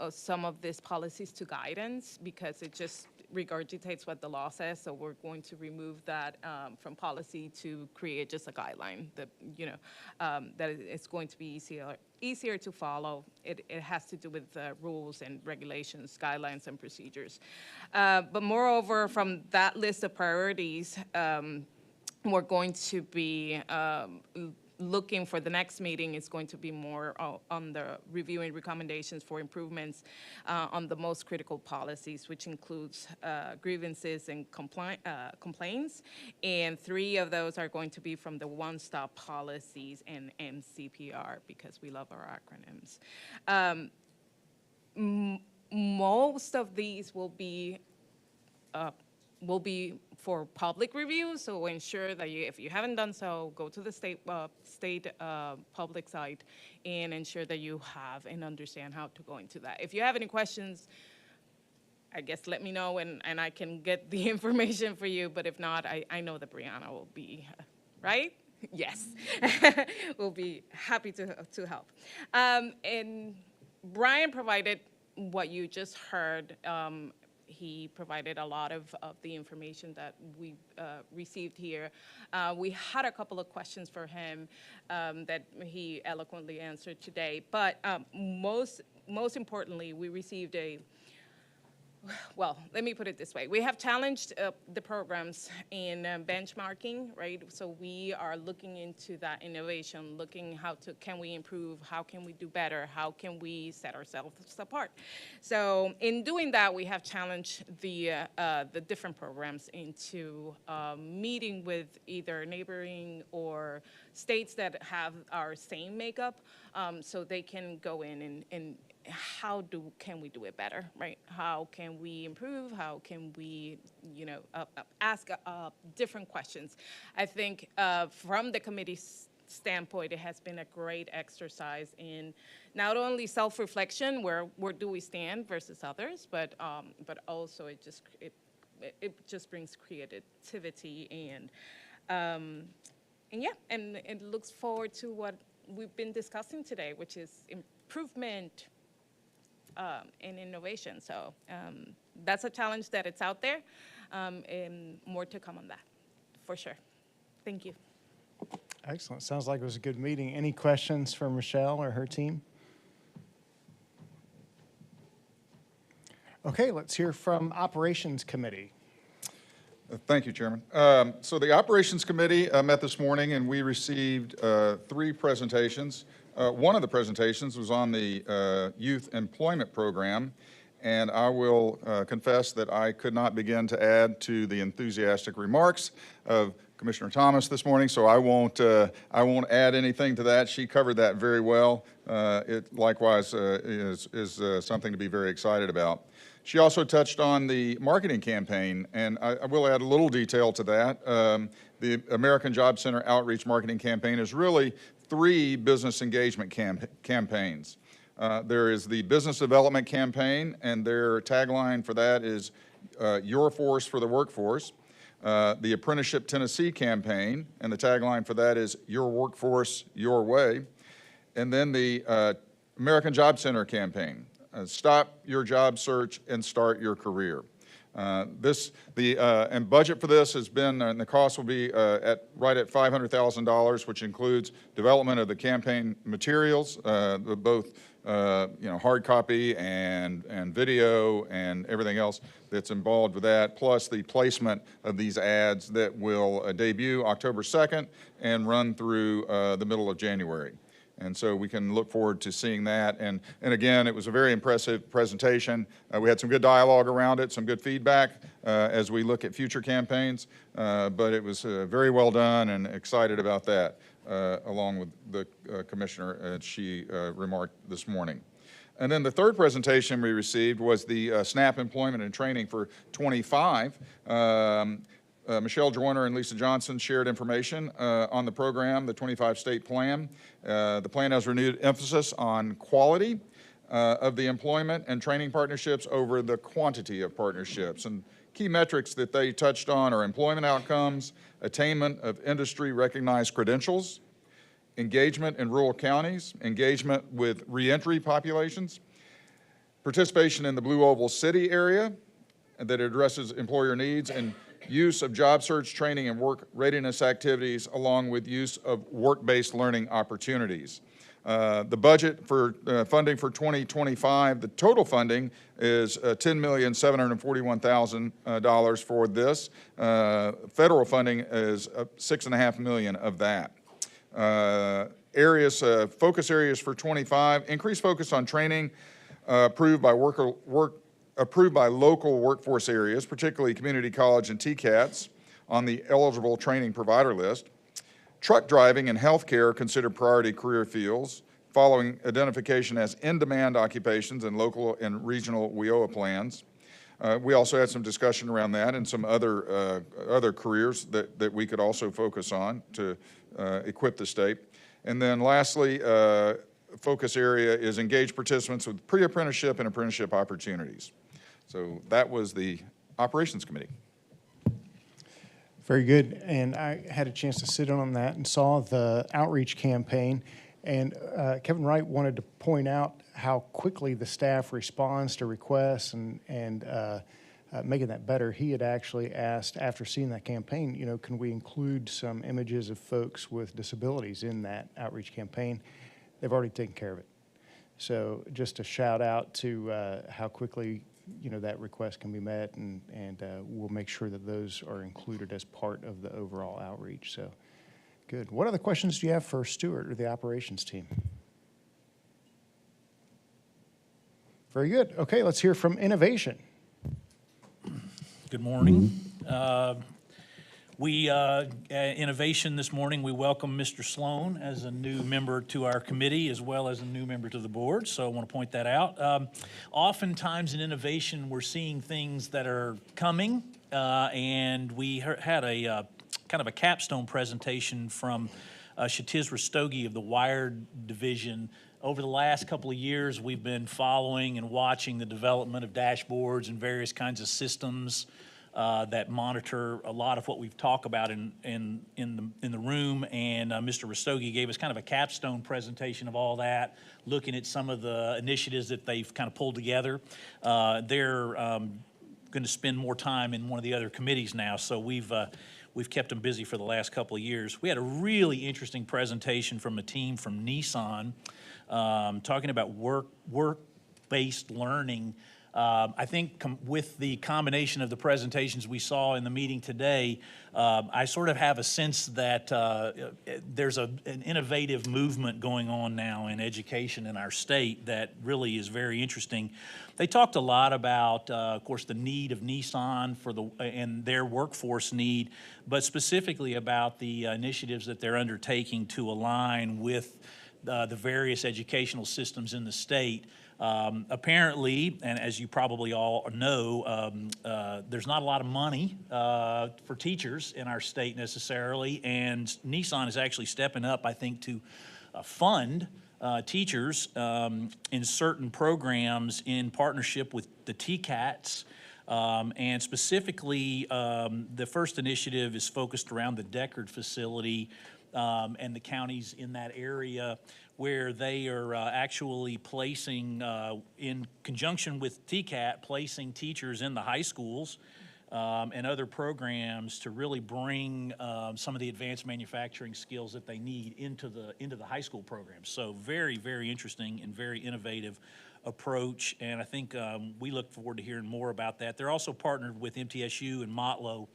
some of these policies to guidance, because it just regurgitates what the law says. So we're going to remove that from policy to create just a guideline that that it's going to be easier to follow. It has to do with rules and regulations, guidelines and procedures. But moreover, from that list of priorities, we're going to be looking for the next meeting is going to be more on the reviewing recommendations for improvements on the most critical policies, which includes grievances and complaints. And 3 of those are going to be from the one-stop policies and MCPR, because we love our acronyms. most of these will be for public review, so ensure that if you haven't done so, go to the state public site and ensure that you have and understand how to go into that. If you have any questions, I guess let me know and I can get the information for you, but if not, I know that Brianna will be, right? Yes, we'll be happy to help. And Brian provided what you just heard. He provided a lot of the information that we received here. We had a couple of questions for him that he eloquently answered today, but most importantly, we received well, let me put it this way. We have challenged the programs in benchmarking, right? So we are looking into that innovation, looking can we improve, how can we do better, how can we set ourselves apart? So in doing that, we have challenged the different programs into meeting with either neighboring or states that have our same makeup, so they can go in and how can we do it better, right? How can we improve? How can we, ask different questions? I think from the committee's standpoint, it has been a great exercise in not only self-reflection, where do we stand versus others, but also it just brings creativity and it looks forward to what we've been discussing today, which is improvement in innovation. So that's a challenge that it's out there, and more to come on that, for sure. Thank you. Excellent. Sounds like it was a good meeting. Any questions for Michelle or her team? Okay, let's hear from Operations Committee. Thank you, Chairman. So the Operations Committee met this morning, and we received 3 presentations. One of the presentations was on the Youth Employment Program, and I will confess that I could not begin to add to the enthusiastic remarks of Commissioner Thomas this morning, so I won't add anything to that. She covered that very well. It likewise is something to be very excited about. She also touched on the marketing campaign, and I will add a little detail to that. The American Job Center Outreach Marketing Campaign is really 3 business engagement campaigns. There is the Business Development Campaign, and their tagline for that is Your Force for the Workforce. The Apprenticeship Tennessee Campaign, and the tagline for that is Your Workforce, Your Way. And then the American Job Center Campaign, Stop Your Job Search and Start Your Career. And budget for this has been, and the cost will be right at $500,000, which includes development of the campaign materials, both hard copy and video and everything else that's involved with that, plus the placement of these ads that will debut October 2nd and run through the middle of January. And so we can look forward to seeing that. And again, it was a very impressive presentation. We had some good dialogue around it, some good feedback as we look at future campaigns. But it was very well done, and excited about that, along with the commissioner, as she remarked this morning. And then the third presentation we received was the SNAP Employment and Training for 25. Michelle Joyner and Lisa Johnson shared information on the program, the 25 state plan. The plan has renewed emphasis on quality of the employment and training partnerships over the quantity of partnerships. And key metrics that they touched on are employment outcomes, attainment of industry recognized credentials, engagement in rural counties, engagement with reentry populations, participation in the Blue Oval City area that addresses employer needs, and use of job search training and work readiness activities, along with use of work-based learning opportunities. The budget for funding for 2025, the total funding is $10,741,000 for this. Federal funding is $6.5 million of that. Focus areas for 25, increased focus on training approved by local workforce areas, particularly community college and TCATs, on the eligible training provider list. Truck driving and healthcare considered priority career fields. following identification as in-demand occupations in local and regional WIOA plans. We also had some discussion around that and some other careers that we could also focus on to equip the state. And then lastly, focus area is engage participants with pre-apprenticeship and apprenticeship opportunities. So that was the Operations Committee. Very good. And I had a chance to sit in on that and saw the outreach campaign. And Kevin Wright wanted to point out how quickly the staff responds to requests and making that better. He had actually asked, after seeing that campaign, you know, can we include some images of folks with disabilities in that outreach campaign? They've already taken care of it. So just a shout out to how quickly, you know, that request can be met, and we'll make sure that those are included as part of the overall outreach. So good. What other questions do you have for Stuart or the operations team? Very good. Okay, let's hear from Innovation. Good morning. Innovation this morning, we welcome Mr. Sloan as a new member to our committee as well as a new member to the board, so I want to point that out. Oftentimes in innovation, we're seeing things that are coming, and we had a kind of a capstone presentation from Shatiz Rastogi of the Wired division. Over the last couple of years, we've been following and watching the development of dashboards and various kinds of systems that monitor a lot of what we've talked about in the room, and Mr. Rastogi gave us kind of a capstone presentation of all that, looking at some of the initiatives that they've kind of pulled together. They're going to spend more time in one of the other committees now, so we've kept them busy for the last couple of years. We had a really interesting presentation from a team from Nissan talking about work-based learning. I think with the combination of the presentations we saw in the meeting today, I sort of have a sense that there's an innovative movement going on now in education in our state that really is very interesting. They talked a lot about, of course, the need of Nissan and their workforce need, but specifically about the initiatives that they're undertaking to align with the various educational systems in the state. Apparently, and as you probably all know, there's not a lot of money for teachers in our state necessarily, and Nissan is actually stepping up, I think, to fund teachers in certain programs in partnership with the TCATs. And specifically, the first initiative is focused around the Deckard facility and the counties in that area, where they are actually placing, in conjunction with TCAT, placing teachers in the high schools and other programs to really bring some of the advanced manufacturing skills that they need into the high school programs. So very, very interesting and very innovative approach, and I think we look forward to hearing more about that. They're also partnered with MTSU and Motlow,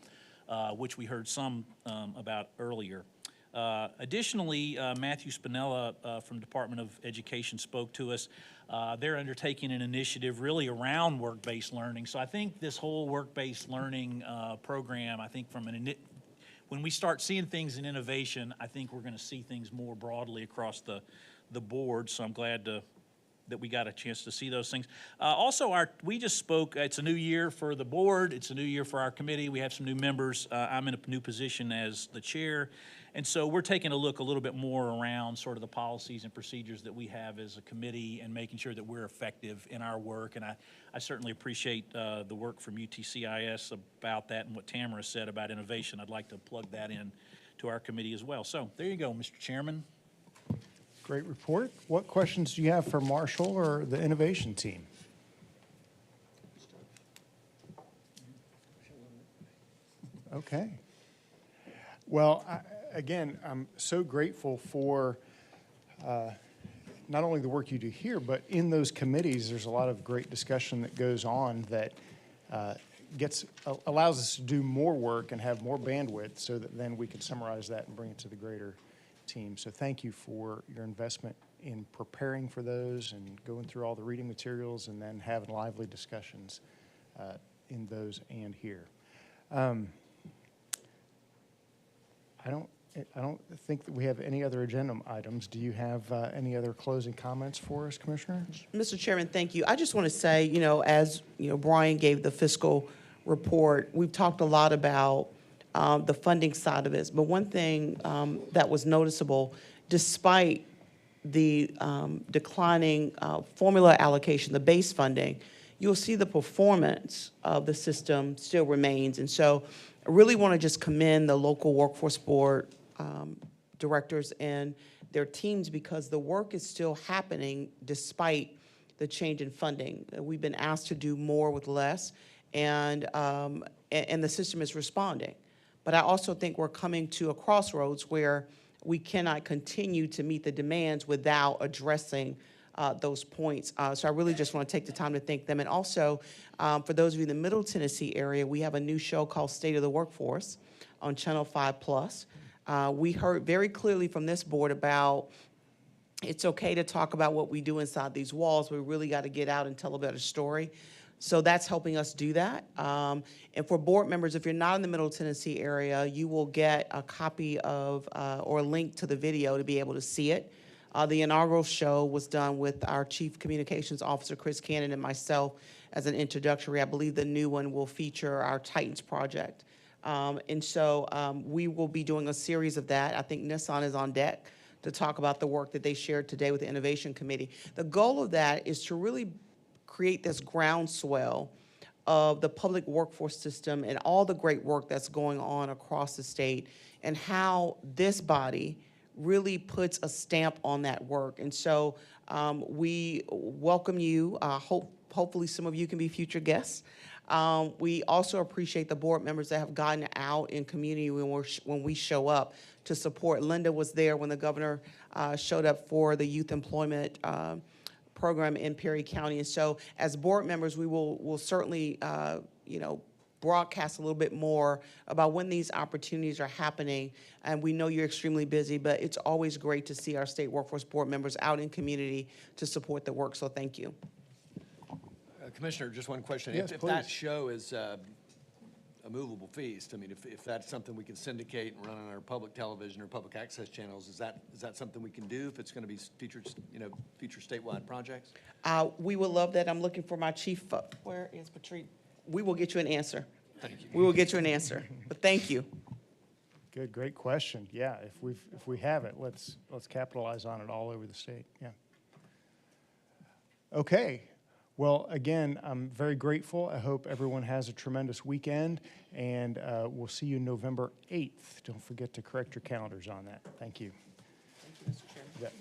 which we heard some about earlier. Additionally, Matthew Spinella from Department of Education spoke to us. They're undertaking an initiative really around work-based learning. So I think this whole work-based learning program, I think when we start seeing things in innovation, I think we're going to see things more broadly across the board. So I'm glad that we got a chance to see those things. Also, we just spoke, it's a new year for the board, it's a new year for our committee, we have some new members. I'm in a new position as the chair, and so we're taking a look a little bit more around sort of the policies and procedures that we have as a committee and making sure that we're effective in our work, and I certainly appreciate the work from UTCIS about that and what Tamara said about innovation. I'd like to plug that in to our committee as well. So there you go, Mr. Chairman. Great report. What questions do you have for Marshall or the innovation team? Okay. Well, again, I'm so grateful for not only the work you do here, but in those committees, there's a lot of great discussion that goes on that allows us to do more work and have more bandwidth so that then we can summarize that and bring it to the greater team. So thank you for your investment in preparing for those and going through all the reading materials and then having lively discussions in those and here. I don't I don't think that we have any other agenda items. Do you have any other closing comments for us, Commissioner? Mr. Chairman, thank you. I just want to say, as, Brian gave the fiscal report, we've talked a lot about the funding side of this. But one thing that was noticeable, despite the declining formula allocation, the base funding, you'll see the performance of the system still remains. And so I really want to just commend the local workforce board directors and their teams, because the work is still happening despite the change in funding. We've been asked to do more with less, and the system is responding. But I also think we're coming to a crossroads where we cannot continue to meet the demands without addressing those points. So I really just want to take the time to thank them. And also, for those of you in the Middle Tennessee area, we have a new show called State of the Workforce on Channel 5+. We heard very clearly from this board about it's okay to talk about what we do inside these walls. We really got to get out and tell a better story. So that's helping us do that. And for board members, if you're not in the Middle Tennessee area, you will get a copy of or a link to the video to be able to see it. The inaugural show was done with our Chief Communications Officer, Chris Cannon, and myself as an introductory. I believe the new one will feature our Titans project. And so we will be doing a series of that. I think Nissan is on deck to talk about the work that they shared today with the Innovation Committee. The goal of that is to really create this groundswell of the public workforce system and all the great work that's going on across the state, and how this body really puts a stamp on that work. And so we welcome you. Hopefully some of you can be future guests. We also appreciate the board members that have gotten out in community when we show up to support. Linda was there when the governor showed up for the youth employment program in Perry County. And so as board members, we will certainly, broadcast a little bit more about when these opportunities are happening. And we know you're extremely busy, but it's always great to see our state workforce board members out in community to support the work. So thank you. Commissioner, just one question. Yes, If that please. show is a movable feast, I mean, if that's something we can syndicate and run on our public television or public access channels, is that something we can do if it's going to be featured, future statewide projects? We would love that. I'm looking for my chief. Where is Patrice? We will get you an answer. Thank you. We will get you an answer. But thank you. Good, great question. Yeah, if we have it, let's capitalize on it all over the state. Yeah. Okay. Well, again, I'm very grateful. I hope everyone has a tremendous weekend, and we'll see you November 8th. Don't forget to correct your calendars on that. Thank you. Thank you, Mr. Chairman. You bet.